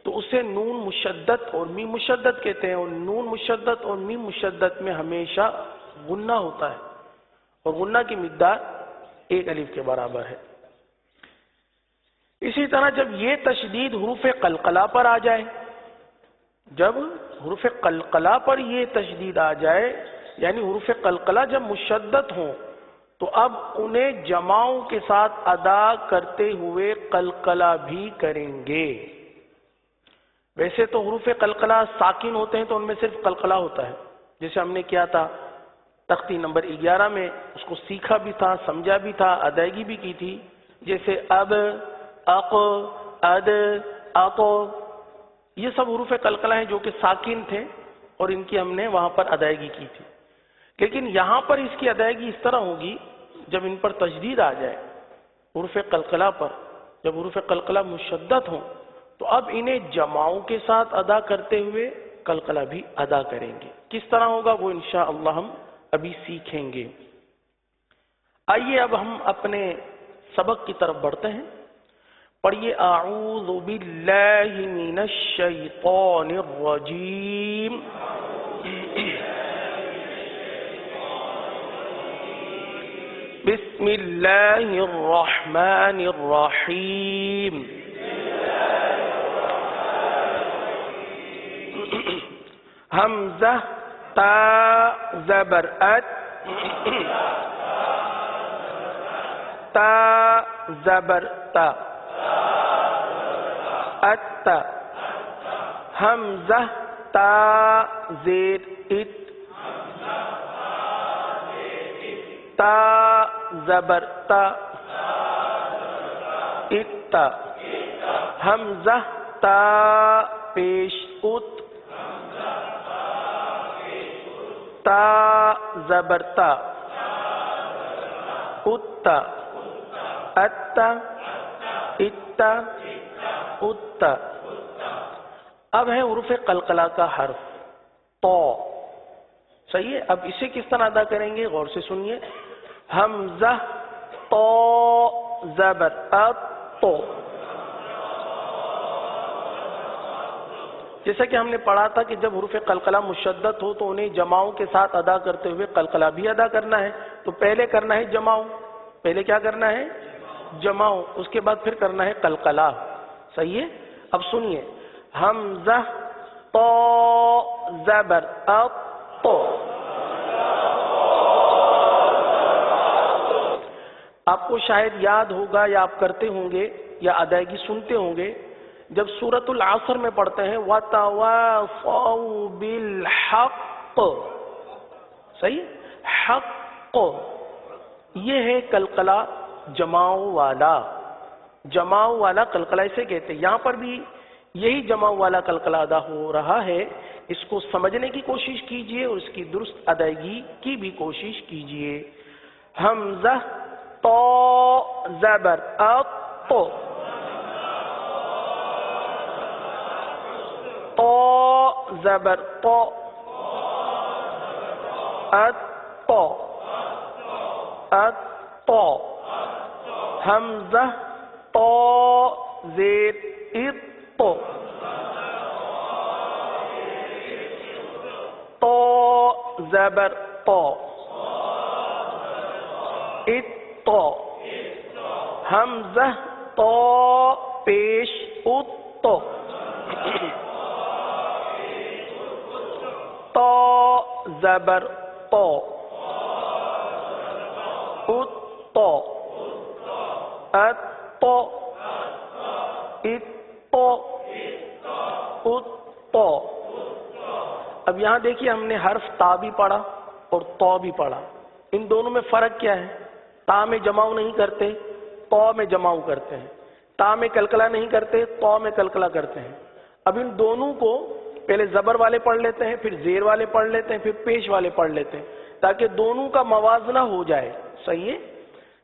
تو اسے نون مشدد اور میم مشدد کہتے ہیں، اور نون مشدد اور میم مشدد میں ہمیشہ غنہ ہوتا ہے، اور غنہ کی مقدار 1 الف کے برابر ہے۔ اسی طرح جب یہ تشدید حروف قلقلہ پر آ جائے، جب حروف قلقلہ پر یہ تشدید آ جائے، یعنی حروف قلقلہ جب مشدد ہوں تو اب انہیں جماؤں کے ساتھ ادا کرتے ہوئے قلقلہ بھی کریں گے۔ ویسے تو حروف قلقلہ ساکن ہوتے ہیں تو ان میں صرف قلقلہ ہوتا ہے، جیسے ہم نے کیا تھا تختی نمبر 11 میں، اس کو سیکھا بھی تھا، سمجھا بھی تھا، ادائیگی بھی کی تھی، جیسے اب، اق، اد، اق، یہ سب حروف قلقلہ ہیں جو کہ ساکن تھے اور ان کی ہم نے وہاں پر ادائیگی کی تھی۔ لیکن یہاں پر اس کی ادائیگی اس طرح ہوگی جب ان پر تشدید آ جائے حروف قلقلہ پر، جب حروف قلقلہ مشدد ہوں تو اب انہیں جماؤں کے ساتھ ادا کرتے ہوئے قلقلہ بھی ادا کریں گے۔ کس طرح ہوگا وہ انشاءاللہ ہم ابھی سیکھیں گے۔ آئیے اب ہم اپنے سبق کی طرف بڑھتے ہیں۔ پڑھیے اعوذ باللہ من الشیطان الرجیم۔ بسم اللہ الرحمن الرحیم۔ حمزہ تا زبر ات، تا زبر تا، ات، حمزہ تا زیر ات، تا زبر تا، ات، حمزہ تا پیش ات، تا زبر تا، ات، ات، ات، ات۔ اب ہے حروف قلقلہ کا حرف تو، صحیح ہے۔ اب اسے کس طرح ادا کریں گے غور سے سنیے۔ حمزہ تو زبر ات تو، جیسا کہ ہم نے پڑھا تھا کہ جب حروف قلقلہ مشدد ہو تو انہیں جماؤں کے ساتھ ادا کرتے ہوئے قلقلہ بھی ادا کرنا ہے۔ تو پہلے کرنا ہے جماؤں، پہلے کیا کرنا ہے؟ جماؤں، اس کے بعد پھر کرنا ہے قلقلہ، صحیح ہے۔ اب سنیے، حمزہ تو زبر ات تو۔ آپ کو شاید یاد ہوگا یا آپ کرتے ہوں گے یا ادائیگی سنتے ہوں گے، جب سورۃ العصر میں پڑھتے ہیں وَتَوَاصَوْا بِالْحَقِّ، صحیح، حق، یہ ہے قلقلہ جماؤں والا، جماؤں والا قلقلہ اسے کہتے ہیں۔ یہاں پر بھی یہی جماؤں والا قلقلہ ادا ہو رہا ہے، اس کو سمجھنے کی کوشش کیجئے اور اس کی درست ادائیگی کی بھی کوشش کیجئے۔ حمزہ تو زبر ات تو، تو زبر تو، ات تو، ات تو، حمزہ تو زیر ات تو، تو زبر تو، ات تو، حمزہ تو پیش ات تو، تو زبر تو، ات تو، ات تو، ات تو، ات تو۔ اب یہاں دیکھیے ہم نے حرف تا بھی پڑھا اور تو بھی پڑھا، ان دونوں میں فرق کیا ہے؟ تا میں جماؤں نہیں کرتے، تو میں جماؤ کرتے ہیں، تا میں کلکلا نہیں کرتے، تو میں کلکلا کرتے ہیں۔ اب ان دونوں کو پہلے زبر والے پڑھ لیتے ہیں، پھر زیر والے پڑھ لیتے ہیں، پھر پیش والے پڑھ لیتے ہیں، تاکہ دونوں کا موازنہ ہو جائے۔ صحیح ہے؟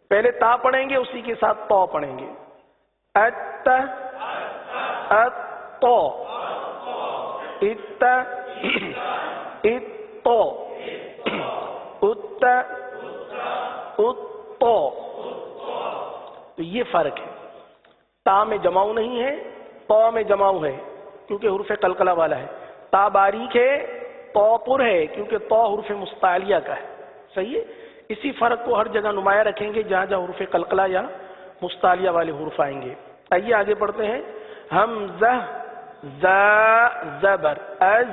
پہلے تا پڑھیں گے، اسی کے ساتھ تو پڑھیں گے۔ ات اتو ات اتو ات اتو۔ تو یہ فرق ہے، تا میں جماؤ نہیں ہے، تو میں جماؤ ہے کیونکہ حرف قلقلہ والا ہے۔ تا باریک ہے، تو پر ہے کیونکہ تو حرف مستعلیہ کا ہے۔ صحیح ہے؟ اسی فرق کو ہر جگہ نمایاں رکھیں گے جہاں جہاں حرف قلقلہ یا مستعلیہ والے حروف آئیں گے۔ آئیے آگے پڑھتے ہیں۔ حمزہ زا زبر از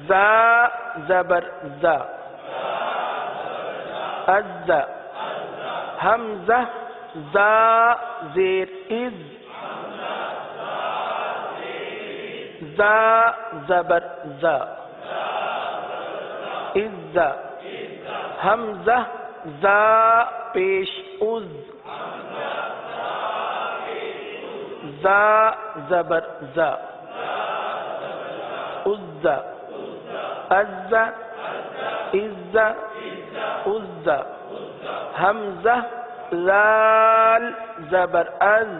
زا زبر زا از حمزہ زا زیر از زا زبر زا از حمزہ زا پیش از زا زبر زا از از از از حمزہ لال زبر از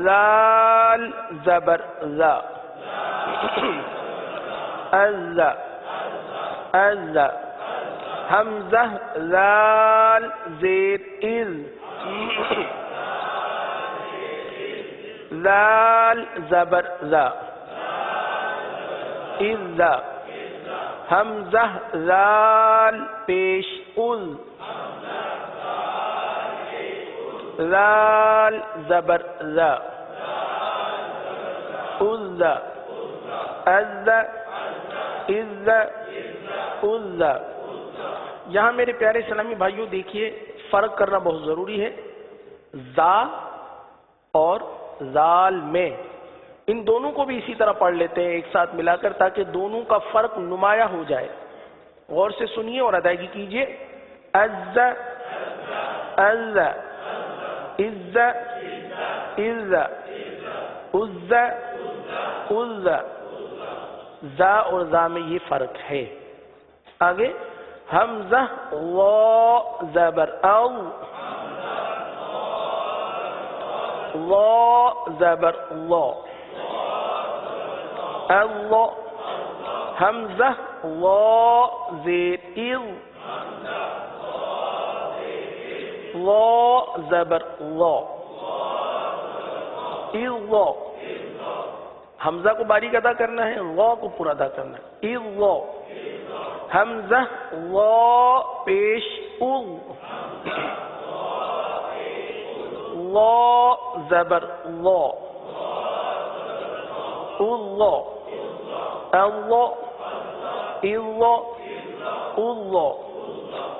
لال زبر لا از از حمزہ لال زیر از لال زبر لا از حمزہ لال پیش از لال زبر لا از از از از۔ یہاں میرے پیارے اسلامی بھائیوں دیکھیے فرق کرنا بہت ضروری ہے۔ زا اور زال میں ان دونوں کو بھی اسی طرح پڑھ لیتے ہیں ایک ساتھ ملا کر تاکہ دونوں کا فرق نمایاں ہو جائے۔ غور سے سنیے اور ادائیگی کیجیے۔ از از از از از از زا اور زا میں یہ فرق ہے۔ آگے حمزہ وا زبر او وا زبر وا اللہ حمزہ وا زیر اذ وا زبر وا اذ حمزہ کو باریک ادا کرنا ہے، وا کو پورا ادا کرنا ہے۔ اذ حمزہ وا پیش اذ وا زبر وا اللہ اللہ اللہ اللہ۔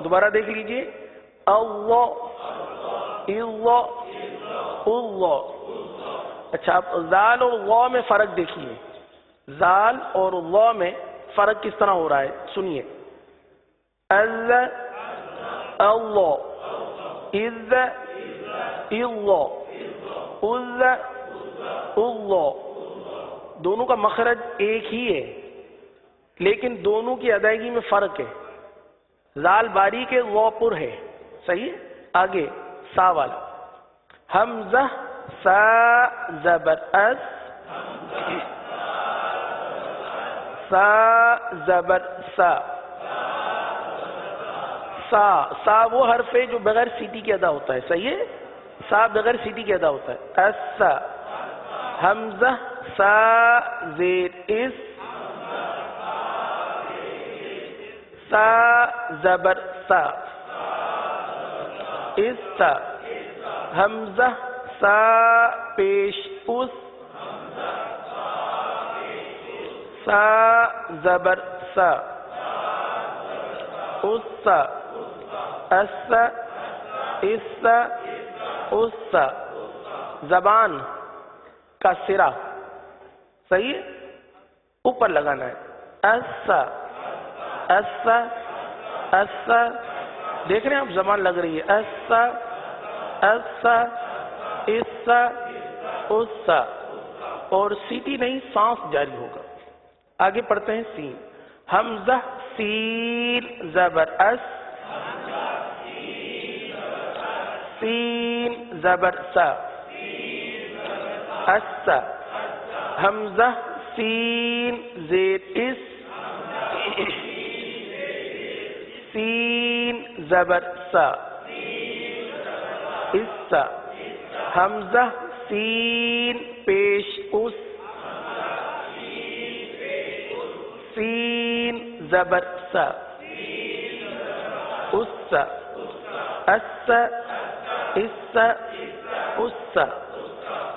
دوبارہ دیکھ لیجئے، اللہ اللہ اللہ۔ اچھا آپ زال اور وا میں فرق دیکھیے، زال اور وا میں فرق کس طرح ہو رہا ہے سنیے۔ اللہ اللہ اذ اللہ اللہ اللہ۔ دونوں کا مخرج ایک ہی ہے لیکن دونوں کی ادائیگی میں فرق ہے۔ زال باریک ہے، وا پر ہے۔ صحیح ہے؟ آگے سا والا حمزہ سا زبر اس سا زبر سا سا سا وہ حرف ہے جو بغیر سیٹی کے ادا ہوتا ہے۔ صحیح ہے؟ سا بغیر سیٹی کے ادا ہوتا ہے۔ اس حمزہ سا زیر اس سا زبر سا اس حمزہ سا پیش اس سا زبر سا اس اس اس اس۔ زبان کا سرا صحیح اوپر لگانا ہے۔ اس اس اس، دیکھ رہے ہیں آپ زبان لگ رہی ہے، اس اس اس اس، اور سیٹی نہیں، سانس جاری ہوگا۔ آگے پڑھتے ہیں سین، حمزہ سین زبر اس، سین زبر سا، اس، حمزہ سین زیر اس، سین زبر سا، اس، حمزہ سین پیش اس، سین زبر سا، اس، اس، اس، اس،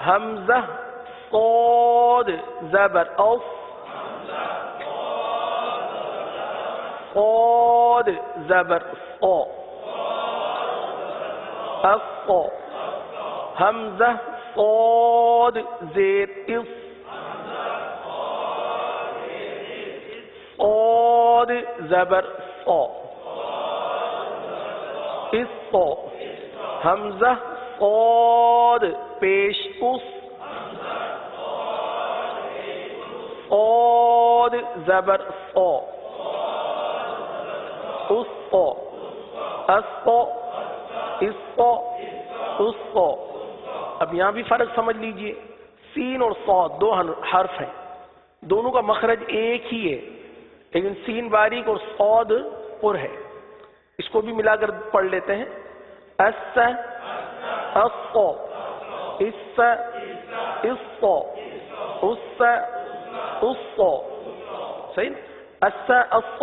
حمزہ صاد زبر اف، صاد زبر صا، اف، حمزہ صاد زیر اف، صاد زبر صا، اس، حمزہ صاد پیش اس، صاد زبر صا، اس، اس، اس، اب یہاں بھی فرق سمجھ لیجئے، سین اور صاد دو حرف ہیں، دونوں کا مخرج ایک ہی ہے، لیکن سین باریک اور صاد پر ہے۔ اس کو بھی ملا کر پڑھ لیتے ہیں، اس، اس، اس، اس، اس، اس، صحیح، اس، اس،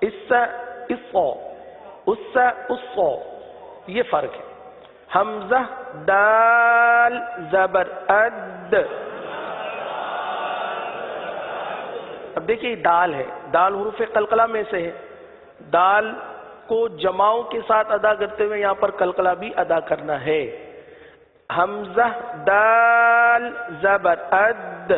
اس، اس، اس، یہ فرق ہے۔ حمزہ دال زبر اد، اب دیکھیے دال ہے، دال حروف قلقلہ میں سے ہے، دال کو جماؤں کے ساتھ ادا کرتے ہوئے یہاں پر قلقلہ بھی ادا کرنا ہے۔ حمزہ دال زبر اد،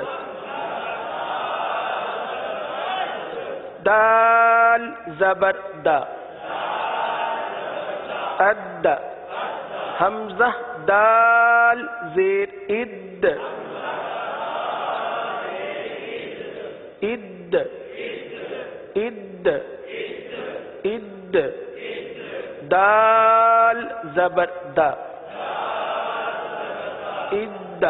دال زبر دا، اد، حمزہ دال زیر اد، اد، اد، اد، دال زبر دا، اد،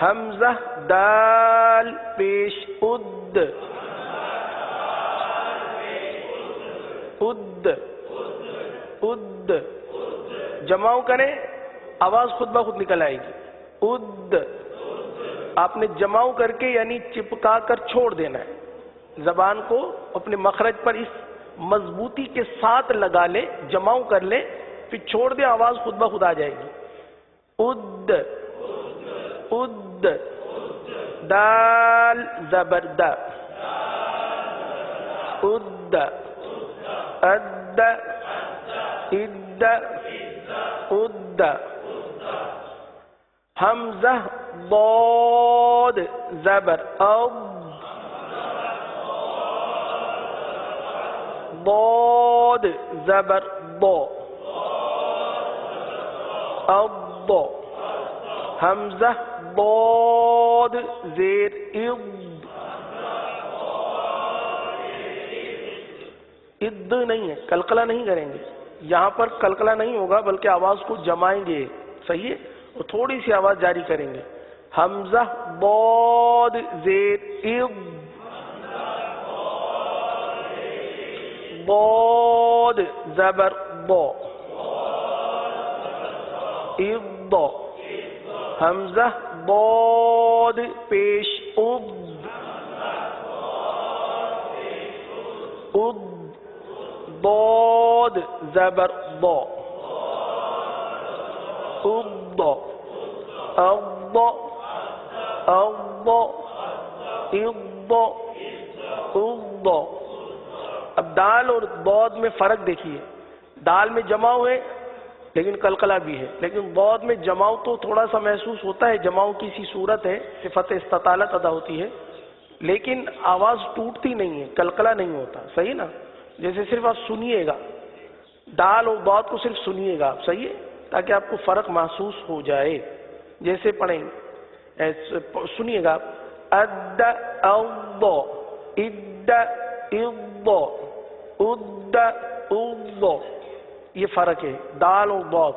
حمزہ دال پیش اد، اد، اد، جماؤں کریں آواز خود بخود نکل آئے گی، اد، آپ نے جماؤں کر کے یعنی چپکا کر چھوڑ دینا ہے، زبان کو اپنے مخرج پر اس مضبوطی کے ساتھ لگا لے، جماؤں کر لے، پھر چھوڑ دے، آواز خود بخود آ جائے گی، اد، اد، دال زبر دا، اد، اد، اد، اد، حمزہ ضاد زبر اب، ضاد زبر ضا، اب، حمزہ ضاد زیر اض، اض نہیں ہے، قلقلہ نہیں کریں گے، یہاں پر قلقلہ نہیں ہوگا بلکہ آواز کو جمائیں گے، صحیح ہے، اور تھوڑی سی آواز جاری کریں گے، حمزہ ضاد زیر اض، ضاد زبر ضا، اض، حمزہ ضاد پیش اض، اض، ضاد زبر ضا، اض، اض، اض، اض، اض۔ اب دال اور ضاد میں فرق دیکھیے، دال میں جماؤ ہے لیکن قلقلہ بھی ہے، لیکن ضاد میں جماؤ تو تھوڑا سا محسوس ہوتا ہے، جماؤ کی سی صورت ہے، صفت استطالت ادا ہوتی ہے، لیکن آواز ٹوٹتی نہیں ہے، کلکلا نہیں ہوتا، صحیح نا؟ جیسے صرف آپ سنیے گا، دال اور ضاد کو صرف سنیے گا آپ، صحیح ہے، تاکہ آپ کو فرق محسوس ہو جائے. جیسے پڑھیں، سنیے گا، اد اض اد اض اد اض، یہ فرق ہے دال اور ضاد.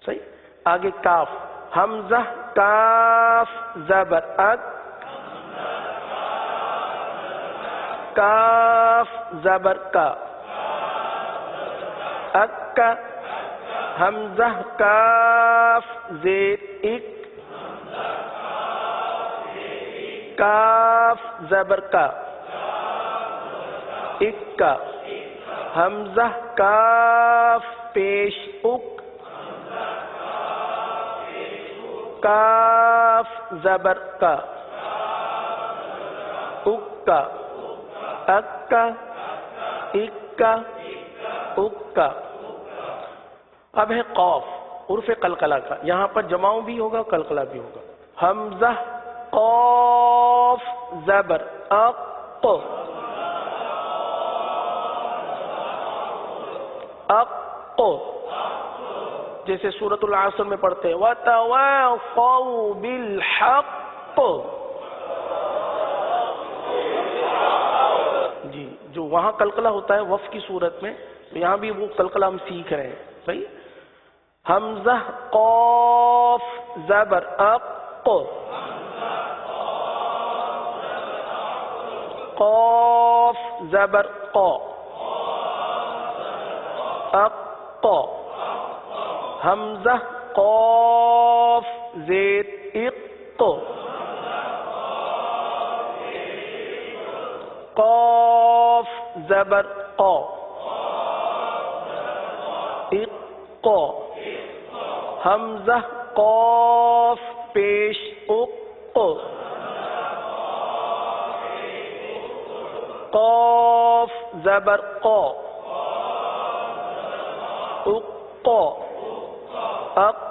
صحیح. آگے کاف، حمزہ کاف زبر اک، کاف زبر کا، اکا، حمزہ کاف زیر اک، کاف زبر کا، اکا، حمزہ کاف پیش اک، کاف زبر کا، اکا، اکا، اکا، اکا. اب ہے قاف، عرف قلقلہ کا، یہاں پر جماؤں بھی ہوگا، قلقلہ بھی ہوگا. حمزہ قاف زبر اق، اق، جیسے سورۃ العصر میں پڑھتے ہیں وَتَوَاصَوْا بِالْحَقِّ. جی، جو وہاں قلقلہ ہوتا ہے وف کی صورت میں، تو یہاں بھی وہ قلقلہ ہم سیکھ رہے ہیں. صحیح. حمزہ قاف زبر اق، قاف زبر قا، اق، حمزہ قاف زید اق، قاف زبر قا، اق، حمزہ قاف پیش اق، قاف زبر قا، اق، اق، اق،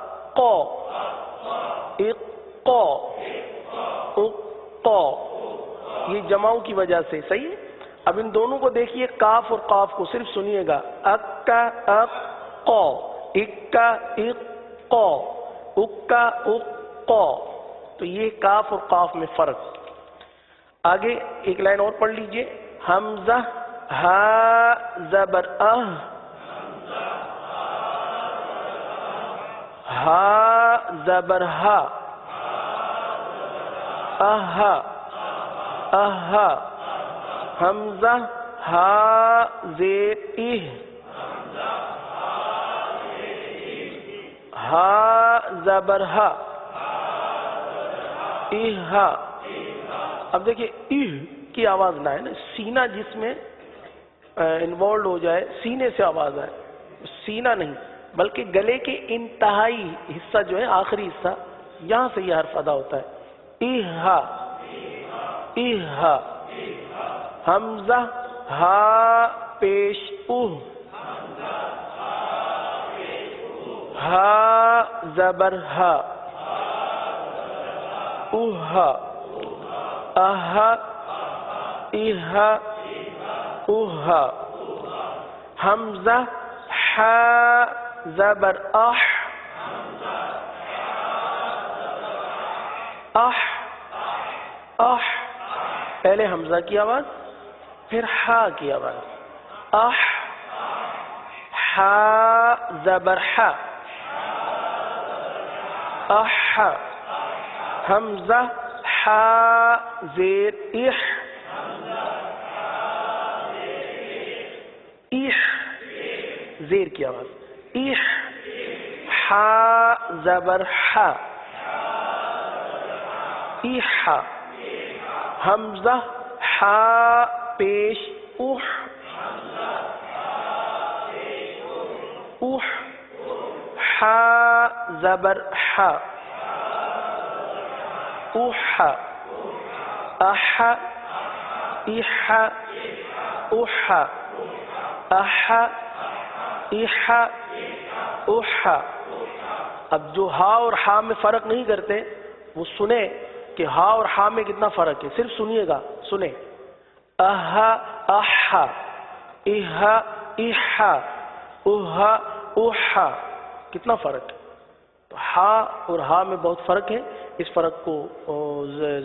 اق، یہ جماؤں کی وجہ سے. صحیح ہے. اب ان دونوں کو دیکھیے، کاف اور قاف کو صرف سنیے گا، اکا اق، اکا اق، اکا اق، تو یہ کاف اور قاف میں فرق. آگے ایک لائن اور پڑھ لیجئے، حمزہ ہا زبر اہ، ہا زبر ہا، اہا، اہا، حمزہ ہا زیر اہ، ہا زبر ہا، اہا. اب دیکھیے اہ کی آواز نہ ہے نا، سینہ جس میں انوالوڈ ہو جائے، سینے سے آواز آئے، سینہ نہیں بلکہ گلے کے انتہائی حصہ جو ہے، آخری حصہ، یہاں سے یہ حرف ادا ہوتا ہے. اہا، اہا، حمزہ ہا پیش اوہ، ہا زبر ہا، اوہا، اہا، اہا، اوہا. حمزہ ہا زبر اح، اح، اح، پہلے حمزہ کی آواز پھر ہا کی آواز، اح، ہا زبر ہا، اح، حمزہ ہا زیر اح، اح، زیر کی آواز، اح، ہا زبر ہا، اح، حمزہ ہا پیش اوح، اوح، ہا زبر ہا، اوح، اح، اح، اوح، اح، اح، اوح. اب جو ہا اور ہا میں فرق نہیں کرتے وہ سنیں کہ ہا اور ہا میں کتنا فرق ہے، صرف سنیے گا، سنیں، اہا احا، اہا احا، اہا احا، کتنا فرق ہے؟ تو ہا اور ہا میں بہت فرق ہے، اس فرق کو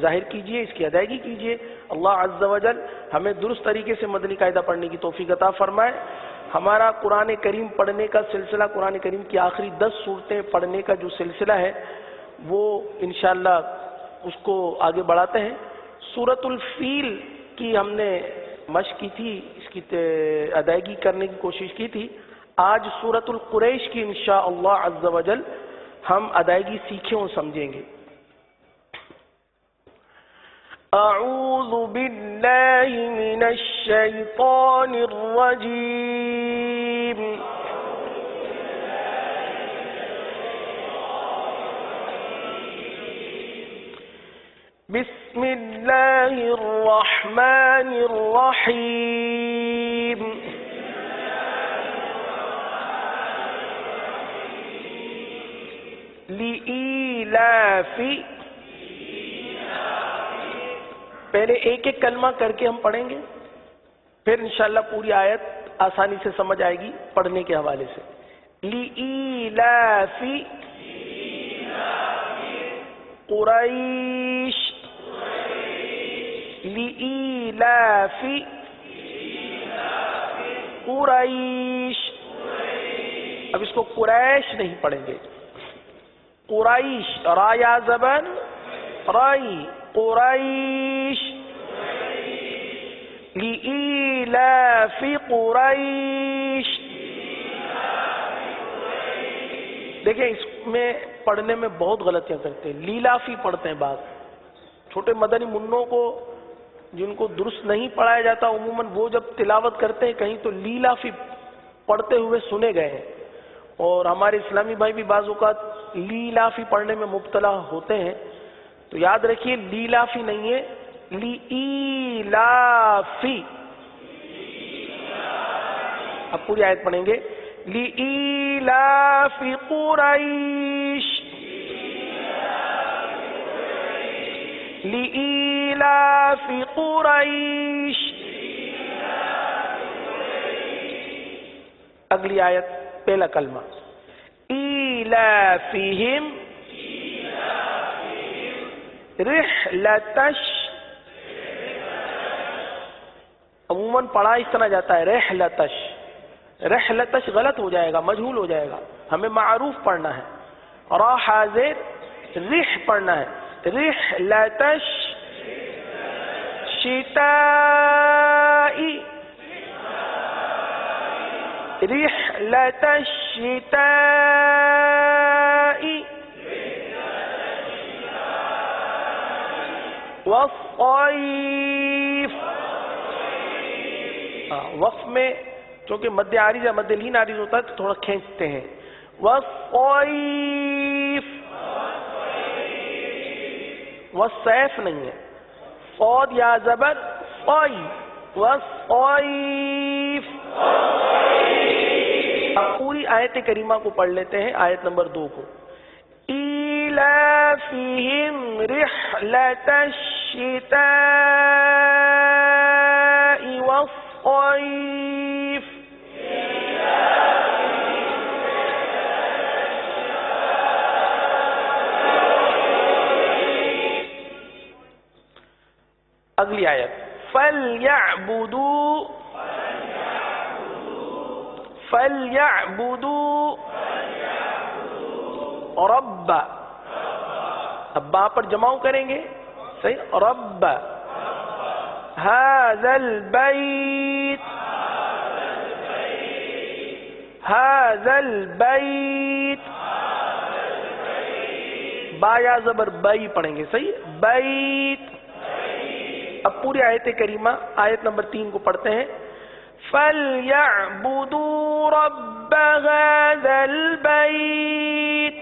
ظاہر کیجئے، اس کی ادائیگی کیجئے۔ اللہ عز و جل ہمیں درست طریقے سے مدنی قاعدہ پڑھنے کی توفیق عطا فرمائے۔ ہمارا قرآن کریم پڑھنے کا سلسلہ، قرآن کریم کی آخری 10 سورتیں پڑھنے کا جو سلسلہ ہے وہ انشاءاللہ اس کو آگے بڑھاتے ہیں۔ سورۃ الفیل کی ہم نے مشق کی تھی، اس کی ادائیگی کرنے کی کوشش کی تھی۔ آج سورۃ القریش کی انشاءاللہ عز و جل ہم ادائیگی سیکھیں اور سمجھیں گے۔ اعوذ باللہ من الشیطان الرجیم، بسم اللہ الرحمن الرحیم، لإیلاف، پہلے ایک ایک کلمہ کر کے ہم پڑھیں گے، پھر انشاءاللہ پوری آیت آسانی سے سمجھ آئے گی پڑھنے کے حوالے سے۔ لإیلاف قریش، لإیلاف قریش، اب اس کو قریش نہیں پڑھیں گے، قریش، را یا زبان رائی، قریش، لإیلاف قریش۔ دیکھیں اس میں پڑھنے میں بہت غلطیاں کرتے ہیں، لیلافی پڑھتے ہیں بعض چھوٹے مدنی منوں کو، جن کو درست نہیں پڑھایا جاتا عموماً، وہ جب تلاوت کرتے ہیں کہیں تو لیلافی پڑھتے ہوئے سنے گئے ہیں، اور ہمارے اسلامی بھائی بھی بعض اوقات لیلافی پڑھنے میں مبتلا ہوتے ہیں، تو یاد رکھیے لیلافی نہیں ہے، لإیلافی۔ اب پوری آیت پڑھیں گے، لإیلاف قریش، لإیلاف قریش۔ اگلی آیت پہلا کلمہ، ایلافہم رحلتش، عموماً پڑھا اس طرح جاتا ہے رحلتش، رحلتش غلط ہو جائے گا، مجہول ہو جائے گا، ہمیں معروف پڑھنا ہے، را حاضر رح پڑھنا ہے، رحلتش شتائی، رحلتش شتائی والصیف۔ وقف میں چونکہ مد عارض یا مد لین عارض ہوتا ہے تو تھوڑا کھینچتے ہیں، والصیف، والسیف نہیں ہے، صاد یا زبر صی، والصیف۔ اب پوری آیت کریمہ کو پڑھ لیتے ہیں، آیت نمبر 2 کو، ایلافہم رحلت الشتاء والصیف، اگلی آیت، فَلْيَعْبُدُوا رب، اب با پر جماؤ کریں گے، صحیح، رب هذا البيت، هذا البيت، با یا زبر بائی پڑھیں گے، صحیح، بیت۔ اب پوری آیت کریمہ آیت نمبر 3 کو پڑھتے ہیں، فَلْيَعْبُدُوا رَبَّ هَذَا الْبَيْتِ۔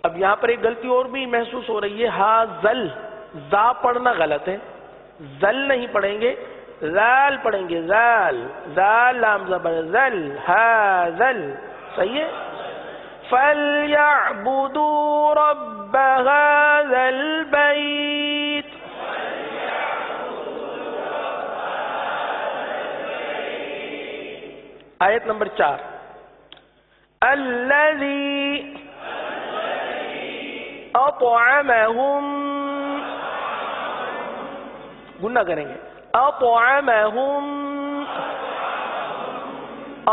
اب یہاں پر ایک غلطی اور بھی محسوس ہو رہی ہے، ہا زل، زا پڑھنا غلط ہے، زل نہیں پڑھیں گے، زال پڑھیں گے، زال، زال لام زبر زل، ہا زل، صحیح ہے، فَلْيَعْبُدُوا رَبَّ هَذَا الْبَيْتِ. آیت نمبر 4. الَّذِي اطعمهم، گنہ کریں گے، اطعمهم،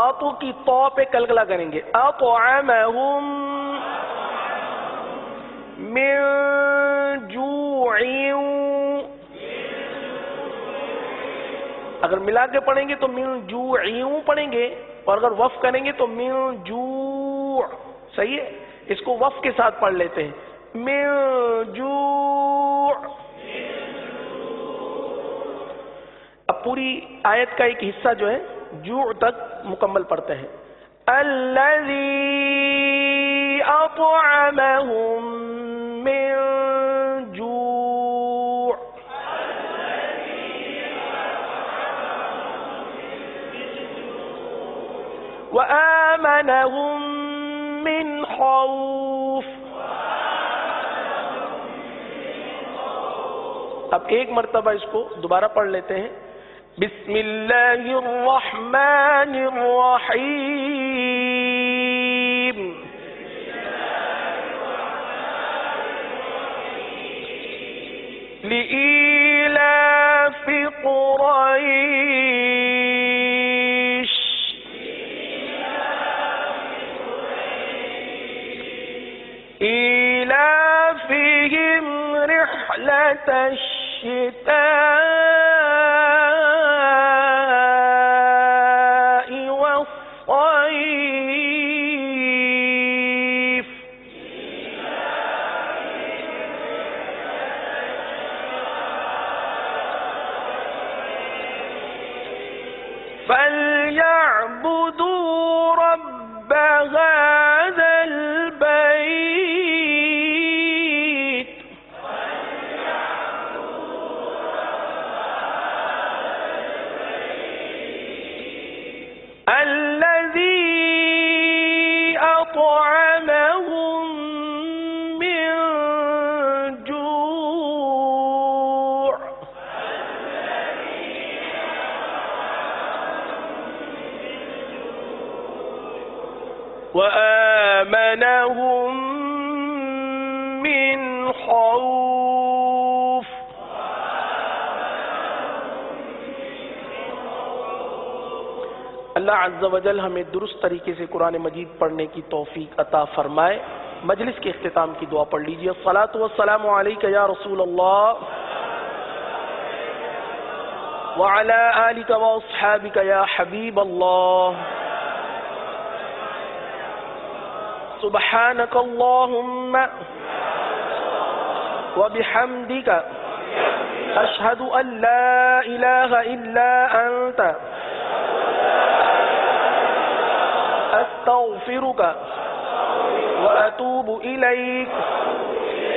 آتو کی تو پہ کلکلا کریں گے، اطعمهم من جوع. اگر ملا کے پڑھیں گے تو من جوع پڑھیں گے، اور اگر وف کریں گے تو من جوع. صحیح ہے، اس کو وف کے ساتھ پڑھ لیتے ہیں، من جوع. اب پوری آیت کا ایک حصہ جو ہے جوع تک مکمل پڑھتے ہیں. الذی اطعمهم من جوع. وآمنهم من خوف. اب ایک مرتبہ اس کو دوبارہ پڑھ لیتے ہیں. بسم اللہ الرحمن الرحیم. لإيلاف قریش إيلافهم رحلة الشتاء والصيف. فليعبدوا رب هذا البيت. الذي أطعمهم من جوع. وآمنهم من خوف. اللہ عز و جل ہمیں درست طریقے سے قرآن مجید پڑھنے کی توفیق عطا فرمائے. مجلس کے اختتام کی دعا پڑھ لیجیے. الصلاۃ والسلام علیک یا رسول اللہ وعلی آلک واصحابک یا حبیب اللہ. سبحانک اللہم وبحمدک اشہد ان لا الہ الا انت استغفرک واتوب الیک.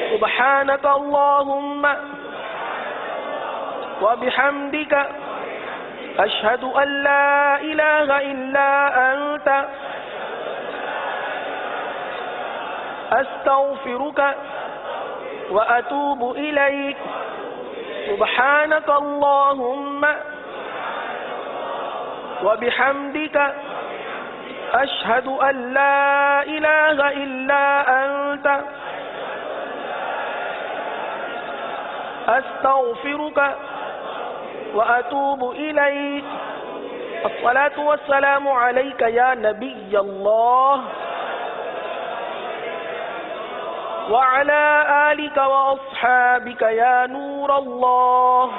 سبحانک اللہم وبحمدک اشہد ان لا الہ الا انت استغفرک واتوب الیک. سبحانک اللہم وبحمدک اشہد ان لا الہ الا انت استغفرک واتوب الیک. الصلاۃ والسلام علیک یا نبی اللہ وعلى آلك وأصحابك يا نور الله.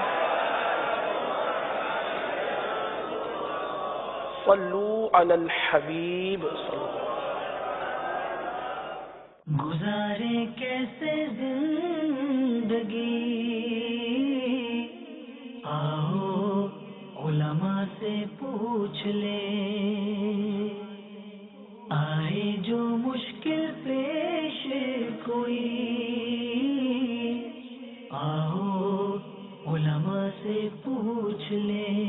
صلوا على الحبيب. گزارے کیسے زندگی، آؤ علماء سے پوچھ لے. آئے جو مشکل پیش کوئی، آؤ علماء سے پوچھ لے.